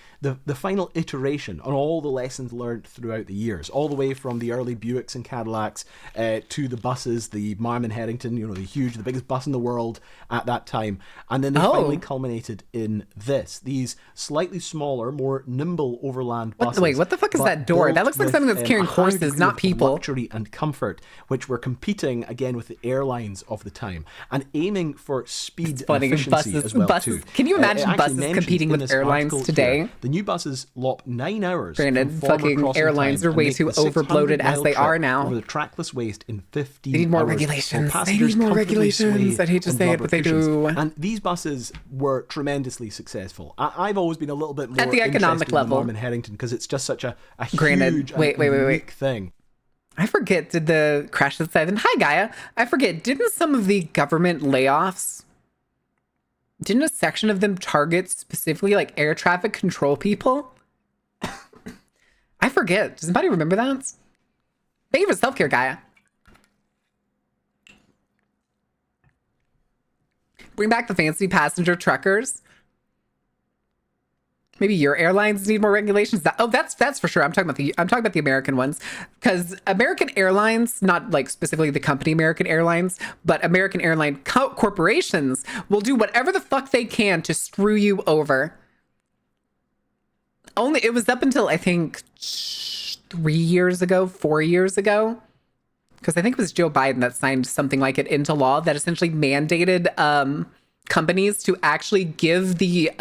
final iteration on all the lessons learned throughout the years, all the way from the early Buicks and Cadillacs to the buses, the Marmon Headington, the biggest bus in the world at that time. And then they finally culminated in these slightly smaller, more nimble overland buses. Wait, what the fuck is but that door? built That looks like with, something that's carrying a high horses, degree not of people. luxury and comfort, which were competing again with the airlines of the time and aiming for speed and efficiency as well too. Can you imagine It actually buses mentions competing in with this airlines article today? here, the new buses lop 9 hours. Granted, from former fucking crossing airlines time are way and make too the 600 overbloated as mile they trip are now. over the trackless waste in 15 They need more hours, while regulations. They passengers need more comfortably regulations. sway I'd hate to on say it, rubber but they cushions. do. And these buses were tremendously successful. I've always been a little bit more At the economic interested level. in Norman Herrington because it's just such a Granted, huge wait. and unique thing. I forget, did the crash at 7? Hi, Gaia. I forget, didn't some of the government layoffs, didn't a section of them target specifically like air traffic control people? I forget. Does anybody remember that? Thank you for self-care, Gaia. Bring back the fancy passenger truckers. Maybe your airlines need more regulations. That's for sure. I'm talking about the American ones, because American Airlines, not like specifically the company American Airlines, but American airline corporations will do whatever the fuck they can to screw you over. It was up until I think 4 years ago, because I think it was Joe Biden that signed something like it into law that essentially mandated companies to actually give the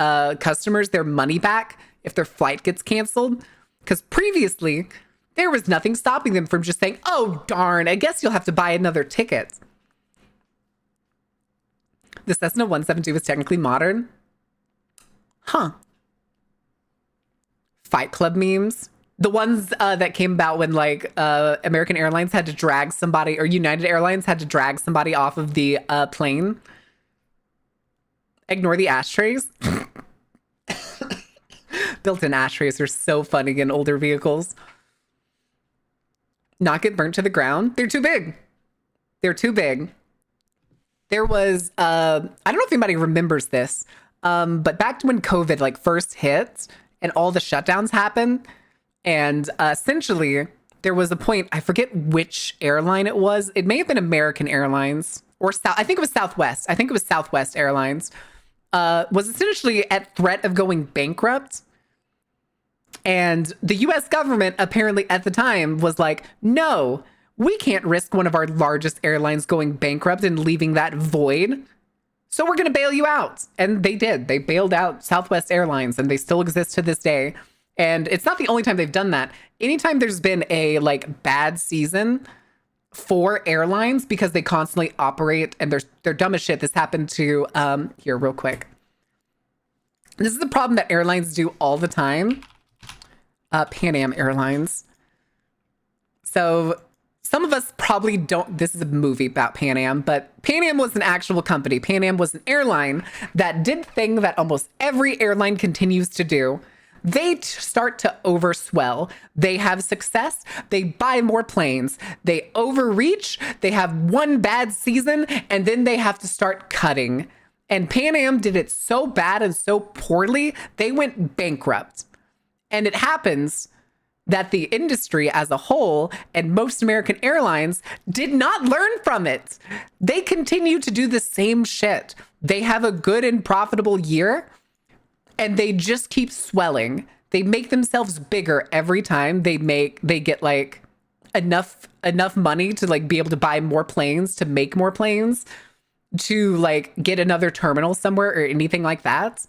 customers their money back if their flight gets canceled. Because previously, there was nothing stopping them from just saying, oh, darn, I guess you'll have to buy another ticket. The Cessna 172 is technically modern. Huh. Fight Club memes. The ones that came about when like American Airlines had to drag somebody, or United Airlines had to drag somebody off of the plane. Ignore the ashtrays. Built-in ashtrays are so funny in older vehicles. Not get burnt to the ground. They're too big. They're too big. There was, I don't know if anybody remembers this, but back to when COVID like first hit and all the shutdowns happened, and essentially there was a point, I forget which airline it was. It may have been American Airlines or I think it was Southwest. I think it was Southwest Airlines. Was essentially at threat of going bankrupt. And the US government apparently at the time was like, no, we can't risk one of our largest airlines going bankrupt and leaving that void. So we're going to bail you out. And they did. They bailed out Southwest Airlines, and they still exist to this day. And it's not the only time they've done that. Anytime there's been a like bad season for airlines because they constantly operate and they're dumb as shit. This happened to here real quick. This is the problem that airlines do all the time. Pan Am Airlines. So some of us probably don't, this is a movie about Pan Am, but Pan Am was an actual company. Pan Am was an airline that did the thing that almost every airline continues to do. They start to overswell. They have success. They buy more planes. They overreach. They have one bad season, and then they have to start cutting. And Pan Am did it so bad and so poorly, they went bankrupt. And it happens that the industry as a whole and most American airlines did not learn from it. They continue to do the same shit. They have a good and profitable year, and they just keep swelling. They make themselves bigger every time they get like enough money to like be able to buy more planes, to make more planes, to like get another terminal somewhere or anything like that.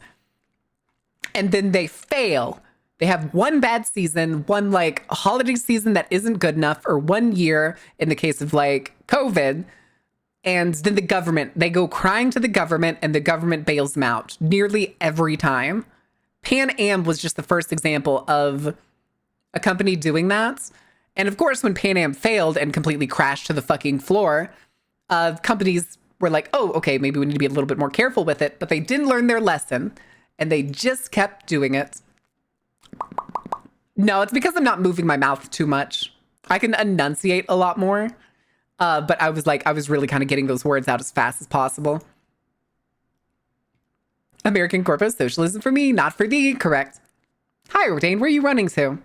And then they fail. They have one bad season, one like holiday season that isn't good enough, or 1 year in the case of like COVID. And then the government, they go crying to the government, and the government bails them out nearly every time. Pan Am was just the first example of a company doing that. And of course, when Pan Am failed and completely crashed to the fucking floor, companies were like, oh, okay, maybe we need to be a little bit more careful with it. But they didn't learn their lesson, and they just kept doing it. No, it's because I'm not moving my mouth too much. I can enunciate a lot more. But I was really kind of getting those words out as fast as possible. American corporate socialism for me, not for thee. Correct. Hi, Ordain. Where are you running to?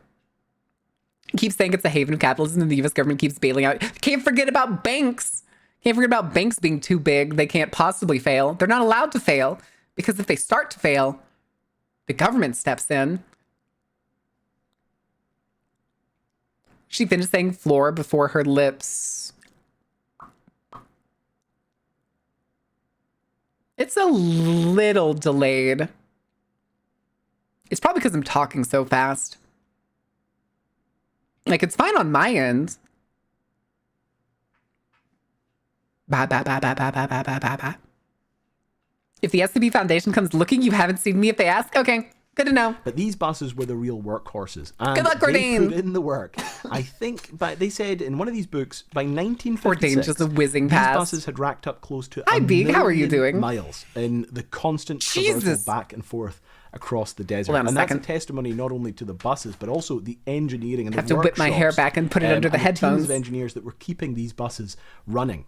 Keep saying it's a haven of capitalism, and the US government keeps bailing out. Can't forget about banks. Can't forget about banks being too big. They can't possibly fail. They're not allowed to fail, because if they start to fail, The government steps in. She finished saying floor before her lips. It's a little delayed. It's probably because I'm talking so fast. Like, it's fine on my end. Bah, bah, bah, bah, bah, bah, bah, bah, bah, bah. If the SCP Foundation comes looking, you haven't seen me if they ask? Okay, good to know. But these buses were the real workhorses. And good luck, they Gordane. put in the work. I think, but they said in one of these books, by 1956, Gordane just a whizzing these past. buses had racked up close to Hi, a Beak. How are you million doing? miles in the constant Jesus. traversal back and forth across the desert. Hold on a and second. that's a testimony not only to the buses, but also the engineering and I have the to whip my hair workshops, back and put it under the and teams headphones. of engineers that were keeping these buses running.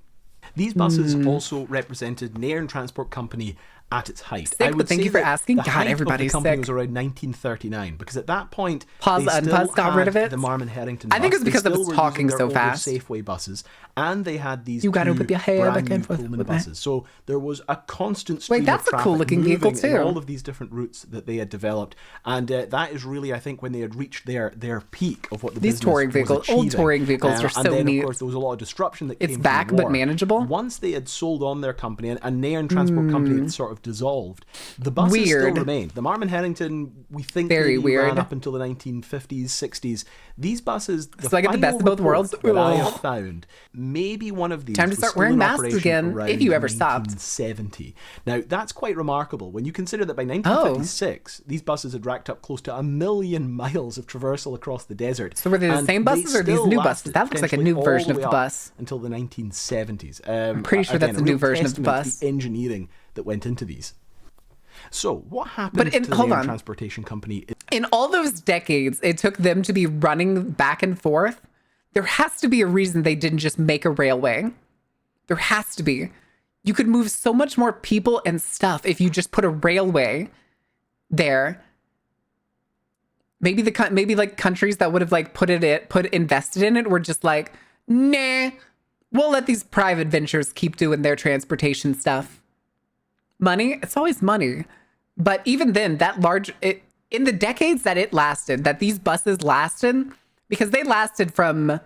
These buses also represented Nairn Transport Company at its height. Sick, but thank say you for that asking. the God, height everybody's of the company sick. was around 1939, because at that point, Pause, they unpause, still got rid of had it. the Marmon Herrington I think bus. it was because They I was still were talking using their so older fast. Safeway buses, and they had these You gotta two whip your hair brand back new and forth Pullman with me. buses. So there was a constant stream that's of a traffic cool-looking vehicle, moving in too. all of these different routes that they had developed, and that is really, I think, when they had reached their peak of what the These business touring was vehicles, old achieving. touring vehicles are And so then, neat. of course, there was a lot of disruption that It's came back, from the but war. manageable. Once they had sold on their company and Nairn Transport Company had sort of dissolved, the buses Weird. still remained. The Marmon Herrington, we think, Very maybe weird. ran up until the 1950s, 60s. These buses, So I get the best of final both worlds? report that I Ugh. have found, maybe one of these Time to was start still wearing in masks operation again, around if you ever stopped. 1970. Now, that's quite remarkable when you consider that by 1956, these buses had racked up close to 1 million miles of traversal across the desert. So were they the And same buses or these still new buses? lasted That looks like a potentially new all version the of way the up bus. until the 1970s. I'm pretty sure that's again, a new real version of the testament to bus. the engineering that went into these. So, what happened But to the hold Nairn on. Transportation Company? In all those decades it took them to be running back and forth, there has to be a reason they didn't just make a railway. There has to be. You could move so much more people and stuff if you just put a railway there. Maybe like countries that would have like invested in it were just like, nah, we'll let these private ventures keep doing their transportation stuff. Money, it's always money. But even then, in the decades that these buses lasted, because they lasted from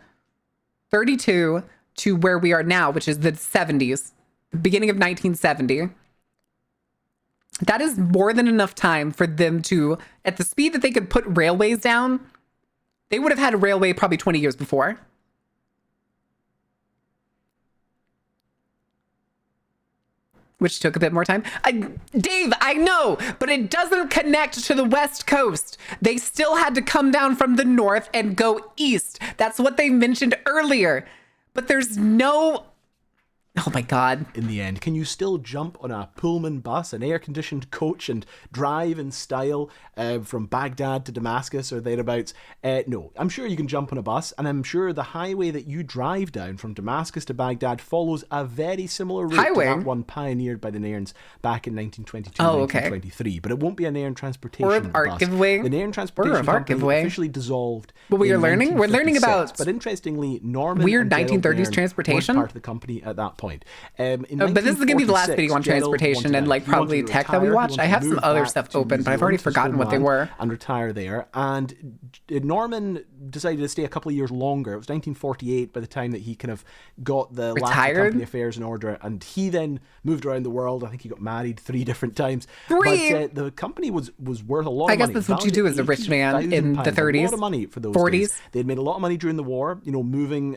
32 to where we are now, which is the 70s, the beginning of 1970. That is more than enough time for them to, at the speed that they could put railways down, they would have had a railway probably 20 years before. Which took a bit more time. Dave, I know, but it doesn't connect to the West Coast. They still had to come down from the north and go east. That's what they mentioned earlier. But there's no... Oh my God. In the end, can you still jump on a Pullman bus, an air-conditioned coach, and drive in style from Baghdad to Damascus or thereabouts? No, I'm sure you can jump on a bus, and I'm sure the highway that you drive down from Damascus to Baghdad follows a very similar route to that one pioneered by the Nairns back in 1922, 1923. But it won't be a Nairn Transportation Or an art bus. giveaway. The Nairn Transportation Or an art Company giveaway. officially dissolved. What we in are learning? We're learning 1956. about But interestingly, Norman weird and Gerald 1930s Nairn transportation? weren't part of the company at that point. In but this is going to be the last 1946, video on Gerald transportation wanted and out. like He wanted probably to tech that we retire. He watched. wanted I to have some move other back stuff to open, New but I've already Zealand, his forgotten what they homeland, were. and retire there. And Norman decided to stay a couple of years longer. It was 1948 by the time that he kind of got the last of the company affairs in order, and he then moved around the world. I think he got married 3 different times. But the company was worth a lot of money. I guess that's what you do as a rich man in the 30s, A lot of money for those 40s. days. They had made a lot of money during the war, moving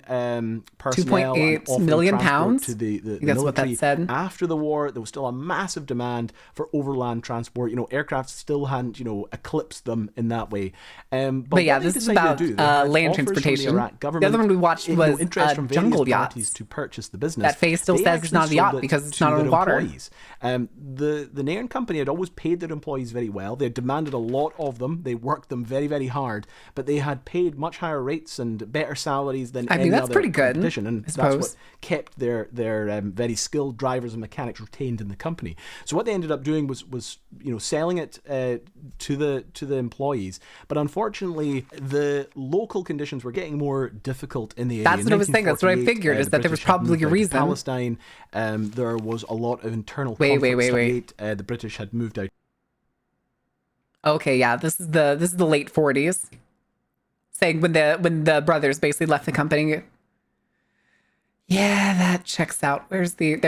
personnel and 2.8 offering million transport pounds to the that's military. what that said. After the war, there was still a massive demand for overland transport. Aircraft still hadn't, eclipsed them in that way. But yeah, this is about land transportation. The other one we watched was Jungle Yachts. to purchase the business. That face still says it's not a yacht because it's not on water. The Nairn company had always paid their employees very well. They had demanded a lot of them. They worked them very, very hard, but they had paid much higher rates and better salaries than any that's other pretty good, competition, and that's what kept their very skilled drivers and mechanics retained in the company. So what they ended up doing was selling it to the employees, but unfortunately the local conditions were getting more difficult in the area. That's what I was saying. That's what I figured, is that there was probably a reason. Palestine, there was a lot of internal wait. conflict. The British had moved out. Okay, yeah, this is the late 40s. Saying when the brothers basically left the company. Yeah, that checks out. There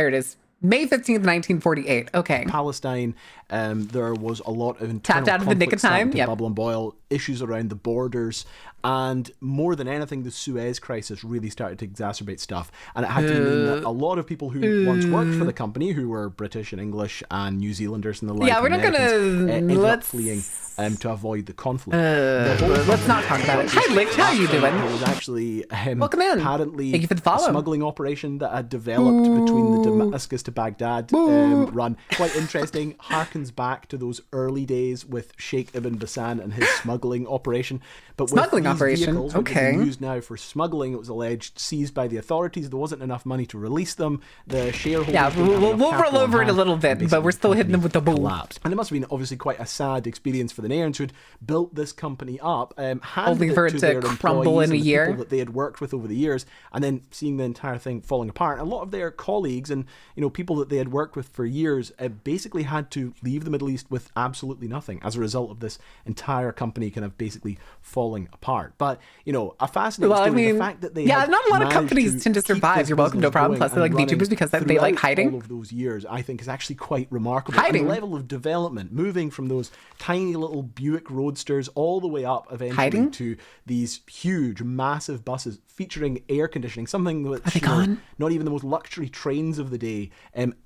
it is. May 15th, 1948. Okay. Palestine, there was a lot of internal Tapped out of the nick of conflict starting time. to Yep. bubble and boil, issues around the borders, and more than anything, the Suez crisis really started to exacerbate stuff. And it had to mean that a lot of people who once worked for the company, who were British and English and New Zealanders and the like, Yeah, we're not Americans, ended up let's fleeing to avoid the conflict. let's not talk about it. Hi, Lick. How are you doing? It was actually Welcome in. apparently Thank you for the a follow. smuggling operation that had developed between the Damascus to Baghdad run. Quite interesting. Harkens back to those early days with Sheikh Ibn Bassan and his smuggling operation. But Smuggling with these operation, vehicles, which okay. are being used now for smuggling, it was alleged seized by the authorities. There wasn't enough money to release them. The shareholders Yeah, didn't have we'll enough roll capital over on it a hand, little and bit, but basically we're still the hitting them with the company bull. collapsed. And it must have been obviously quite a sad experience for the Nairns who'd built this company up, Only handed for it it to to their crumble employees in a and the year. people that they had worked with over the years, and then seeing the entire thing falling apart. A lot of their colleagues and people that they had worked with for years basically had to leave the Middle East with absolutely nothing as a result of this entire company kind of basically falling apart. But a fascinating Well, I story. mean, the fact that they yeah, had not a lot of managed companies tend to keep survive. this You're welcome, no business problem. going Plus, they like and running VTubers because they like throughout hiding. all of those years, I think, is actually quite remarkable. Hiding. And the level of development, moving from those tiny little Buick Roadsters all the way up eventually Hiding? to these huge, massive buses featuring air conditioning, something that Are they gone? not even the most luxury trains of the day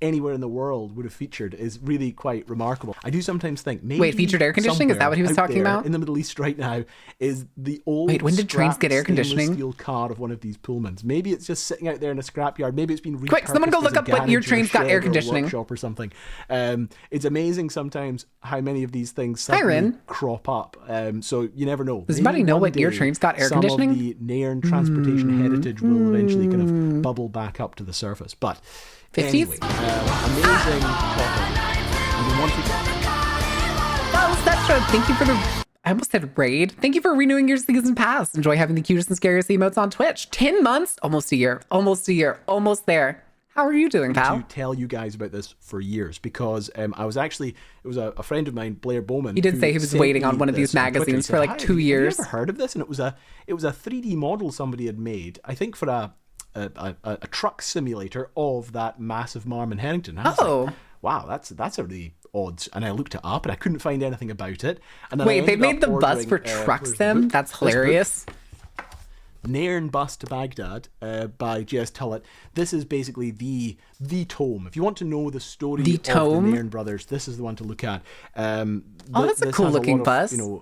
anywhere in the world would have featured, is really quite remarkable. I do sometimes think maybe Wait, featured air conditioning? Is that what he was somewhere talking out there about? in the Middle East right now is the old Wait, when did trains scrap get air stainless conditioning? steel car of one of these Pullmans. Maybe it's just sitting out there in a scrapyard. Maybe it's been repurposed Quick, someone go as look a up what your garage or a train's got shed air or a conditioning. workshop or something. It's amazing sometimes how many of these things Hi, suddenly Rin. crop up. So you never know. Does Maybe anybody know one what your day train's got air some conditioning? of the Nairn transportation heritage will eventually kind of bubble back up to the surface. But 50s? anyway, amazing topic. And we want to Well, that's true. Thank you for I almost said raid. Thank you for renewing your season pass. Enjoy having the cutest and scariest emotes on Twitch. 10 months, almost a year, almost there. How are you doing, pal? to tell you guys about this for years because I was actually, it was a friend of mine, Blair Bowman. He did who say he was sent waiting me on one of these this on Twitter. He magazines said, for like "Hi, 2 have years. you ever heard of this?" And it was a 3D model somebody had made, I think for a truck simulator of that massive Marmon Herrington. And I was Oh. like, wow, that's a really odd. And I looked it up and I couldn't find anything about it. And then I Wait, they ended made up the bus ordering, for Truck where's the Sim? book? That's This book, hilarious. Nairn Bus to Baghdad by J.S. Tullett. This is basically the tome. If you want to know the story The of tome? the Nairn brothers, this is the one to look at. That's a this cool has looking lot bus. of,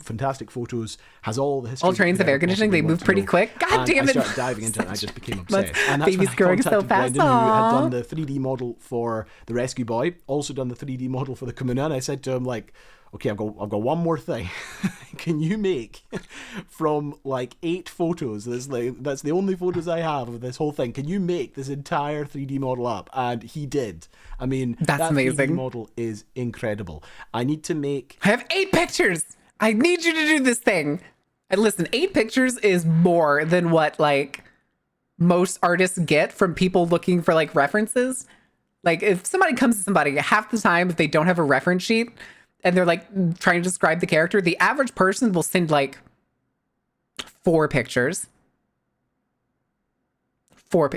fantastic photos. Has all the history. All trains that have you air ever conditioning. They possibly move want to pretty know. quick. God And damn I it. started diving into it. And I just became But obsessed. And that's baby's when I growing so contacted fast. Brendan, who had Aw. done the 3D model for the Rescue Boy, also done the 3D model for the Kamuna. And I said to him, like, okay, I've got one more thing. Can you make from like 8 photos? That's the only photos I have of this whole thing. Can you make this entire 3D model up? And he did. I mean, That's that amazing. 3D model is incredible. I need to make. I have 8 pictures. I need you to do this thing. And listen, 8 pictures is more than what like most artists get from people looking for like references. Like if somebody comes to somebody, half the time if they don't have a reference sheet and they're like trying to describe the character, the average person will send like 4 pictures.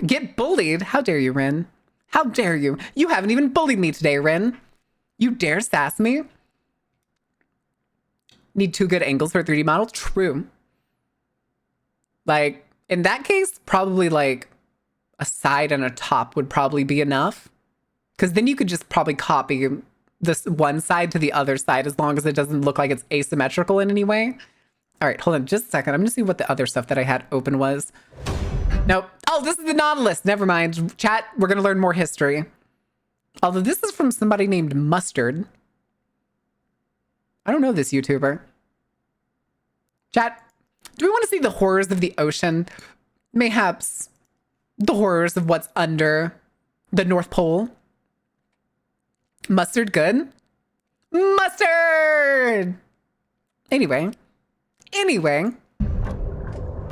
Get bullied? How dare you, Ren? How dare you? You haven't even bullied me today, Ren. You dare sass me? Need 2 good angles for a 3D model? True. Like, in that case, probably like a side and a top would probably be enough. Because then you could just probably copy this one side to the other side as long as it doesn't look like it's asymmetrical in any way. All right, hold on just a second. I'm going to see what the other stuff that I had open was. Nope. Oh, this is the Nautilus. Never mind. Chat, we're going to learn more history. Although this is from somebody named Mustard. I don't know this YouTuber. Chat, do we want to see the horrors of the ocean? Mayhaps the horrors of what's under the North Pole? Mustard good? Mustard! Anyway.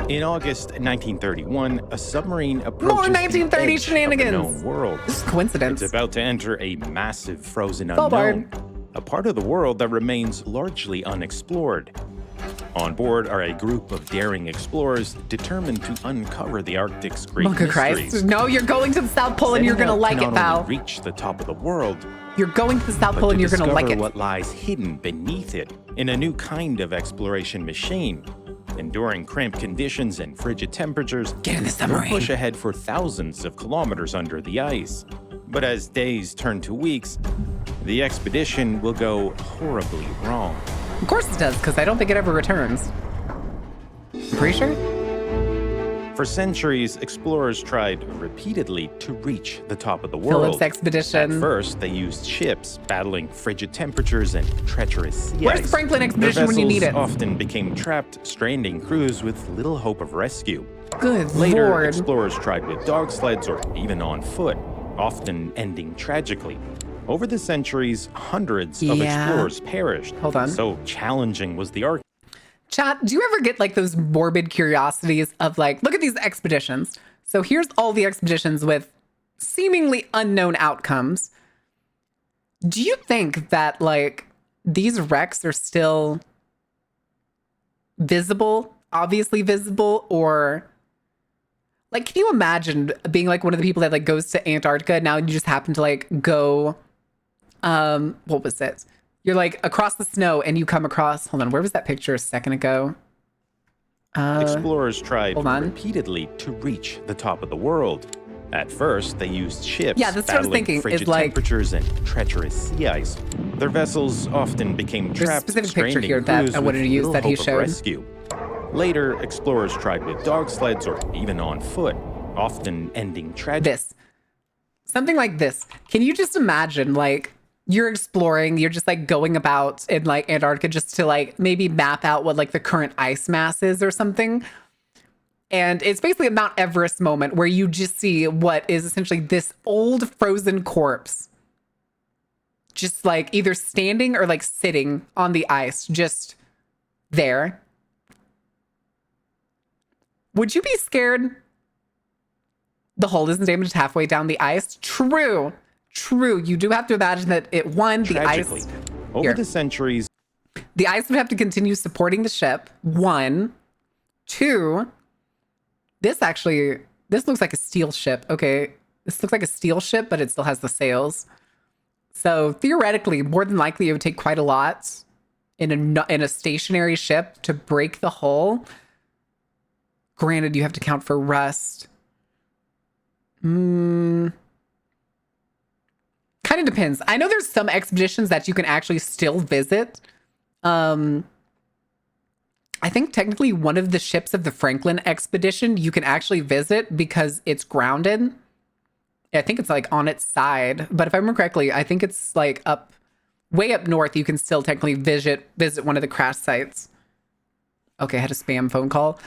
In August 1931, a submarine approaches More the 1930 edge shenanigans. of the known world. This is coincidence. It's about to enter a massive frozen Full unknown. a part of the world that remains largely unexplored. On board are a group of daring explorers determined to uncover the Arctic's great Monka mysteries. Christ. No, you're going to the South Pole and you're going to like it, Not pal. only reach the top of the world, You're going to the South Pole but and you're going to like discover it. what lies hidden beneath it in a new kind of exploration machine. Enduring cramped conditions and frigid temperatures, Get in the they'll submarine. push ahead for thousands of kilometers under the ice. But as days turn to weeks, the expedition will go horribly wrong. Of course it does, because I don't think it ever returns. Pretty sure? For centuries, explorers tried repeatedly to reach the top of the world. Phillips expedition. At first, they used ships, battling frigid temperatures and treacherous sea Where's ice. Franklin expedition Their when you need it? vessels often became trapped, stranding crews with little hope of rescue. Good Later, Lord. explorers tried with dog sleds or even on foot, often ending tragically. Over the centuries, hundreds of Yeah. explorers perished. Hold on. So challenging was the Arctic. Chat, do you ever get like those morbid curiosities of like, look at these expeditions. So here's all the expeditions with seemingly unknown outcomes. Do you think that like these wrecks are still visible, obviously visible, or like, can you imagine being like one of the people that like goes to Antarctica? Now you just happen to like go, what was it? You're like across the snow and you come across, hold on, where was that picture a second ago? Explorers tried hold on. repeatedly to reach the top of the world. At first, they used ships, Yeah, that's what I was battling thinking, is frigid like- temperatures and treacherous sea ice. Their vessels often became There's a trapped, specific picture stranding here that crews I wanted with to use little that he hope of showed. rescue. Later, explorers tried with dog sleds or even on foot, often ending tragically. This. Something like this. Can you just imagine like you're exploring, you're just like going about in like Antarctica just to like maybe map out what like the current ice mass is or something. And it's basically a Mount Everest moment where you just see what is essentially this old frozen corpse just like either standing or like sitting on the ice, just there. Would you be scared the hull isn't damaged halfway down the ice? True. You do have to imagine that the Tragically, ice. over Here. the centuries, The ice would have to continue supporting the ship. 1. 2. This looks like a steel ship. Okay. This looks like a steel ship, but it still has the sails. So theoretically, more than likely, it would take quite a lot in a stationary ship to break the hull. Granted, you have to count for rust. Kind of depends. I know there's some expeditions that you can actually still visit. I think technically one of the ships of the Franklin expedition you can actually visit because it's grounded. I think it's like on its side, but if I remember correctly, I think it's like way up north. You can still technically visit one of the crash sites. Okay, I had a spam phone call.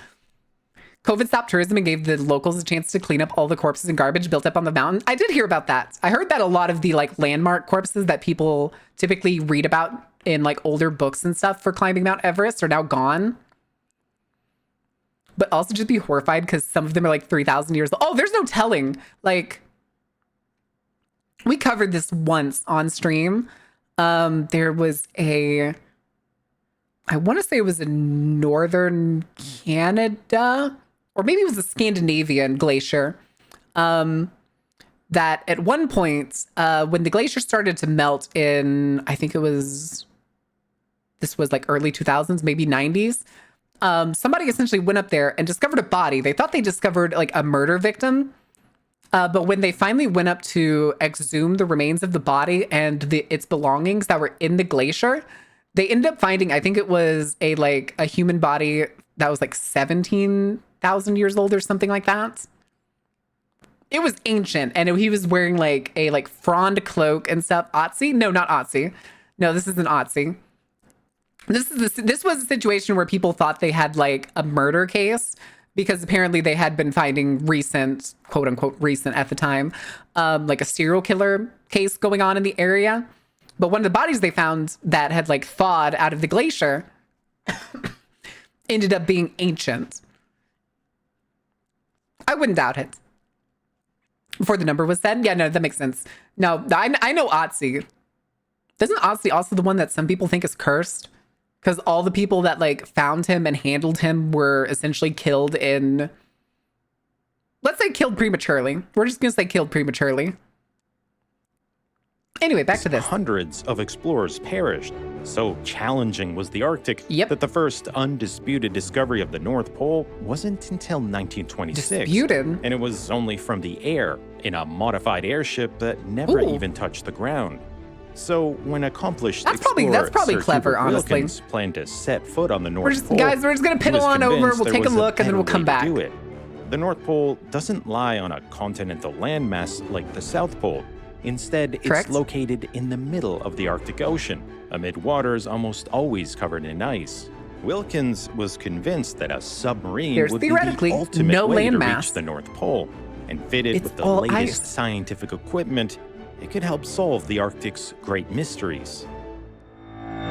COVID stopped tourism and gave the locals a chance to clean up all the corpses and garbage built up on the mountain. I did hear about that. I heard that a lot of the like landmark corpses that people typically read about in like older books and stuff for climbing Mount Everest are now gone. But also just be horrified because some of them are like 3,000 years old. Oh, there's no telling. Like, we covered this once on stream. There was I want to say it was in northern Canada, or maybe it was a Scandinavian glacier, that at one point, when the glacier started to melt in, I think this was like early 2000s, maybe 90s, somebody essentially went up there and discovered a body. They thought they discovered like a murder victim. But when they finally went up to exhume the remains of the body and its belongings that were in the glacier, they ended up finding, I think it was a human body that was like 17,000 years old or something like that. It was ancient, and he was wearing like a frond cloak and stuff. Otzi? No, not Otzi. No, this isn't Otzi. This was a situation where people thought they had like a murder case because apparently they had been finding recent, quote unquote, recent at the time, like a serial killer case going on in the area. But one of the bodies they found that had like thawed out of the glacier ended up being ancient. I wouldn't doubt it. Before the number was said? Yeah, no, that makes sense. No, I know Otzi. Isn't Ozzy also the one that some people think is cursed? Because all the people that like found him and handled him were essentially killed in, let's say killed prematurely. We're just going to say killed prematurely. Anyway, back to this. Hundreds of explorers perished. So challenging was the Arctic that the first undisputed discovery of the North Pole wasn't until 1926. Disputed? And it was only from the air, in a modified airship that never even touched the ground. So when accomplished that's probably Sir clever, Hubert honestly. Wilkins planned to set foot on the North Pole, guys, we're just going to piddle on over, we'll take a look, and then we'll come back. Do it. The North Pole doesn't lie on a continental landmass like the South Pole. Instead, it's located in the middle of the Arctic Ocean, amid waters almost always covered in ice. Wilkins was convinced that a submarine would be the ultimate way to reach the North Pole, and fitted with the latest scientific equipment, it could help solve the Arctic's great mysteries.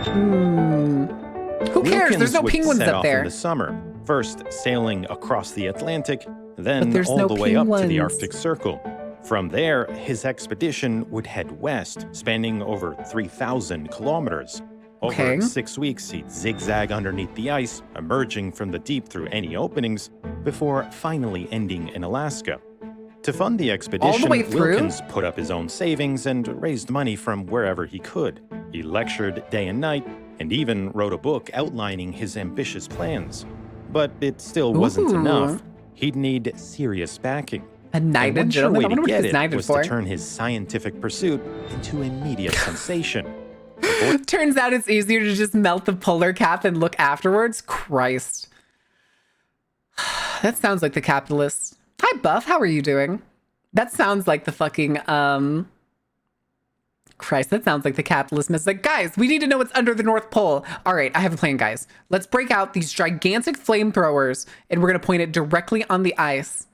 Who cares? There's no penguins up there. In the summer, first sailing across the Atlantic, then all the way up to the Arctic Circle. From there, his expedition would head west, spanning over 3,000 kilometers. Over 6 weeks, he'd zigzag underneath the ice, emerging from the deep through any openings, before finally ending in Alaska. To fund the expedition, Wilkins put up his own savings and raised money from wherever he could. He lectured day and night, and even wrote a book outlining his ambitious plans. But it still wasn't enough. He'd need serious backing. A knighted gentleman? I wonder what he's knighted for. To turn his scientific pursuit into a media sensation. Turns out it's easier to just melt the polar cap and look afterwards. Christ. That sounds like the capitalists. Hi, Buff. How are you doing? That sounds like the fucking, Christ, that sounds like the capitalist mess. Like, guys, we need to know what's under the North Pole. All right, I have a plan, guys. Let's break out these gigantic flamethrowers, and we're going to point it directly on the ice.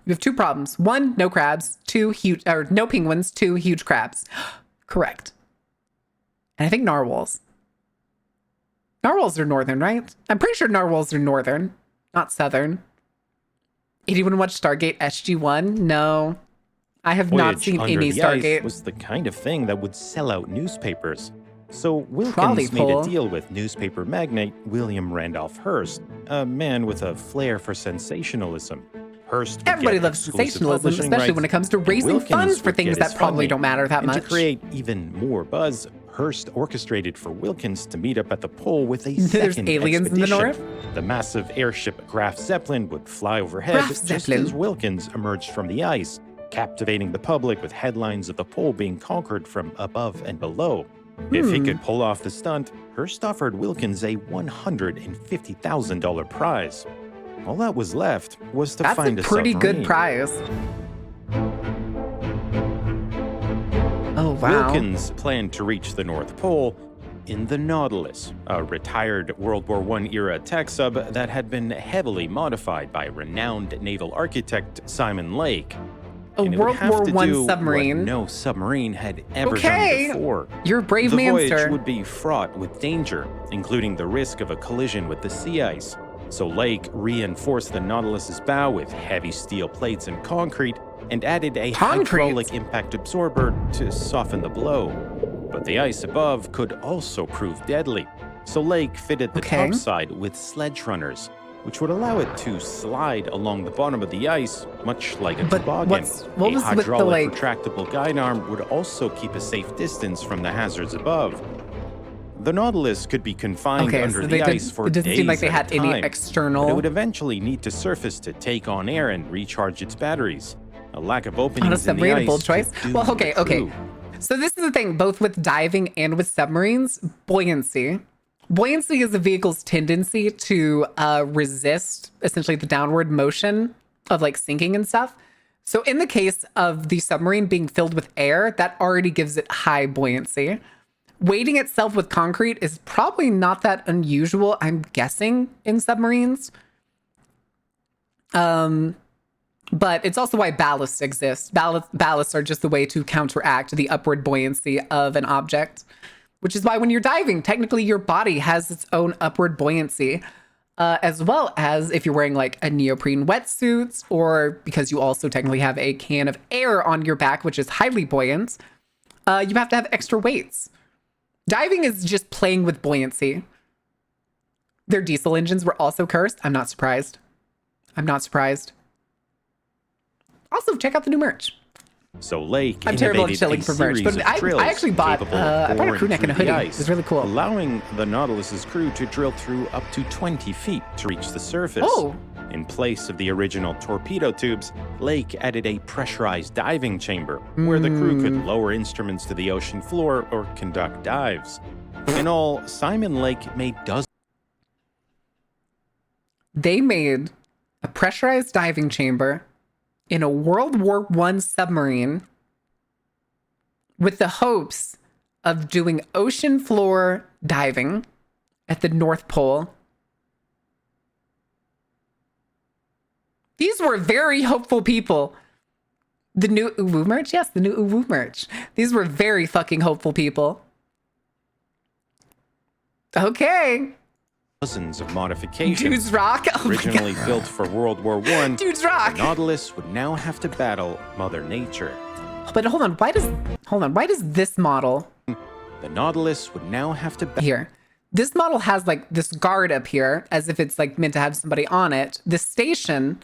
You have two problems. One, no crabs. Two, no penguins. Two, huge crabs. Correct. And I think narwhals. Narwhals are northern, right? I'm pretty sure narwhals are northern, not southern. Anyone watch Stargate SG-1? No. I have not seen any Stargate. Ice was the kind of thing that would sell out newspapers. So Wilkins made a deal with newspaper magnate William Randolph Hearst, a man with a flair for sensationalism. Everybody loves sensationalism, especially when it comes to raising funds for things that probably don't matter that much. To create even more buzz, Hearst orchestrated for Wilkins to meet up at the pole with a second aliens expedition. In the north? The massive airship Graf Zeppelin would fly overhead just as Wilkins emerged from the ice, captivating the public with headlines of the pole being conquered from above and below. If he could pull off the stunt, Hearst offered Wilkins a $150,000 prize. All that was left was to find a submarine. That's a pretty good prize. Oh, wow. Wilkins planned to reach the North Pole in the Nautilus, a retired World War I era tech sub that had been heavily modified by renowned naval architect Simon Lake. A World War I submarine. What no submarine had ever done before. You're a brave the man, voyage sir. would be fraught with danger, including the risk of a collision with the sea ice. So Lake reinforced the Nautilus's bow with heavy steel plates and concrete, and added a hydraulic impact absorber to soften the blow. But the ice above could also prove deadly. So Lake fitted the topside with sledge runners, which would allow it to slide along the bottom of the ice, much like a toboggan. What was a hydraulic with the, retractable guide arm would also keep a safe distance from the hazards above. The Nautilus could be confined under the ice for days at a time. It doesn't seem like they had any external. But it would eventually need to surface to take on air and recharge its batteries. A lack of openings in the ice. Choice. Well, okay. So this is the thing, both with diving and with submarines, buoyancy. Buoyancy is a vehicle's tendency to resist essentially the downward motion of like sinking and stuff. So in the case of the submarine being filled with air, that already gives it high buoyancy. Weighting itself with concrete is probably not that unusual, I'm guessing, in submarines. But it's also why ballasts exist. Ballasts are just the way to counteract the upward buoyancy of an object, which is why when you're diving, technically your body has its own upward buoyancy, as well as if you're wearing like a neoprene wetsuit, or because you also technically have a can of air on your back, which is highly buoyant. You have to have extra weights. Diving is just playing with buoyancy. Their diesel engines were also cursed. I'm not surprised. I'm not surprised. Also, check out the new merch. So Lake I'm terrible at innovated chilling a for merch, series but of drills I actually bought capable of I bought a boring crew neck and a through the hoodie. ice, It's really cool. allowing the Nautilus's crew to drill through up to 20 feet to reach the surface. Oh. In place of the original torpedo tubes, Lake added a pressurized diving chamber where the crew could lower instruments to the ocean floor or conduct dives. In all, Simon Lake made dozens. They made a pressurized diving chamber in a World War I submarine with the hopes of doing ocean floor diving at the North Pole. These were very hopeful people. The new Uwu merch? Yes, the new Uwu merch. These were very fucking hopeful people. Okay. Dozens of modifications. Dudes rock. Oh Originally built for World War I, Dudes rock. the Nautilus would now have to battle Mother Nature. But hold on, why does this model The Nautilus would now have to here? This model has like this guard up here as if it's like meant to have somebody on it. This station,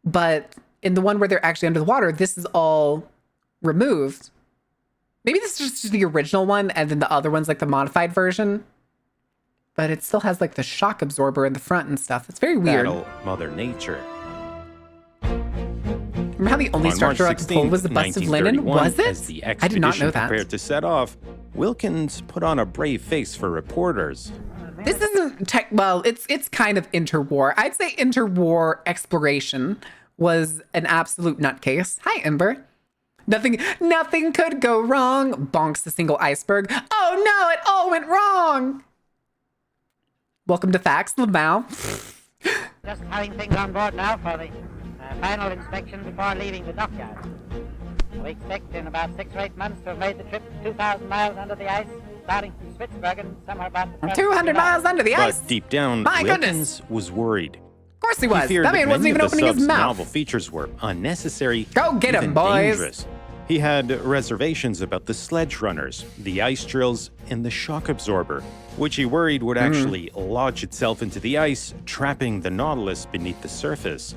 but in the one where they're actually under the water, this is all removed. Maybe this is just the original one and then the other one's like the modified version. But it still has like the shock absorber in the front and stuff. It's very weird. battle Mother Nature. Remember how the only On structure March I could pull was the bust of Lenin? 1931, Was as the it? I did not know expedition that. prepared to set off, Wilkins put on a brave face for reporters. This isn't well, it's kind of interwar. I'd say interwar exploration was an absolute nutcase. Hi, Ember. Nothing could go wrong. Bonks the single iceberg. Oh no, it all went wrong. Welcome to Facts, Lamau. Just having things on board now for the final inspection before leaving the dockyard. We expect in about 6 or 8 months to have made the trip 2,000 miles under the ice, starting from Spitzbergen, somewhere about the 200 miles under the ice. But deep down, My Wilkins goodness. was worried. Of course he was. He feared That man that wasn't many even of the opening his sub's mouth. novel features were unnecessary, Go get 'em, even boys. dangerous. He had reservations about the sledge runners, the ice drills, and the shock absorber, which he worried would actually lodge itself into the ice, trapping the Nautilus beneath the surface.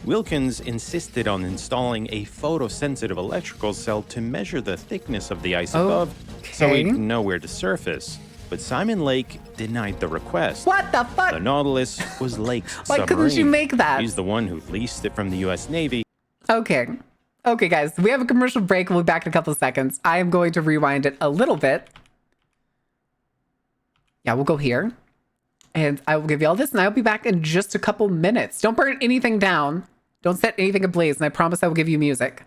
Wilkins insisted on installing a photosensitive electrical cell to measure the thickness of the ice above, so Okay. he'd know where to surface. But Simon Lake denied the request. What the fuck? The Nautilus was Lake's Why submarine. couldn't you make that? He's the one who leased it from the U.S. Navy. Okay. Okay, guys, we have a commercial break. We'll be back in a couple of seconds. I am going to rewind it a little bit. Yeah, we'll go here. And I will give you all this, and I'll be back in just a couple minutes. Don't burn anything down. Don't set anything ablaze, and I promise I will give you music.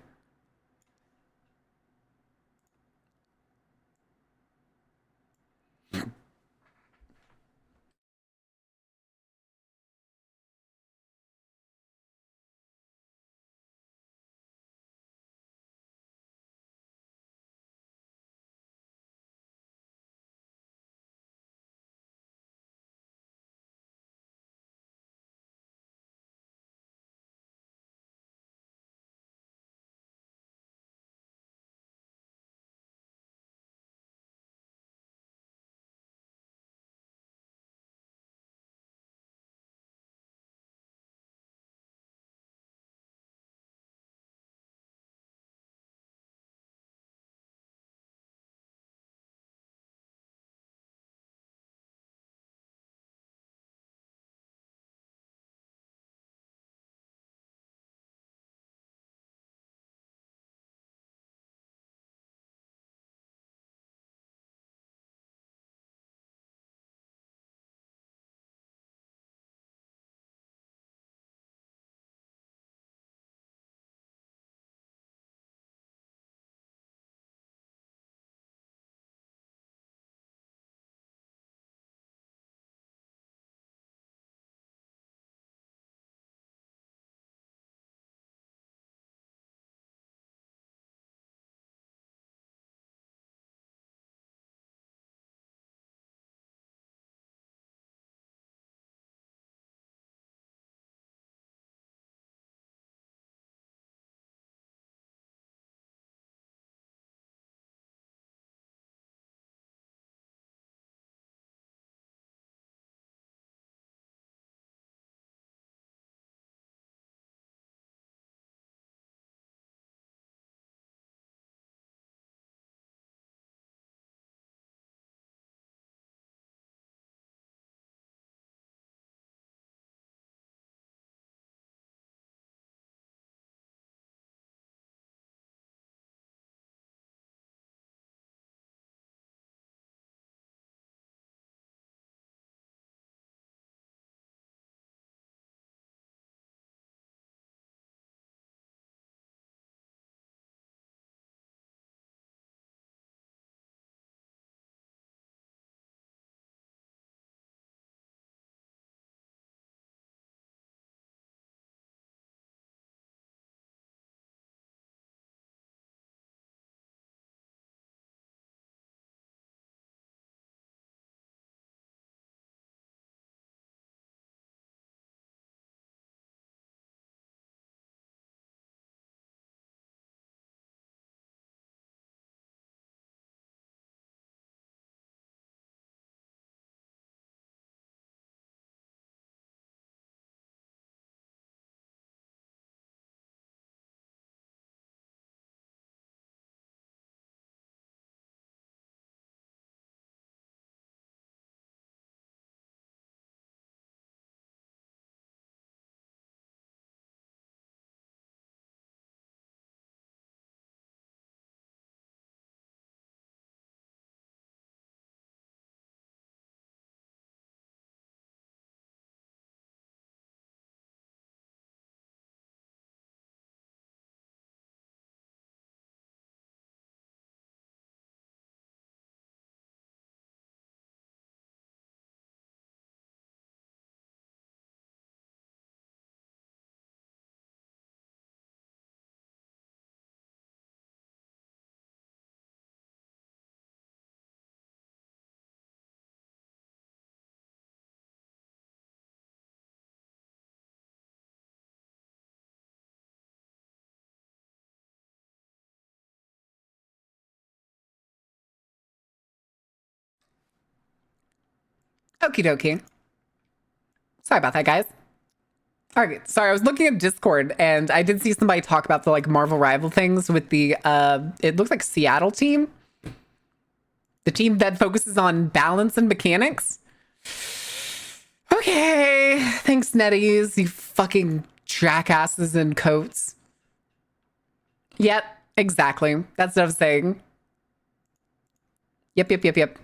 Okie dokie. Sorry about that, guys. All right, sorry, I was looking at Discord and I did see somebody talk about the like Marvel rival things with the it looks like Seattle team. The team that focuses on balance and mechanics. Okay, thanks, NetEase, you fucking jackasses in coats. Yep, exactly. That's what I was saying. Yep.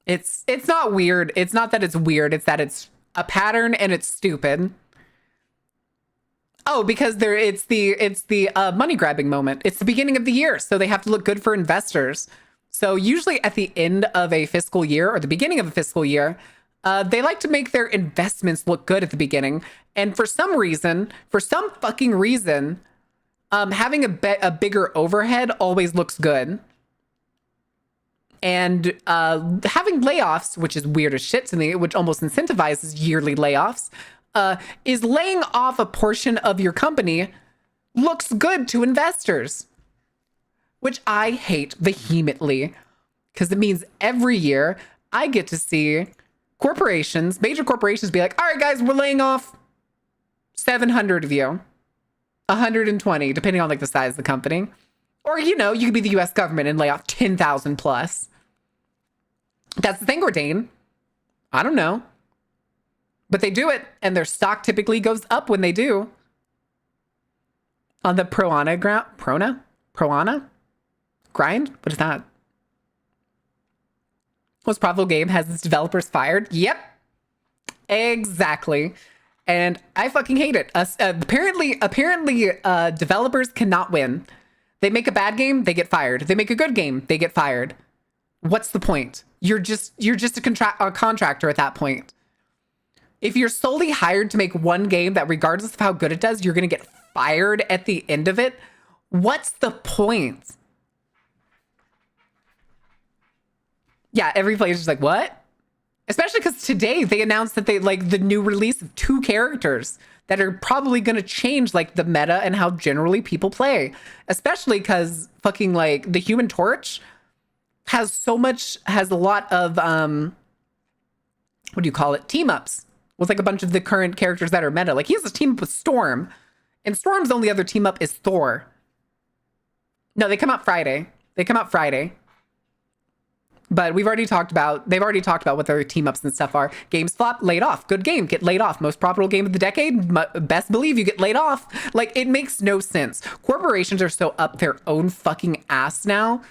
It's not weird. It's not that it's weird. It's that it's a pattern and it's stupid. Oh, because it's the money grabbing moment. It's the beginning of the year, so they have to look good for investors. So usually at the end of a fiscal year or the beginning of a fiscal year, they like to make their investments look good at the beginning. And for some fucking reason, having a bigger overhead always looks good. And having layoffs, which is weird as shit to me, which almost incentivizes yearly layoffs, is laying off a portion of your company looks good to investors, which I hate vehemently because it means every year I get to see major corporations be like, all right, guys, we're laying off 700 of you, 120, depending on like the size of the company. Or, you could be the US government and lay off 10,000 plus. That's the thing, Doin. I don't know. But they do it, and their stock typically goes up when they do. On the Proana grind? What is that? Most profitable game has its developers fired? Yep. Exactly. And I fucking hate it. Apparently, developers cannot win. They make a bad game, they get fired. They make a good game, they get fired. What's the point? You're just a contractor at that point. If you're solely hired to make one game that regardless of how good it does, you're going to get fired at the end of it, what's the point? Yeah, every player's just like, what? Especially because today they announced that they like the new release of 2 characters that are probably going to change like the meta and how generally people play. Especially because fucking like the Human Torch has a lot of, what do you call it? Team ups with like a bunch of the current characters that are meta. Like he has a team up with Storm, and Storm's only other team up is Thor. No, they come out Friday. But they've already talked about what their team ups and stuff are. Games flop, laid off. Good game, get laid off. Most profitable game of the decade, best believe you get laid off. Like, it makes no sense. Corporations are so up their own fucking ass now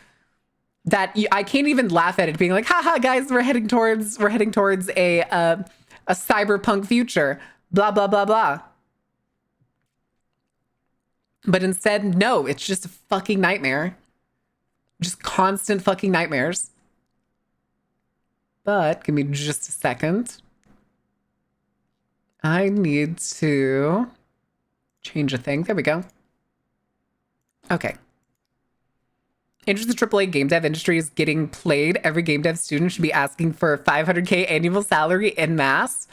that I can't even laugh at it being like, haha, guys, we're heading towards a cyberpunk future. Blah, blah, blah, blah. But instead, no, it's just a fucking nightmare. Just constant fucking nightmares. But give me just a second. I need to change a thing. There we go. Okay. Enters the AAA game dev industry is getting played. Every game dev student should be asking for $500K annual salary en masse.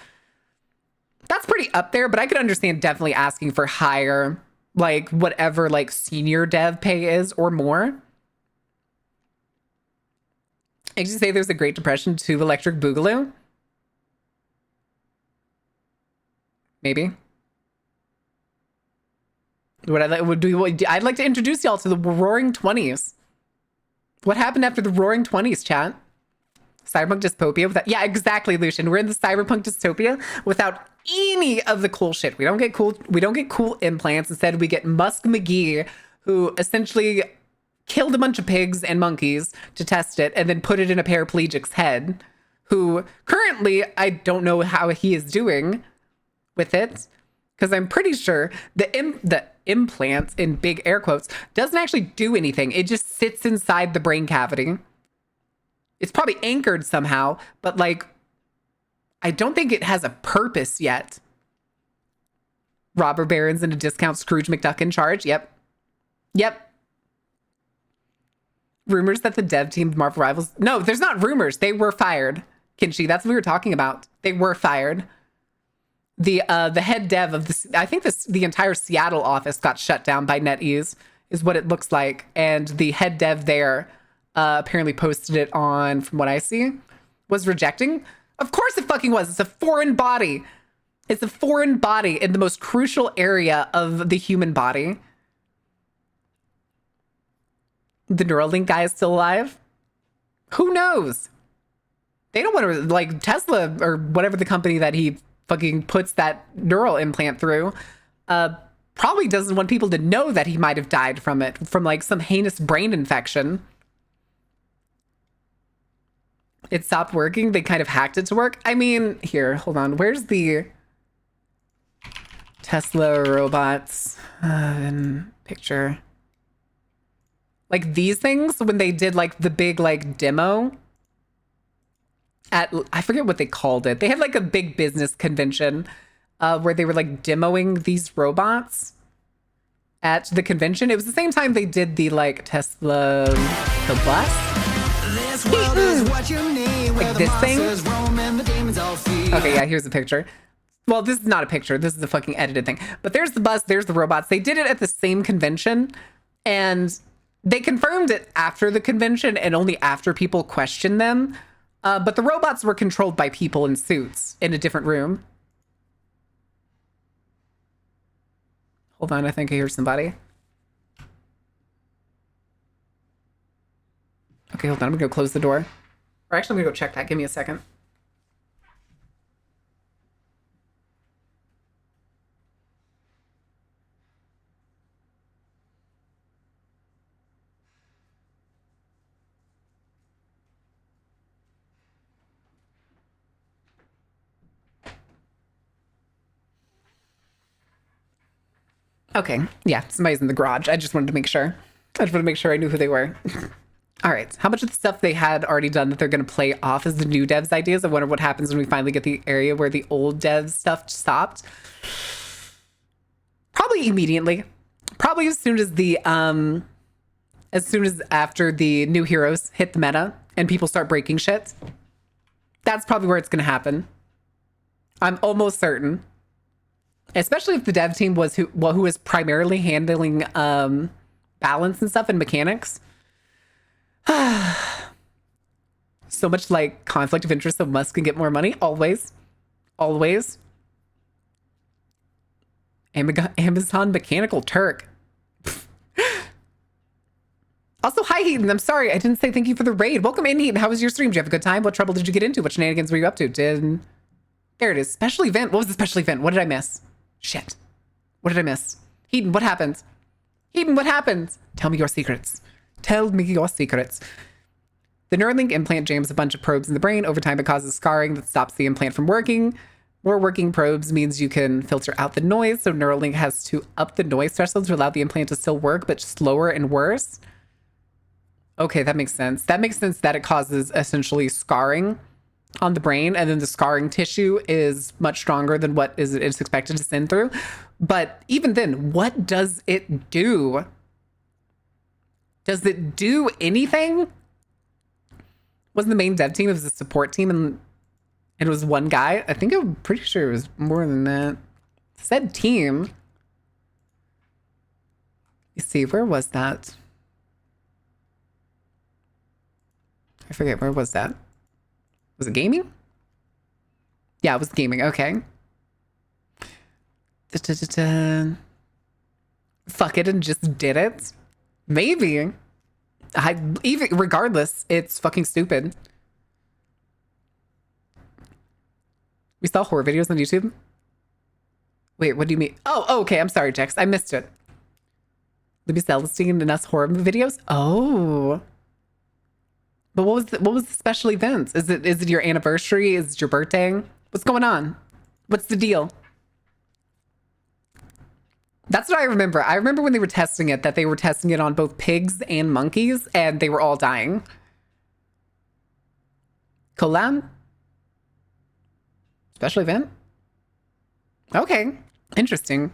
That's pretty up there, but I could understand definitely asking for higher, like whatever like senior dev pay is or more. I just say there's a Great Depression to Electric Boogaloo. Maybe. I'd like to introduce y'all to the Roaring 20s. What happened after the Roaring 20s, chat? Cyberpunk dystopia without, yeah, exactly, Lucian. We're in the cyberpunk dystopia without any of the cool shit. We don't get cool implants. Instead, we get Musk McGee, who essentially killed a bunch of pigs and monkeys to test it and then put it in a paraplegic's head, who currently I don't know how he is doing with it, because I'm pretty sure the implants, in big air quotes, doesn't actually do anything. It just sits inside the brain cavity. It's probably anchored somehow, but like, I don't think it has a purpose yet. Robber barons in a discount, Scrooge McDuck in charge. Yep. Rumors that the dev team Marvel Rivals... No, there's not rumors. They were fired. Kinshi, that's what we were talking about. They were fired. The head dev of the entire Seattle office got shut down by NetEase, is what it looks like. And the head dev there apparently posted it on, from what I see, was rejecting. Of course it fucking was. It's a foreign body. It's a foreign body in the most crucial area of the human body. The Neuralink guy is still alive? Who knows? They don't want to, like, Tesla or whatever the company that he fucking puts that neural implant through, probably doesn't want people to know that he might have died from it, from like some heinous brain infection. It stopped working. They kind of hacked it to work. I mean, here, hold on. Where's the Tesla robots picture? Like these things, when they did like the big like demo at, I forget what they called it. They had like a big business convention where they were like demoing these robots at the convention. It was the same time they did the like Tesla, the bus. This world is what you need, like this thing. Okay, yeah, here's a picture. Well, this is not a picture. This is a fucking edited thing. But there's the bus, there's the robots. They did it at the same convention, and they confirmed it after the convention and only after people questioned them. But the robots were controlled by people in suits in a different room. Hold on, I think I hear somebody. Okay, hold on, I'm gonna go close the door. Or actually, I'm gonna go check that. Give me a second. Okay, yeah, somebody's in the garage. I just wanted to make sure. I just wanted to make sure I knew who they were. All right, how much of the stuff they had already done that they're going to play off as the new devs' ideas? I wonder what happens when we finally get the area where the old devs' stuff stopped. Probably immediately. Probably as soon as after the new heroes hit the meta and people start breaking shit. That's probably where it's going to happen. I'm almost certain. Especially if the dev team was who was primarily handling balance and stuff and mechanics. So much like conflict of interest so Musk can get more money. Always. Always. Amazon Mechanical Turk. Also, hi, Heaton. I'm sorry. I didn't say thank you for the raid. Welcome in, Heaton. How was your stream? Did you have a good time? What trouble did you get into? What shenanigans were you up to? There it is. Special event. What was the special event? What did I miss? Shit. What did I miss? Heaton, what happened? Heaton, what happened? Tell me your secrets. Tell me your secrets. The Neuralink implant jams a bunch of probes in the brain. Over time, it causes scarring that stops the implant from working. More working probes means you can filter out the noise. So Neuralink has to up the noise threshold to allow the implant to still work, but slower and worse. Okay, that makes sense. That makes sense that it causes essentially scarring on the brain, and then the scarring tissue is much stronger than what is expected to send through. But even then, what does it do? Does it do anything? Wasn't the main dev team, it was a support team, and it was one guy. I think I'm pretty sure it was more than that. Said team. You see, where was that? I forget, where was that? Was it gaming? Yeah, it was gaming. Okay. Fuck it and just did it. Maybe. Even regardless, it's fucking stupid. We saw horror videos on YouTube. Wait, what do you mean? Oh, okay. I'm sorry, Jex. I missed it. Libby Celestine and us horror videos. Oh. But what was the special events? Is it your anniversary? Is it your birthday? What's going on? What's the deal? That's what I remember. I remember when they were testing it, that they were testing it on both pigs and monkeys, and they were all dying. Collab? Special event? Okay. Interesting.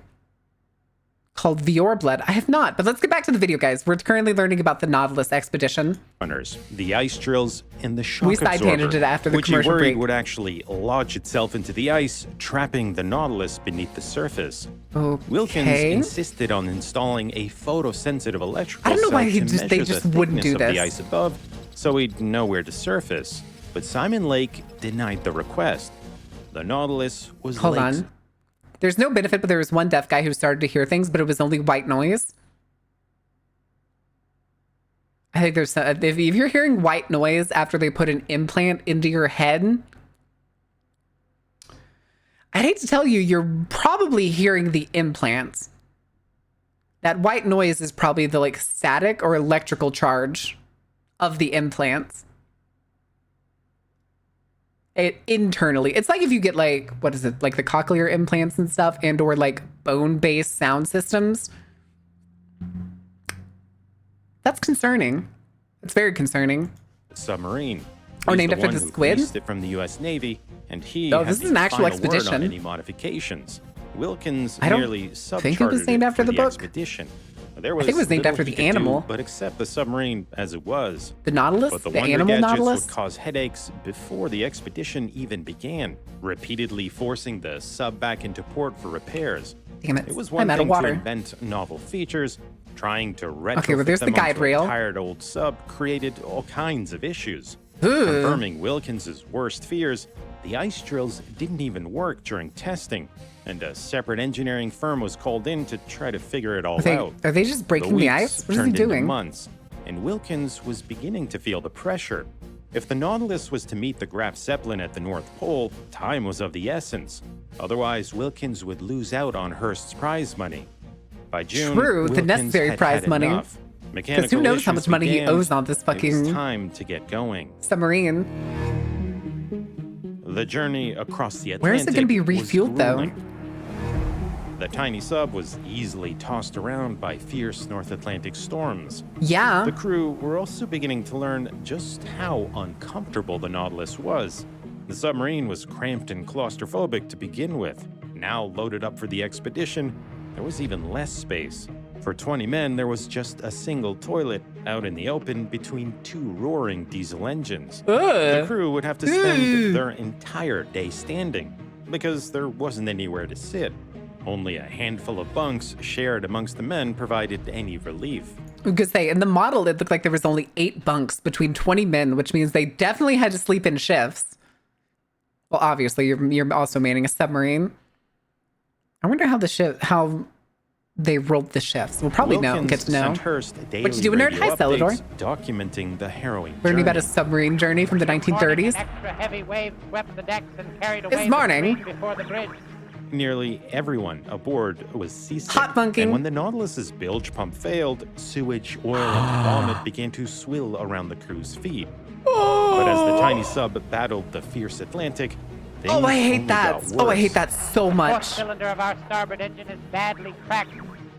Called Vior Blood. I have not, but let's get back to the video, guys. We're currently learning about the Nautilus expedition. Runners, the ice drills, and the shock we side-tanged it after the which commercial you worried break. would actually lodge itself into the ice, trapping the Nautilus beneath the surface. Okay. Wilkins insisted on installing a photosensitive electrical I don't know why cell to they measure just the wouldn't thickness do of this. the ice above, so he'd know where to surface. but Simon Lake denied the request. The Nautilus was Hold late. on. There's no benefit, but there was one deaf guy who started to hear things, but it was only white noise. I think there's if you're hearing white noise after they put an implant into your head, I hate to tell you, you're probably hearing the implants. That white noise is probably the like static or electrical charge of the implants. Internally. It's like if you get like, what is it? Like the cochlear implants and stuff and or like bone-based sound systems. That's concerning. It's very concerning. Submarine. Oh, He's named after the squid? Leased it from the U.S. Navy, and he Oh, had this is the an actual final word expedition. on any modifications. Wilkins I don't merely think it was subcharted named after for the book. expedition. There was think it was named little after he the could do animal. but accept the submarine as it was. The Nautilus? But the The wonder animal gadgets Nautilus? would cause headaches before the expedition even began, repeatedly forcing the sub back into port for repairs. Damn it. It was I'm one out of thing to water. invent novel features. Trying to retrofit Okay, well, there's the them guide onto rail. a tired old sub created all kinds of issues. Ugh. Confirming Wilkins's worst fears, the ice drills didn't even work during testing, and a separate engineering firm was called in to try to figure it all out. Are they just breaking the weeks ice? What is he turned into doing? months, and Wilkins was beginning to feel the pressure. If the Nautilus was to meet the Graf Zeppelin at the North Pole, time was of the essence. Otherwise, Wilkins would lose out on Hearst's prize money. By June, True, the Wilkins necessary had prize had money. enough. Because who knows how much Mechanical money he issues owes on this began. It was fucking time to get going. submarine. The journey across the Atlantic Where is it gonna be was refueled, though? grueling. The tiny sub was easily tossed around by fierce North Atlantic storms. Yeah. The crew were also beginning to learn just how uncomfortable the Nautilus was. The submarine was cramped and claustrophobic to begin with. Now loaded up for the expedition, there was even less space. For 20 men, there was just a single toilet out in the open between two roaring diesel engines. The crew would have to spend their entire day standing because there wasn't anywhere to sit. Only a handful of bunks shared amongst the men provided any relief. Because in the model, it looked like there was only 8 bunks between 20 men, which means they definitely had to sleep in shifts. Well, obviously, you're also manning a submarine. I wonder how they rolled the shifts. We'll probably get to know. Sent Hearst daily What you doing, nerd? radio Hi, Celador. updates documenting the harrowing Learning about a journey. submarine journey from the 1930s. An extra heavy wave swept the decks and carried away This the morning. marine before the bridge. Nearly everyone aboard was seasick. Hot bunking. And when the Nautilus's bilge pump failed, sewage, oil, and vomit began to swill around the crew's feet. But as the tiny sub battled the fierce Atlantic, things Oh, I hate only that. got Oh, I worse. hate that so Fourth much. cylinder of our starboard engine is badly cracked.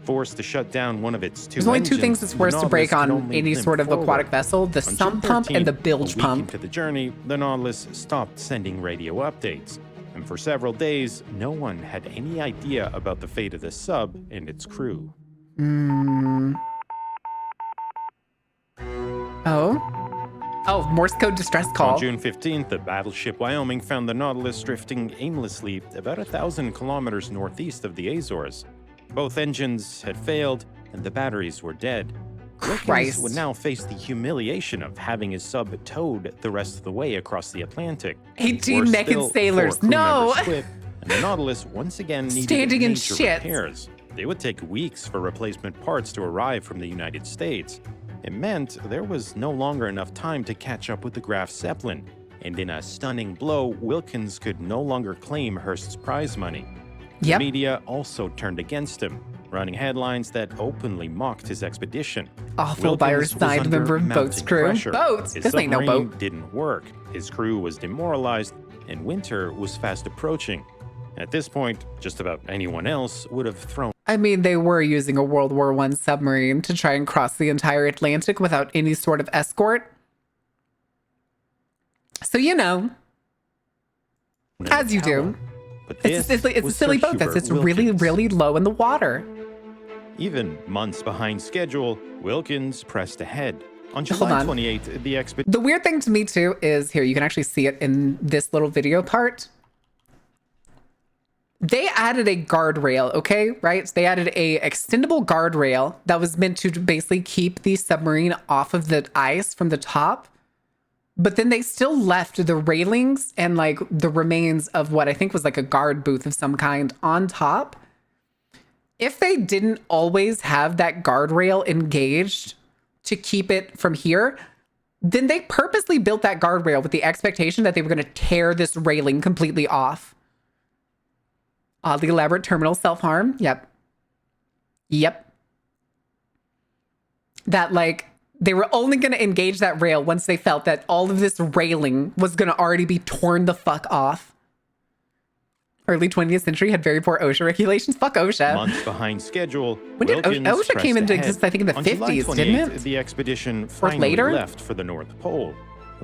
Forced to shut down one of its two There's only 2 engines, things that's the worse to Nautilus break could on only any limp sort of forward. aquatic vessel. The On sump June pump and the 13th, bilge a week pump. into the journey, the Nautilus stopped sending radio updates. And for several days, no one had any idea about the fate of the sub and its crew. Oh, Morse code distress call. On June 15th, the battleship Wyoming found the Nautilus drifting aimlessly about 1,000 kilometers northeast of the Azores. Both engines had failed, and the batteries were dead. Wilkins Christ. would now face the humiliation of having his sub towed the rest of the way across the Atlantic. 18 Worse naked still, sailors. 4 crew No! members quit, and the Nautilus once again needed Standing in major shit. repairs. They would take weeks for replacement parts to arrive from the United States. It meant there was no longer enough time to catch up with the Graf Zeppelin, and in a stunning blow, Wilkins could no longer claim Hearst's prize money. Yep. The media also turned against him, running headlines that openly mocked his expedition. Awful by our Wilkins was side under member of boat's mounting crew. pressure. Boats? His This ain't no submarine boat. didn't work. His crew was demoralized, and winter was fast approaching. At this point, just about anyone else would have thrown I mean, they were using a World War I submarine to try and cross the entire Atlantic without any sort of escort. So, as you do. But It's this a was silly Sir boat that's Hubert it's really, Wilkins. really low in the water. Even months behind schedule, Wilkins pressed ahead. On July on. 28th, the expedition The weird thing to me, too, is here, you can actually see it in this little video part. They added a guardrail, okay, right? So they added a extendable guardrail that was meant to basically keep the submarine off of the ice from the top. but then they still left the railings and like the remains of what I think was like a guard booth of some kind on top. If they didn't always have that guardrail engaged to keep it from here, then they purposely built that guardrail with the expectation that they were going to tear this railing completely off. Oddly elaborate terminal self-harm. Yep. That like they were only going to engage that rail once they felt that all of this railing was going to already be torn the fuck off. Early 20th century had very poor OSHA regulations. Fuck OSHA. Months behind schedule. When did OSHA came into existence? I think in the 50s, didn't it? The expedition finally left for the North Pole.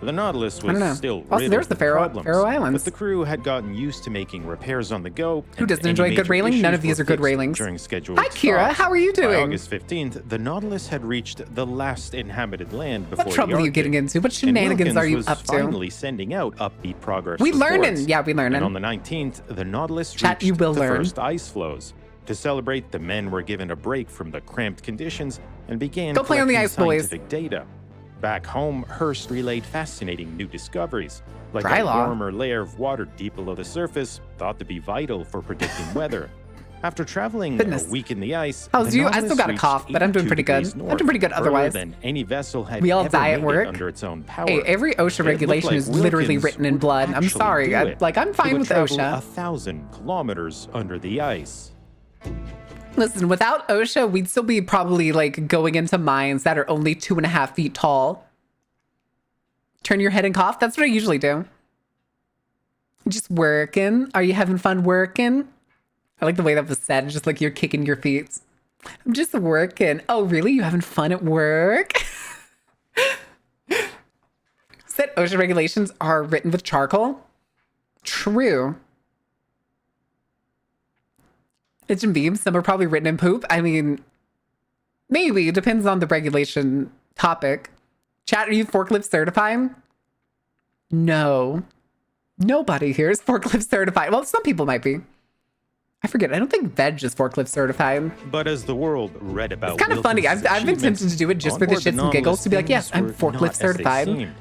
The Nautilus was still also, there's the Faroe Islands. But the crew had gotten used to making repairs on the go. Who doesn't enjoy good railing? None of these are good railings. During scheduled Hi, Kira. How are you doing? By August 15th, the Nautilus had reached the last inhabited land before What trouble are you getting into? What shenanigans are you up to? Finally sending out upbeat progress We reports. learning. Yeah, we learning. And on the 19th, the Nautilus Chat, reached you will the learn. first ice flows. To celebrate, the men were given a break from the cramped conditions and began Go play on the collecting ice, boys. scientific data. Back home, Hearst relayed fascinating new discoveries, like Dry a law. warmer layer of water deep below the surface, thought to be vital for predicting weather. After traveling Goodness. a week in the ice, How's the you? I still Nautilus got a reached cough, but I'm doing 82 pretty good. degrees I'm north, doing pretty good further otherwise. than any vessel had We all ever die at made it work. under its own power. Hey, every OSHA It looked regulation like is literally Wilkins written in would blood. I'm actually sorry. do it. I'm He fine would with travel OSHA. 1,000 kilometers under the ice. Listen, without OSHA, we'd still be probably like going into mines that are only 2.5 feet tall. Turn your head and cough. That's what I usually do. Just working. Are you having fun working? I like the way that was said. It's just like you're kicking your feet. I'm just working. Oh, really? You having fun at work? Said OSHA regulations are written with charcoal. True. It's in beams. Some are probably written in poop. I mean, maybe. It depends on the regulation topic. Chat, are you forklift certified? No. Nobody here is forklift certified. Well, some people might be. I forget. I don't think Veg is forklift certified. But as the world read about It's kind of funny. Wilkins' I've been tempted to do it just for the onboard shits and giggles to be like, yes, I'm things were forklift not as they certified. seemed.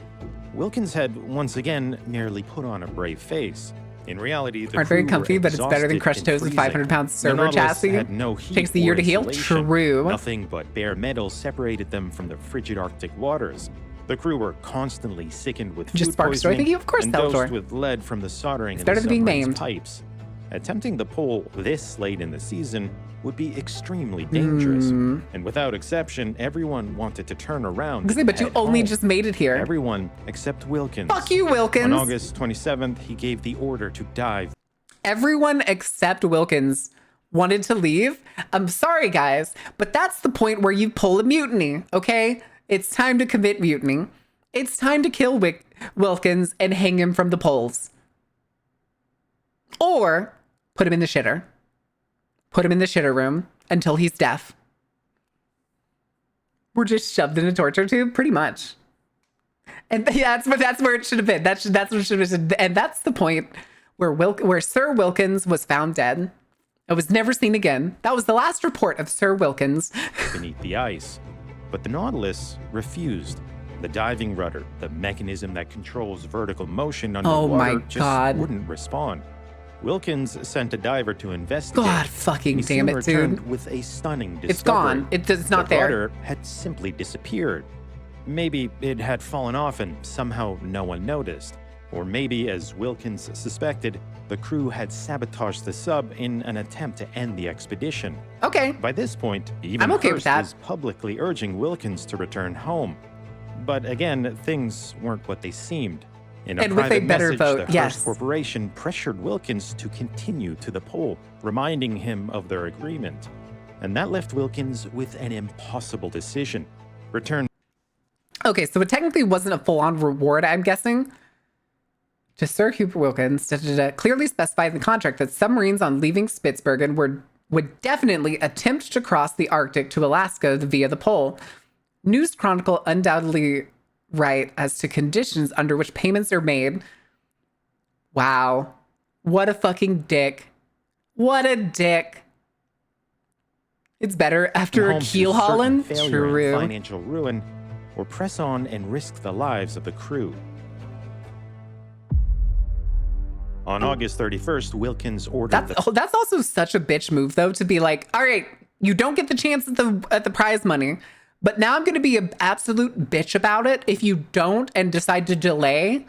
Wilkins had once again merely put on a brave face. In reality, the Aren't very crew were comfy, but it's better than exhausted crushed and toes with freezing. 500-pound The server Nautilus chassis. had no heat Takes the or year to heal. insulation. True. Nothing but bare metal separated them from the frigid Arctic waters. The crew were constantly sickened with Just food Spark Story. poisoning Thank you, of course, and Salvatore. dosed with lead from the soldering in better the than being submarine's maimed. pipes. Attempting the pole this late in the season would be extremely dangerous. And without exception, everyone wanted to turn around. But and you head only home. just made it here. Everyone except Wilkins. Fuck you, Wilkins. On August 27th, he gave the order to dive. Everyone except Wilkins wanted to leave. I'm sorry, guys, but that's the point where you pull a mutiny, okay? It's time to commit mutiny. It's time to kill Wilkins and hang him from the poles. Or put him in the shitter. Put him in the shitter room until he's deaf. We're just shoved in a torture tube, pretty much. And yeah, that's where it should have been. That's what it should have been. And that's the point where Sir Wilkins was found dead. It was never seen again. That was the last report of Sir Wilkins. Beneath the ice. But the Nautilus refused. The diving rudder, the mechanism that controls vertical motion underwater, Oh my just God. wouldn't respond. Wilkins sent a diver to investigate. God fucking He damn soon it, returned dude. with a stunning discovery. It's gone. It's not The there. rudder had simply disappeared. Maybe it had fallen off and somehow no one noticed. Or maybe, as Wilkins suspected, the crew had sabotaged the sub in an attempt to end the expedition. Okay. By this point, even I'm okay with Hearst that. was publicly urging Wilkins to return home. But again, things weren't what they seemed. In a And with a private better message, vote, the yes. Hearst Corporation pressured Wilkins to continue to the pole, reminding him of their agreement. And that left Wilkins with an impossible decision. Return. Okay, so it technically wasn't a full-on reward, I'm guessing. To Sir Hubert Wilkins, clearly specified in the contract that submarines on leaving Spitsbergen would definitely attempt to cross the Arctic to Alaska via the pole. News Chronicle undoubtedly right as to conditions under which payments are made. Wow. What a fucking dick. What a dick. It's better after a home to keel certain hauling. failure and True. financial ruin, or press on and risk the lives of the crew. On August 31st, Wilkins ordered that's also such a bitch move, though, to be like, all right, you don't get the chance at the prize money, but now I'm going to be an absolute bitch about it. If you don't and decide to delay,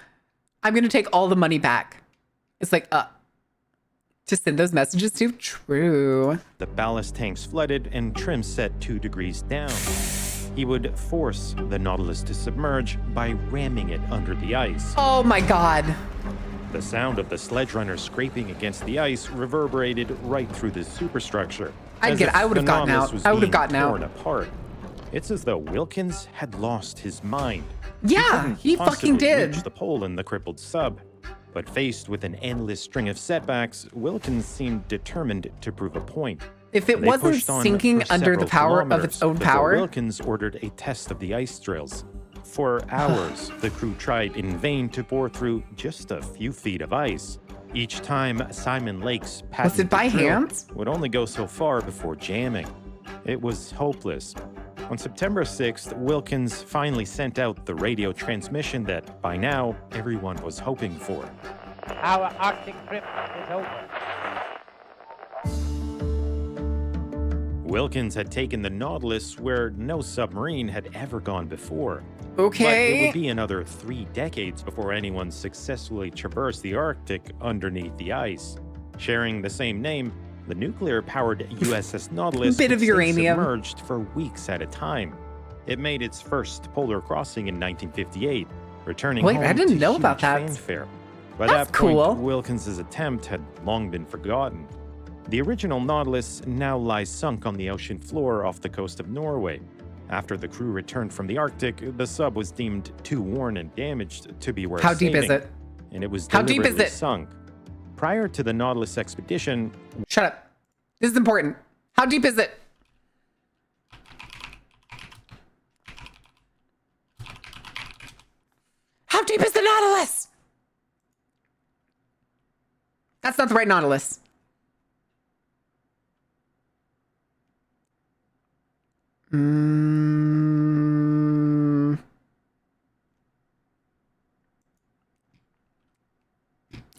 I'm going to take all the money back. It's like, to send those messages to? True. The ballast tanks flooded and trim set 2 degrees down. He would force the Nautilus to submerge by ramming it under the ice. Oh my God. The sound of the sledge runner scraping against the ice reverberated right through the superstructure. I would have gotten out. I would have gotten out. Apart. It's as though Wilkins had lost his mind. Yeah, he fucking did. Reach the pole in the crippled sub. But faced with an endless string of setbacks, Wilkins seemed determined to prove a point. If it wasn't sinking under the power of its own power. Wilkins ordered a test of the ice drills. For hours, the crew tried in vain to bore through just a few feet of ice. Each time, Simon Lake's patented drill would only go so far before jamming. It was hopeless. On September 6th, Wilkins finally sent out the radio transmission that, by now, everyone was hoping for. Our Arctic trip is over. Wilkins had taken the Nautilus where no submarine had ever gone before. Okay. But it would be another 3 decades before anyone successfully traversed the Arctic underneath the ice. Sharing the same name, the nuclear-powered USS Nautilus bit of uranium submerged for weeks at a time. It made its first polar crossing in 1958, returning home I didn't to know about huge that. fanfare. By That's that point, cool. Wilkins's attempt had long been forgotten. The original Nautilus now lies sunk on the ocean floor off the coast of Norway. After the crew returned from the Arctic, the sub was deemed too worn and damaged to be worth How deep saving, is it? And it was How deep is deliberately it? sunk. Prior to the Nautilus expedition... Shut up. This is important. How deep is it? How deep is the Nautilus? That's not the right Nautilus.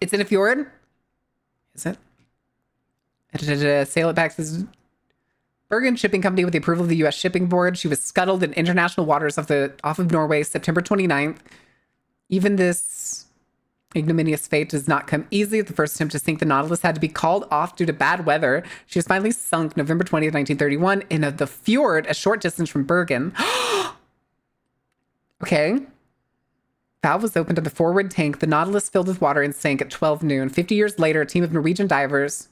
It's in a fjord? Is it? Sail it back to this Bergen Shipping Company with the approval of the U.S. Shipping Board. She was scuttled in international waters off of Norway, September 29th. Even this ignominious fate does not come easy. The first attempt to sink the Nautilus had to be called off due to bad weather. She was finally sunk November 20th, 1931 in the fjord a short distance from Bergen. Okay. Valve was opened to the forward tank. The Nautilus filled with water and sank at 12 noon. 50 years later, a team of Norwegian divers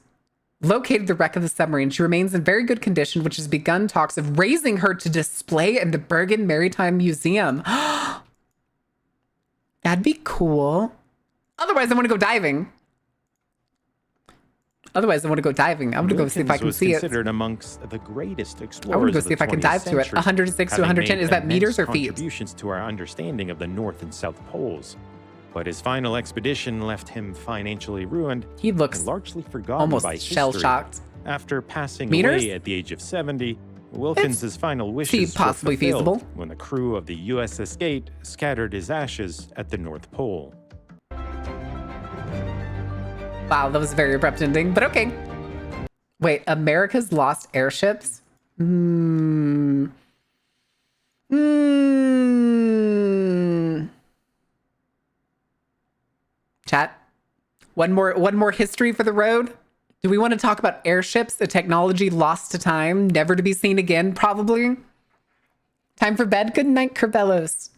located the wreck of the submarine. She remains in very good condition, which has begun talks of raising her to display in the Bergen Maritime Museum. That'd be cool. Otherwise, I want to go diving. I want to go see if I can see it. Considered amongst the greatest explorers. I want to go see if I can dive to it. 106 to 110. Is that meters or feet? Contributions to our understanding of the North and South Poles. But his final expedition left him financially ruined. He looks and largely forgotten almost by history. shell-shocked. After passing Meters? away at the age of 70, Wilkins's final wishes possibly were fulfilled feasible. when the crew of the USS Gate scattered his ashes at the North Pole. Wow, that was a very abrupt ending, but okay. Wait, America's Lost Airships? Chat, one more history for the road. Do we want to talk about airships, a technology lost to time, never to be seen again, probably? Time for bed? Good night, Curbellos.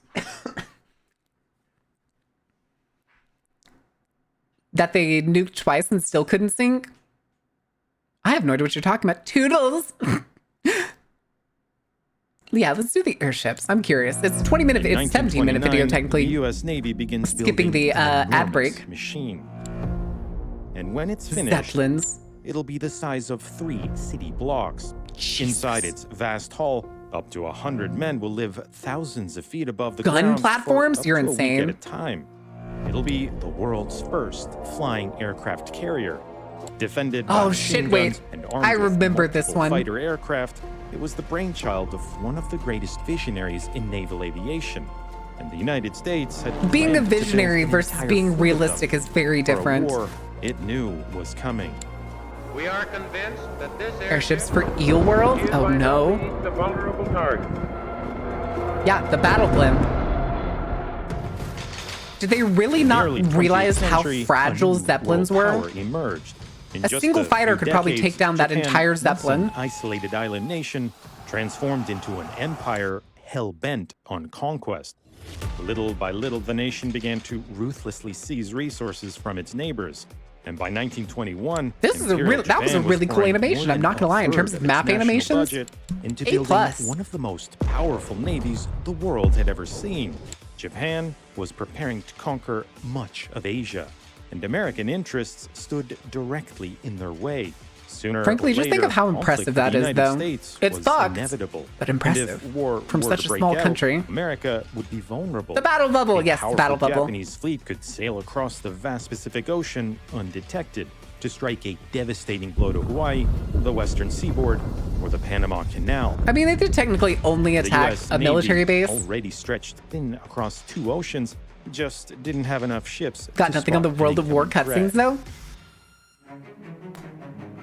That they nuked twice and still couldn't sink? I have no idea what you're talking about. Toodles! Yeah, let's do the airships. I'm curious. It's a 20-minute, it's a 17-minute video, technically. The U.S. Navy begins skipping the ad break. Machine. And when it's finished, Zeppelins. it'll be the size of 3 city blocks. Jesus. Inside its vast hull, up to 100 men will live thousands of feet above the Gun ground platforms? for up You're to a week insane. at a time. It'll be the world's first flying aircraft carrier. Defended by Oh, machine shit, wait. guns and armed I with remember this multiple one. Fighter aircraft, it was the brainchild of one of the greatest visionaries in naval aviation, and the United States had being a planned to build visionary an versus entire being fleet of realistic them is very for a different. war it knew was coming. We are convinced that this Airships for Eel World? Oh no. the vulnerable target. Yeah, the battle blimp. Did they really not Nearly 20th realize how century, fragile a new Zeppelins world were? power emerged. In A just single fighter few could probably decades, take down that Japan, entire once Zeppelin. an isolated island nation, transformed into an empire hell-bent on conquest. Little by little, the nation began to ruthlessly seize resources from its neighbors. And by 1921, that was a really cool animation. I'm not gonna lie, in terms of map animations, into A+. building one of the most powerful navies the world had ever seen. Japan was preparing to conquer much of Asia, and American interests stood directly in their way. Sooner frankly, or just think later, of how conflict impressive with that the is, United though. States It's was fucked, inevitable. but And impressive. if war From were such to a break small out, country. America would be vulnerable. The battle bubble, A yes, the powerful battle bubble. Japanese fleet could sail across the vast Pacific Ocean undetected to strike a devastating blow to Hawaii, the western seaboard, or the Panama Canal. I mean, they did technically only The attack US a military Navy, base. already stretched thin across 2 oceans, just didn't have enough ships. Got to nothing on the spot World any of War coming cutscenes, threat. though?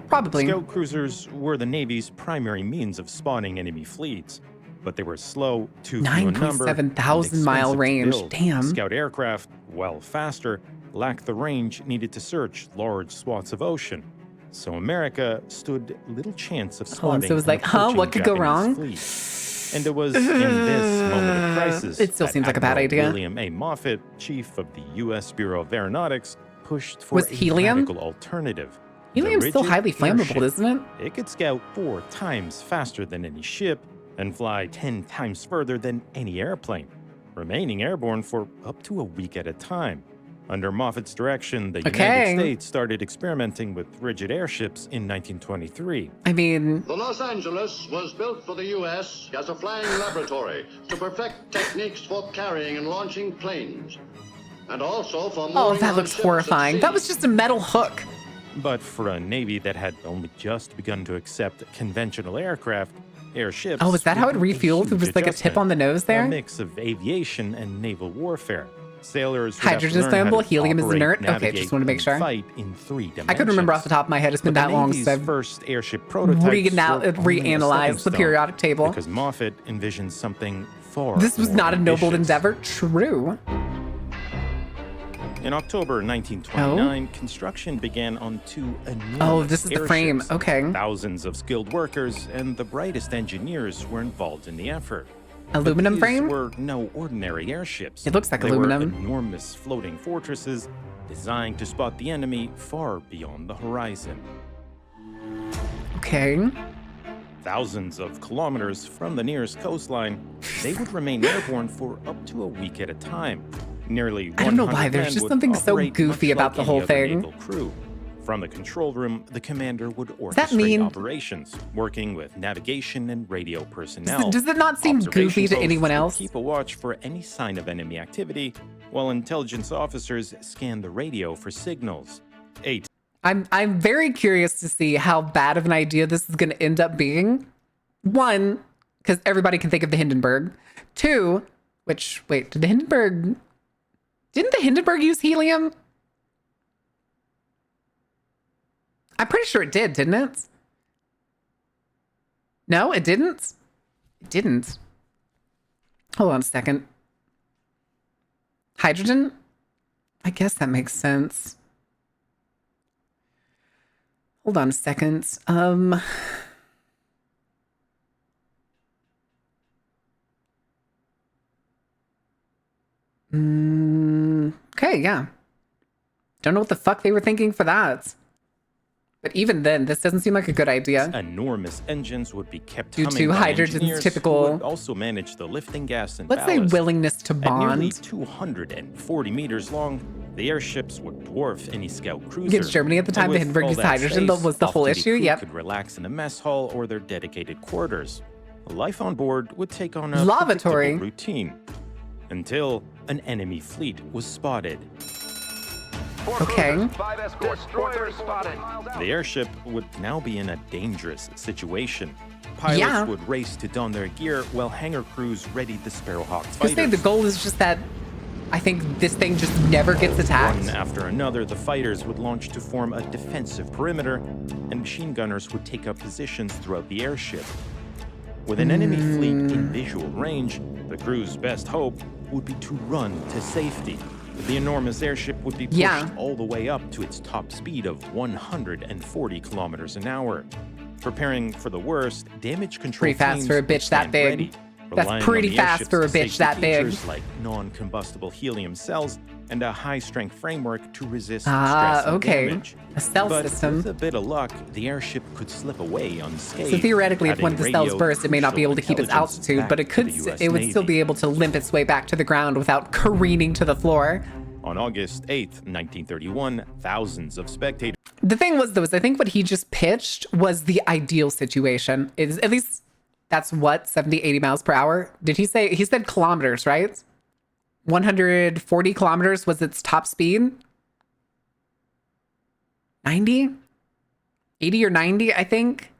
Probably. Scout cruisers were the Navy's primary means of spotting enemy fleets, but they were slow, too few in number, 9,700 and mile expensive to range. build. Damn. Scout aircraft, while faster, lacked the range needed to search large swaths of ocean. So America stood little chance of Hold on, spotting so it was an like, huh, approaching what could go Japanese wrong? fleet. And it was in this moment of crisis It still that seems like a bad Admiral idea. William A. Moffett, chief of the U.S. Bureau of Aeronautics, pushed for Was a helium? radical alternative. The Helium's still rigid highly flammable, airship. isn't it? It could scout 4 times faster than any ship and fly 10 times further than any airplane, remaining airborne for up to a week at a time. Under Moffat's direction, the Okay. United States started experimenting with rigid airships in 1923. I mean, The Los Angeles was built for the U.S. as a flying laboratory to perfect techniques for carrying and launching planes, and also for oh, mooring that on looks ships at horrifying. sea. That was just a metal hook. But for a Navy that had only just begun to accept conventional aircraft, airships... Oh, is that how it would be a refueled? It huge was like a tip adjustment, on the nose there? A mix of aviation and naval warfare. Sailors would have to Hydrogen is learn how flammable, to helium is operate, inert. Okay, navigate, just want to make and sure. Fight in 3 dimensions. I couldn't remember off the top of my head. It's been But that the long Navy's since I've first airship prototypes were only a reanalyzed the stepping periodic stone, table. because Moffett envisioned something far This was more not a noble ambitious. endeavor. True. In October 1929, construction began on 2 enormous Oh, this is the frame. airships. Okay. Thousands of skilled workers and the brightest engineers were involved in the effort. Aluminum But these frame? were no ordinary airships. It looks like They aluminum. were enormous floating fortresses designed to spot the enemy far beyond the horizon. Okay. Thousands of kilometers from the nearest coastline, they would remain airborne for up to a week at a time. Nearly 100 I don't know why, there's men just would something so operate goofy much about like the any whole other thing. naval crew. From the control room, the commander would orchestrate that mean- operations, working with navigation and radio personnel. Does it not seem Observation goofy to posts anyone would else? Keep a watch for any sign of enemy activity, while intelligence officers scan the radio for signals. 8. I'm very curious to see how bad of an idea this is going to end up being. 1, because everybody can think of the Hindenburg. 2, which, wait, didn't the Hindenburg use helium? I'm pretty sure it didn't it? No, it didn't? It didn't. Hold on a second. Hydrogen? I guess that makes sense. Hold on a second. Okay, yeah. Don't know what the fuck they were thinking for that. But even then, this doesn't seem like a good idea. Enormous engines would be kept Due humming to by hydrogen's engineers typical- who would also manage the lifting gas and Let's say ballast. willingness to At nearly bond. 240 meters long, the airships would dwarf any scout cruiser. Against Germany at the time, And the with Hindenburg all used that hydrogen, space, was the whole off-duty issue, crew yep. could relax in the mess hall or their dedicated quarters. Life on board would take on a Lavatory. predictable routine until an enemy fleet was spotted. Okay. 5 escorts, destroyers spotted. The airship would now be in a dangerous situation. pilots would race to don their gear while hangar crews readied the Sparrowhawk fighters. The goal is just that I think this thing just never gets attacked. One after another, the fighters would launch to form a defensive perimeter, and machine gunners would take up positions throughout the airship. With an enemy fleet in visual range, the crew's best hope would be to run to safety. The enormous airship would be pushed all the way up to its top speed of 140 kilometers an hour. Preparing for the worst, damage control pretty fast for a bitch that big. Ready, that's pretty fast for a bitch that big. Like non-combustible helium cells and a high-strength framework to resist stress and damage. A stealth system. With a bit of luck, the airship could slip away unscathed. So theoretically, if one of the cells burst, it may not be able to keep its altitude, but it would still be able to limp its way back to the ground without careening to the floor. On August 8th, 1931, thousands of spectators. The thing was, though, is I think what he just pitched was the ideal situation. At least that's what, 70, 80 miles per hour? Did he say? He said kilometers, right? 140 kilometers was its top speed. 90? 80 or 90, I think.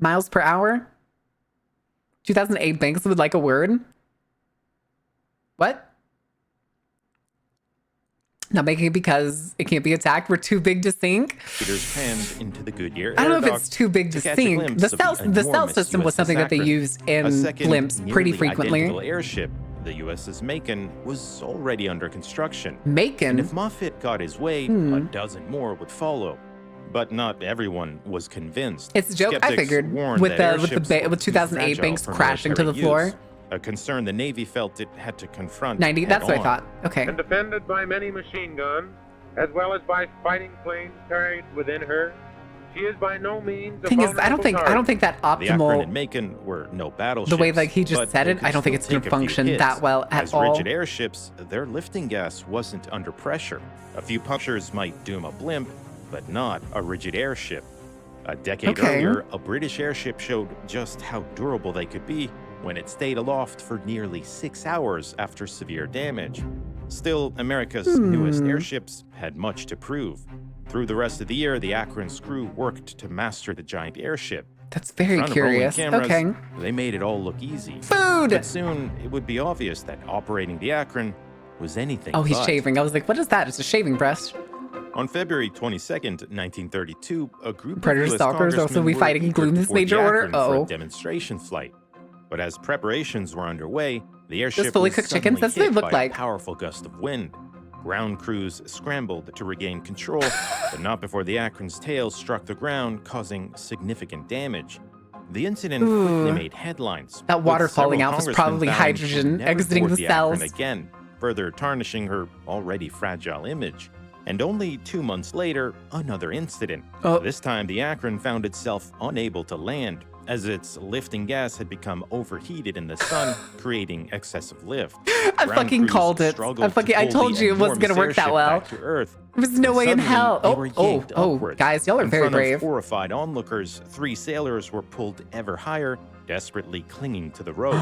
Miles per hour. 2008 Banks would like a word. What? Not making it because it can't be attacked. We're too big to sink. Panned into the Goodyear I don't know if it's too big to sink. The stealth system was something that they used in blimps pretty frequently. Airship, the USS Macon, was already under construction. Macon? And if Moffett got his way, a dozen more would follow. But not everyone was convinced. It's a joke. I figured with 2008 Banks crashing to the floor. A concern the Navy felt it had to confront. 90, that's what I thought. Okay. And defended by many machine guns, as well as by fighting planes carried within her, she is by no means. Thing is, I don't think that optimal. The Akron and Macon were no battleships. The way like he just said it, I don't think it's going to function that well at all. As rigid airships, their lifting gas wasn't under pressure. A few punctures might doom a blimp, but not a rigid airship. A decade earlier, a British airship showed just how durable they could be when it stayed aloft for nearly 6 hours after severe damage. Still, America's newest airships had much to prove. Through the rest of the year, the Akron's crew worked to master the giant airship. That's very curious. Cameras, they made it all look easy. Food! But soon, it would be obvious that operating the Akron was anything he's shaving. I was like, what is that? It's a shaving brush. On February 22nd, 1932, a group of Predator stalkers also be fighting Gloom this major order? For a demonstration flight. But as preparations were underway, the airship fully was cooked chickens. That's what they look like. A powerful gust of wind. Ground crews scrambled to regain control, but not before the Akron's tail struck the ground, causing significant damage. The incident quickly made headlines. That water falling out was probably hydrogen exiting the cells. Again, further tarnishing her already fragile image. And only 2 months later, another incident. This time, the Akron found itself unable to land, as its lifting gas had become overheated in the sun, creating excessive lift. I fucking called it. I told you it wasn't going to work that well. There was no way in hell. Guys, y'all are very brave. Horrified onlookers, 3 sailors were pulled ever higher, desperately clinging to the rope.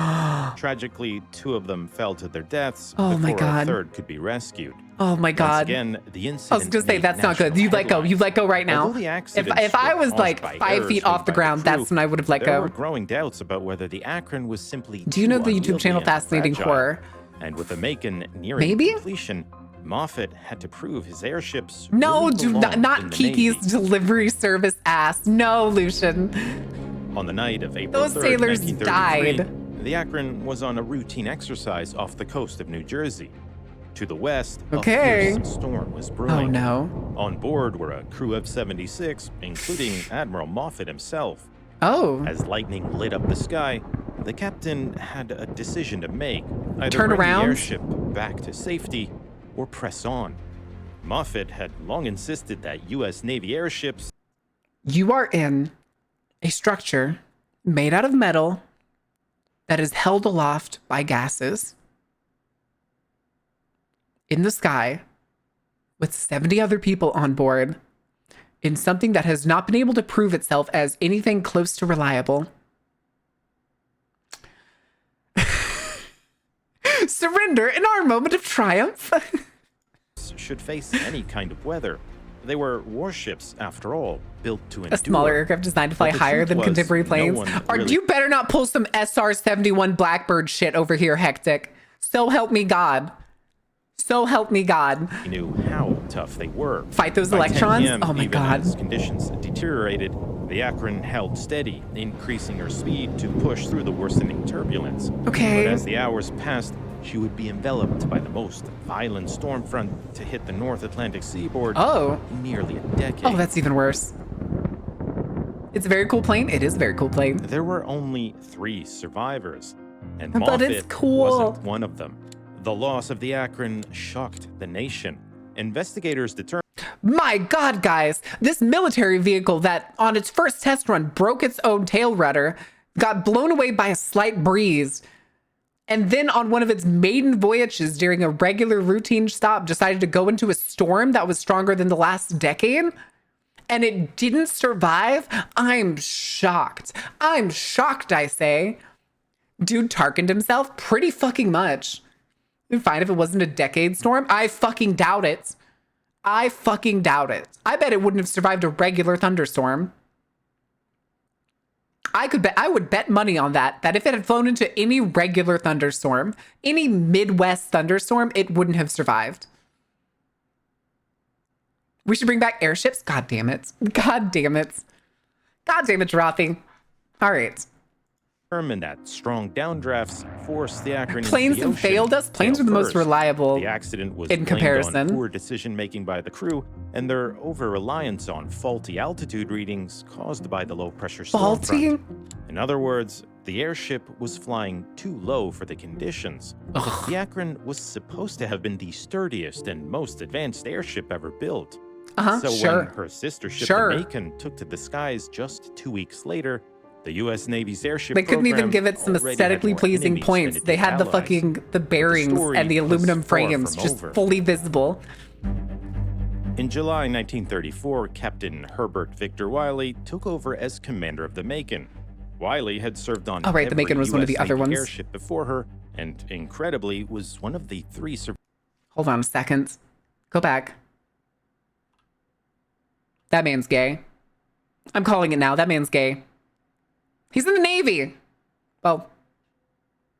Tragically, 2 of them fell to their deaths before a third could be rescued. Oh my God. Once again, the incident I was going to say, that's not good. You let go. You let go right now. If I was like 5 feet off the ground, that's when I would have let go. There were growing doubts about whether the Akron was simply Do you know the YouTube channel Fascinating Horror? And with the Macon nearing completion, Moffett had to prove his airships not Kiki's delivery service ass. No, Lucian. On the night of April 3rd, sailors died. The Akron was on a routine exercise off the coast of New Jersey. To the west, a fearsome storm was brewing. Oh no. On board were a crew of 76, including Admiral Moffett himself. As lightning lit up the sky, the captain had a decision to make. Either turn around, the airship back to safety, or press on. Moffett had long insisted that U.S. Navy airships... You are in a structure made out of metal that is held aloft by gases in the sky with 70 other people on board in something that has not been able to prove itself as anything close to reliable. Surrender in our moment of triumph. should face any kind of weather. They were warships, after all, built to endure. A smaller aircraft designed to fly higher than contemporary planes. You better not pull some SR-71 Blackbird shit over here, Hectic. So help me God. So help me God. He knew how tough they were. Fight those electrons? Oh my God. As conditions deteriorated, the Akron held steady, increasing her speed to push through the worsening turbulence. Okay. But as the hours passed, she would be enveloped by the most violent storm front to hit the North Atlantic seaboard in nearly a decade. Oh, that's even worse. It's a very cool plane. It is a very cool plane. There were only 3 survivors, and but Moffett it's cool. wasn't one of them. The loss of the Akron shocked the nation. Investigators determined... My God, guys, this military vehicle that on its first test run broke its own tail rudder, got blown away by a slight breeze, and then on one of its maiden voyages during a regular routine stop decided to go into a storm that was stronger than the last decade, and it didn't survive. I'm shocked. I'm shocked, I say. Dude tarkened himself pretty fucking much. It'd be fine if it wasn't a decade storm. I fucking doubt it. I fucking doubt it. I bet it wouldn't have survived a regular thunderstorm. I would bet money on that if it had flown into any regular thunderstorm, any Midwest thunderstorm, it wouldn't have survived. We should bring back airships. God damn it. God damn it. God damn it, Jarathi. All right. Determined that strong downdrafts forced the Akron Planes into the have failed us. Planes are the most reliable the accident was in comparison. On poor decision-making by the crew and their over-reliance on faulty altitude readings caused by the low-pressure storm front. In other words, the airship was flying too low for the conditions. The Akron was supposed to have been the sturdiest and most advanced airship ever built. So when her sister ship, the Macon, took to the skies just 2 weeks later, the U.S. Navy's airship They couldn't even give it some aesthetically pleasing points. They had the bearings and the aluminum frames just fully visible. In July 1934, Captain Herbert Victor Wiley took over as commander of the Macon. Wiley had served on the Macon was one of the other ones. Airship before her, and incredibly was one of the 3 Hold on a second. Go back. That man's gay. I'm calling it now. That man's gay. He's in the Navy. Well,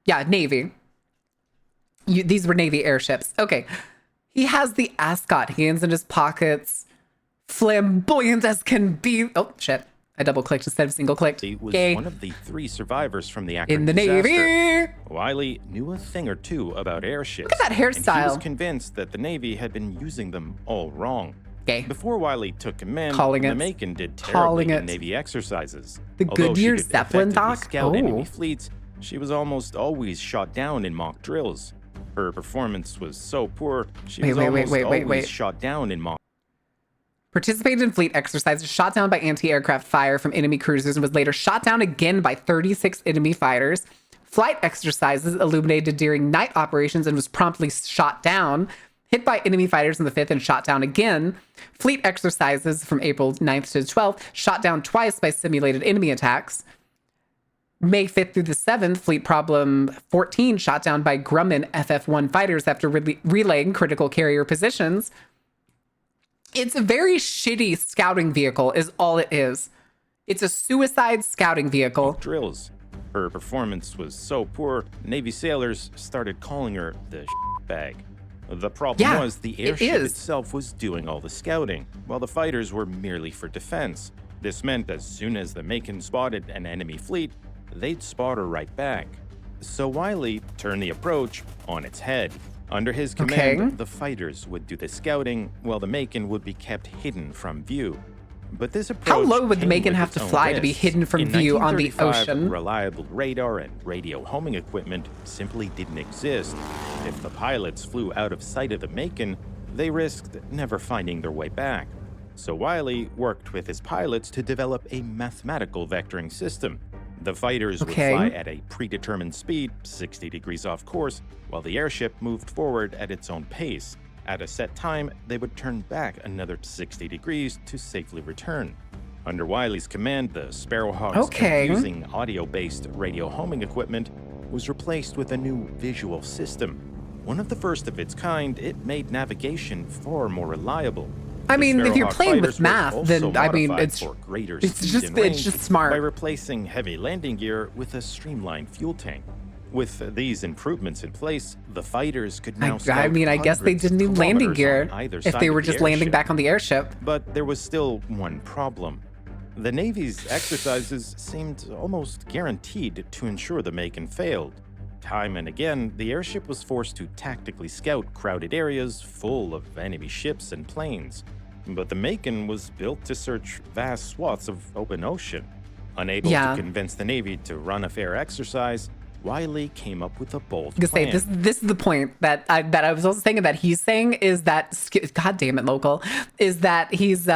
yeah, Navy. These were Navy airships. Okay. He has the ascot hands in his pockets. Flamboyant as can be. Oh, shit. I double-clicked instead of single-clicked. He was Gay. one of the 3 survivors from the Akron in the disaster. Navy. Wiley knew a thing or two about airships. Look at that hairstyle. And he was convinced that the Navy had been using them all wrong. Gay. Before Wiley took command, the Macon did terribly in Navy exercises. The Goodyear Zeppelin dock? Scout enemy fleets, she was almost always shot down in mock drills. Her performance was so poor, she was almost always shot down in mock. Participated in fleet exercises, shot down by anti-aircraft fire from enemy cruisers, and was later shot down again by 36 enemy fighters. Flight exercises illuminated during night operations and was promptly shot down. Hit by enemy fighters in the 5th and shot down again. Fleet exercises from April 9th to 12th, shot down twice by simulated enemy attacks. May 5th through the 7th, Fleet Problem 14 shot down by Grumman FF-1 fighters after relaying critical carrier positions. It's a very shitty scouting vehicle is all it is. It's a suicide scouting vehicle. Drills. Her performance was so poor, Navy sailors started calling her the bag. The problem was the airship itself was doing all the scouting, while the fighters were merely for defense. This meant as soon as the Macon spotted an enemy fleet, they'd spot her right back. So Wiley turned the approach on its head. Under his command, the fighters would do the scouting, while the Macon would be kept hidden from view. But this approach How low would the Macon have to fly to be hidden from view on the ocean? Reliable radar and radio homing equipment simply didn't exist. If the pilots flew out of sight of the Macon, they risked never finding their way back. So Wiley worked with his pilots to develop a mathematical vectoring system. The fighters would fly at a predetermined speed, 60 degrees off course, while the airship moved forward at its own pace. At a set time, they would turn back another 60 degrees to safely return. Under Wiley's command, the Sparrowhawks, using audio-based radio homing equipment, was replaced with a new visual system. One of the first of its kind, it made navigation far more reliable. I mean, if you're Sparrowhawk playing with fighters were math, also then I mean, modified it's for greater it's speed just and range it's just smart. by replacing heavy landing gear with a streamlined fuel tank. With these improvements in place, the fighters could now I mean, I guess they didn't need landing gear if they were just landing back on the airship. But there was still one problem. The Navy's exercises seemed almost guaranteed to ensure the Macon failed. Time and again, the airship was forced to tactically scout crowded areas full of enemy ships and planes. But the Macon was built to search vast swaths of open ocean. Unable to convince the Navy to run a fair exercise, Wiley came up with a bold plan. This is the point that I was also saying that he's saying is that, God damn it, local, is that he's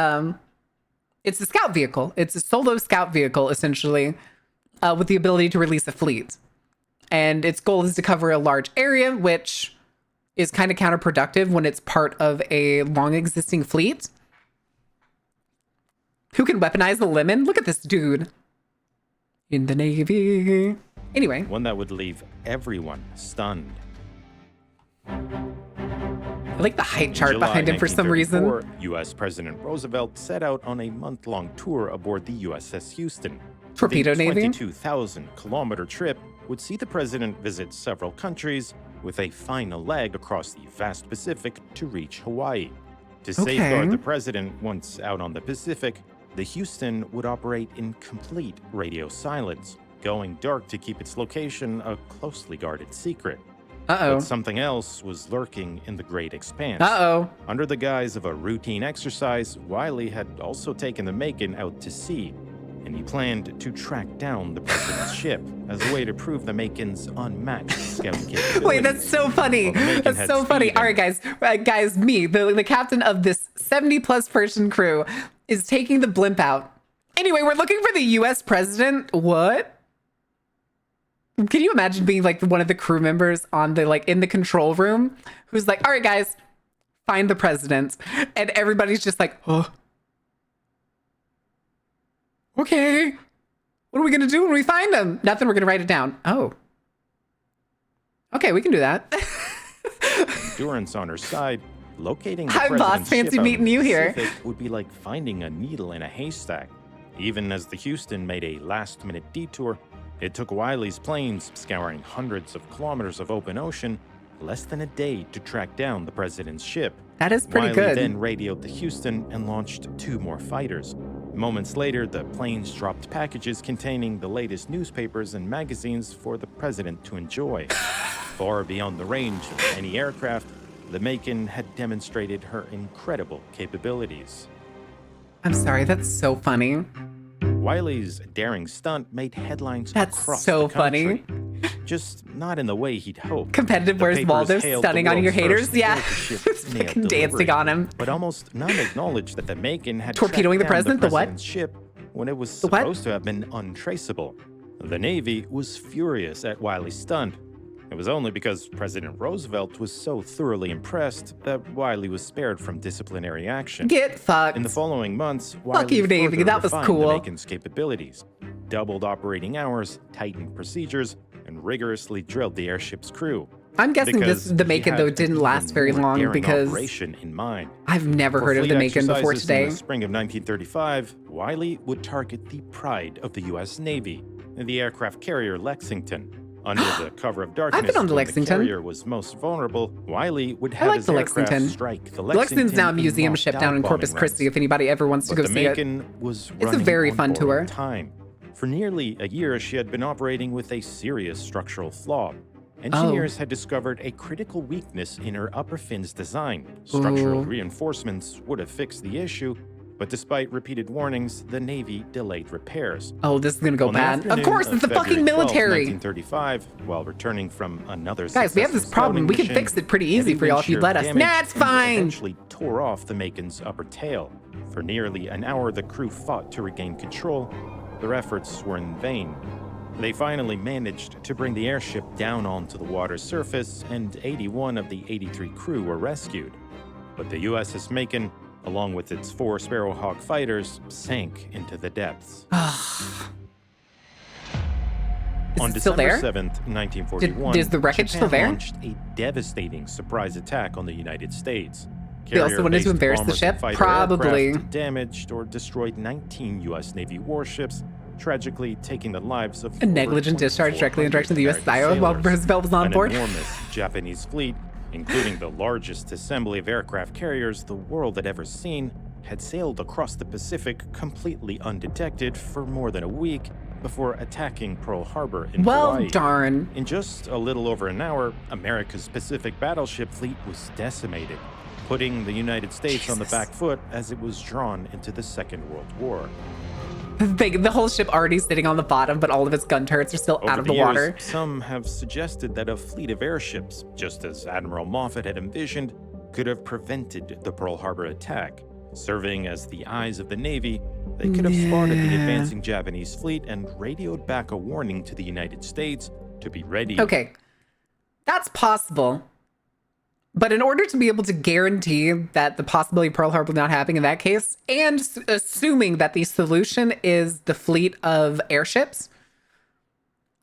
it's a scout vehicle. It's a solo scout vehicle, essentially, with the ability to release a fleet. And its goal is to cover a large area, which is kind of counterproductive when it's part of a long existing fleet. Who can weaponize the lemon? Look at this dude. In the Navy. Anyway. One that would leave everyone stunned. I like the height chart behind him for some reason. U.S. President Roosevelt set out on a month-long tour aboard the USS Houston. Torpedo Navy? The 22,000-kilometer trip would see the president visit several countries, with a final leg across the vast Pacific to reach Hawaii. To safeguard the president once out on the Pacific, the Houston would operate in complete radio silence, going dark to keep its location a closely guarded secret. But something else was lurking in the great expanse. Under the guise of a routine exercise, Wiley had also taken the Macon out to sea, and he planned to track down the president's ship as a way to prove the Macon's unmatched scouting capabilities. Wait, that's so funny. That's so funny. All right, guys. Me, the captain of this 70-plus person crew, is taking the blimp out. Anyway, we're looking for the U.S. president. What? Can you imagine being like one of the crew members on the in the control room who's like, all right, guys, find the president. And everybody's just like, oh, okay. What are we going to do when we find him? Nothing. We're going to write it down. Oh, okay. We can do that. Endurance on her side, locating the Hi, boss. Fancy meeting you here. Would be like finding a needle in a haystack. Even as the Houston made a last-minute detour, it took Wiley's planes, scouring hundreds of kilometers of open ocean, less than a day to track down the president's ship. That is pretty Wiley good. Then radioed the Houston and launched 2 more fighters. Moments later, the planes dropped packages containing the latest newspapers and magazines for the president to enjoy. Far beyond the range of any aircraft, the Macon had demonstrated her incredible capabilities. I'm sorry, that's so funny. Wiley's daring stunt made headlines across so the country. funny. Just not in the way he'd hoped. Competitive Where's Waldo stunning on your haters? Yeah. Fucking dancing on him. But almost none acknowledged that the Macon had torpedoing the president? The what? president's ship when it was supposed to have been untraceable. The Navy was furious at Wiley's stunt. It was only because President Roosevelt was so thoroughly impressed that Wiley was spared from disciplinary action. Get fucked. In the following months, Wiley you, Navy. That was refined cool. the Macon's capabilities, doubled operating hours, tightened procedures, and rigorously drilled the airship's crew. I'm guessing the Macon, though, didn't last very long because operation in mind. I've never heard of the Macon before today. In the spring of 1935, Wiley would target the pride of the U.S. Navy, the aircraft carrier Lexington. Under the cover of darkness, I've been on the Lexington. The carrier was most vulnerable. Wiley would have his the aircraft Lexington. strike the Lexington's now a museum ship down in Corpus Christi. If anybody ever wants to go see it, was it's a very fun tour. Time. For nearly a year, she had been operating with a serious structural flaw. Engineers had discovered a critical weakness in her upper fin's design. Structural reinforcements would have fixed the issue, but despite repeated warnings, the Navy delayed repairs. Oh, this is gonna go bad. Of course, it's the fucking military. 1935, while returning from another guys, we have this problem. We can fix it pretty easy for y'all if you'd let us. Nah, it's fine. Eventually tore off the Macon's upper tail. For nearly an hour, the crew fought to regain control. Their efforts were in vain. They finally managed to bring the airship down onto the water's surface, and 81 of the 83 crew were rescued. But the USS Macon, along with its 4 Sparrowhawk fighters, sank into the depths. On December 7th, 1941, is the wreckage Japan still there? launched a devastating surprise attack on the United States. They also wanted to embarrass the ship? Probably. Damaged or destroyed 19 U.S. Navy warships, tragically taking the lives of a negligent discharge directly in the direction of the U.S. Iowa while Roosevelt was on board. An enormous Japanese fleet, including the largest assembly of aircraft carriers the world had ever seen, had sailed across the Pacific completely undetected for more than a week before attacking Pearl Harbor in Hawaii. Well, darn. In just a little over an hour, America's Pacific battleship fleet was decimated, putting the United States on the back foot as it was drawn into the Second World War. The whole ship already sitting on the bottom, but all of its gun turrets are still out of the water. Some have suggested that a fleet of airships, just as Admiral Moffett had envisioned, could have prevented the Pearl Harbor attack. Serving as the eyes of the Navy, they could have spotted the advancing Japanese fleet and radioed back a warning to the United States to be ready. Okay, that's possible. But in order to be able to guarantee that the possibility of Pearl Harbor not happening in that case, and assuming that the solution is the fleet of airships,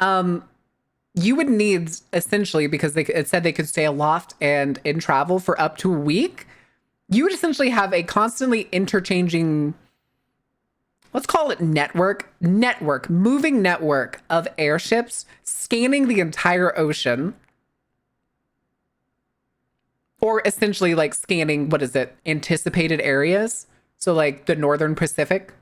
you would need, essentially, because it said they could stay aloft and in travel for up to a week, you would essentially have a constantly interchanging, let's call it moving network of airships scanning the entire ocean. Or essentially like scanning, anticipated areas. So like the Northern Pacific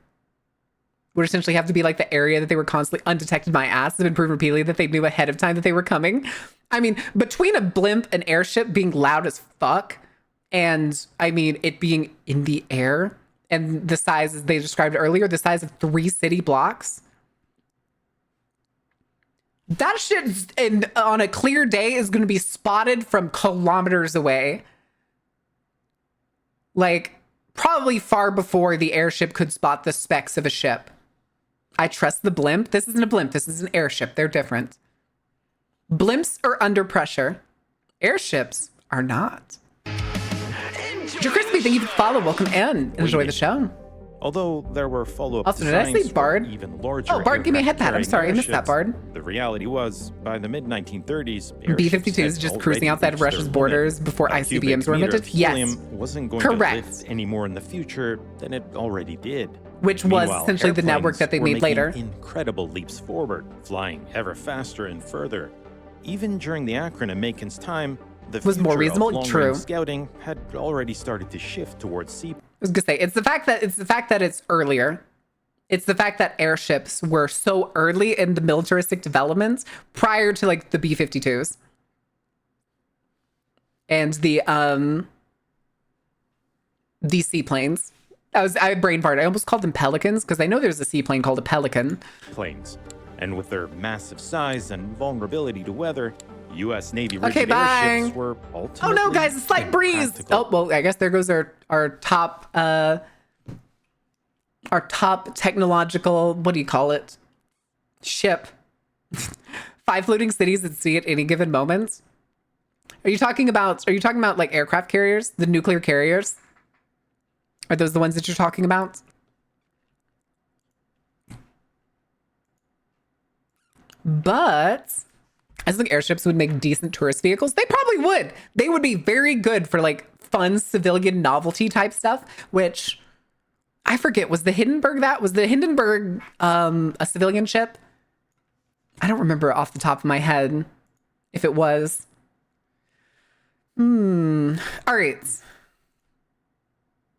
would essentially have to be like the area that they were constantly undetected by us. It's been proven repeatedly that they knew ahead of time that they were coming. I mean, between a blimp and airship being loud as fuck, and I mean, it being in the air, and the size, as they described earlier, the size of 3 city blocks. That shit on a clear day is going to be spotted from kilometers away. Like, probably far before the airship could spot the specks of a ship. I trust the blimp. This isn't a blimp. This is an airship. They're different. Blimps are under pressure. Airships are not. Joe Crispy, thank you for the follow. Welcome in. Enjoy the show. Although there were follow-up also, did I say Bard? Even larger. Oh, Bard, give me a head pat. I'm sorry, I missed that, Bard. The reality was, by the mid-1930s, B-52s just cruising outside of Russia's borders before ICBMs were invented. Yes, wasn't going to lift any more in the future than it already did. Which was essentially the network that they made later. Incredible leaps forward, flying ever faster and further. Even during the Akron and Macon's time, the was more reasonable. True. Scouting had already started to shift towards sea. I was gonna say it's the fact that it's earlier. It's the fact that airships were so early in the militaristic developments prior to like the B-52s and the seaplanes. I brain farted. I almost called them pelicans because I know there's a seaplane called a pelican. Planes, and with their massive size and vulnerability to weather, U.S. Navy airships were ultimately. Oh no, guys, a slight breeze. Oh well, I guess there goes our top technological, what do you call it? Ship. 5 floating cities at sea at any given moment. Are you talking about like aircraft carriers, the nuclear carriers? Are those the ones that you're talking about? But I think airships would make decent tourist vehicles. They probably would. They would be very good for like fun civilian novelty type stuff, which I forget, was the Hindenburg a civilian ship? I don't remember off the top of my head if it was. All right.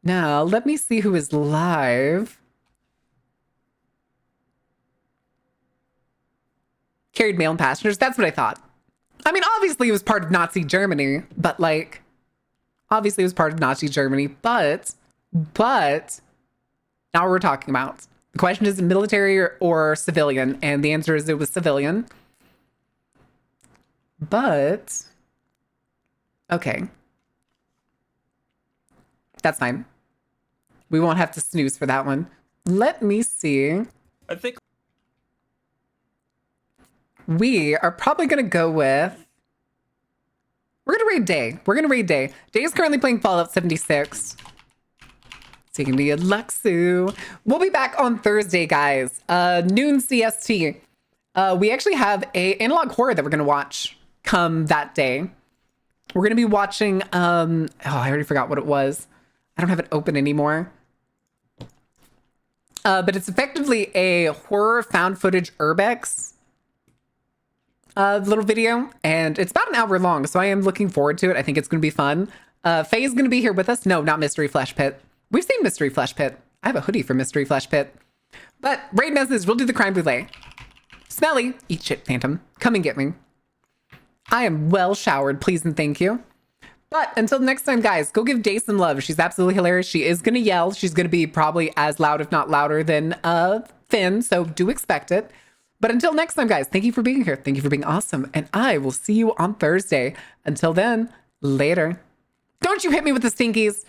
Now, let me see who is live. Carried mail and passengers. That's what I thought. I mean, obviously it was part of Nazi Germany, but like, but now we're talking about. The question is military or civilian, and the answer is it was civilian. But, okay. That's fine. We won't have to snooze for that one. Let me see. I think we are probably going to go with... We're going to raid Day. Day is currently playing Fallout 76. Taking the Luxu. We'll be back on Thursday, guys. Noon CST. We actually have a analog horror that we're going to watch come that day. We're going to be watching, I already forgot what it was. I don't have it open anymore. But it's effectively a horror found footage urbex little video. And it's about an hour long, so I am looking forward to it. I think it's going to be fun. Faye is going to be here with us. No, not Mystery Flesh Pit. We've seen Mystery Flesh Pit. I have a hoodie for Mystery Flesh Pit. But Raid Message, we'll do the crime brulee. Smelly, eat shit, Phantom. Come and get me. I am well showered, please and thank you. But until next time, guys, go give Day some love. She's absolutely hilarious. She is going to yell. She's going to be probably as loud, if not louder, than Finn. So do expect it. But until next time, guys, thank you for being here. Thank you for being awesome. And I will see you on Thursday. Until then, later. Don't you hit me with the stinkies.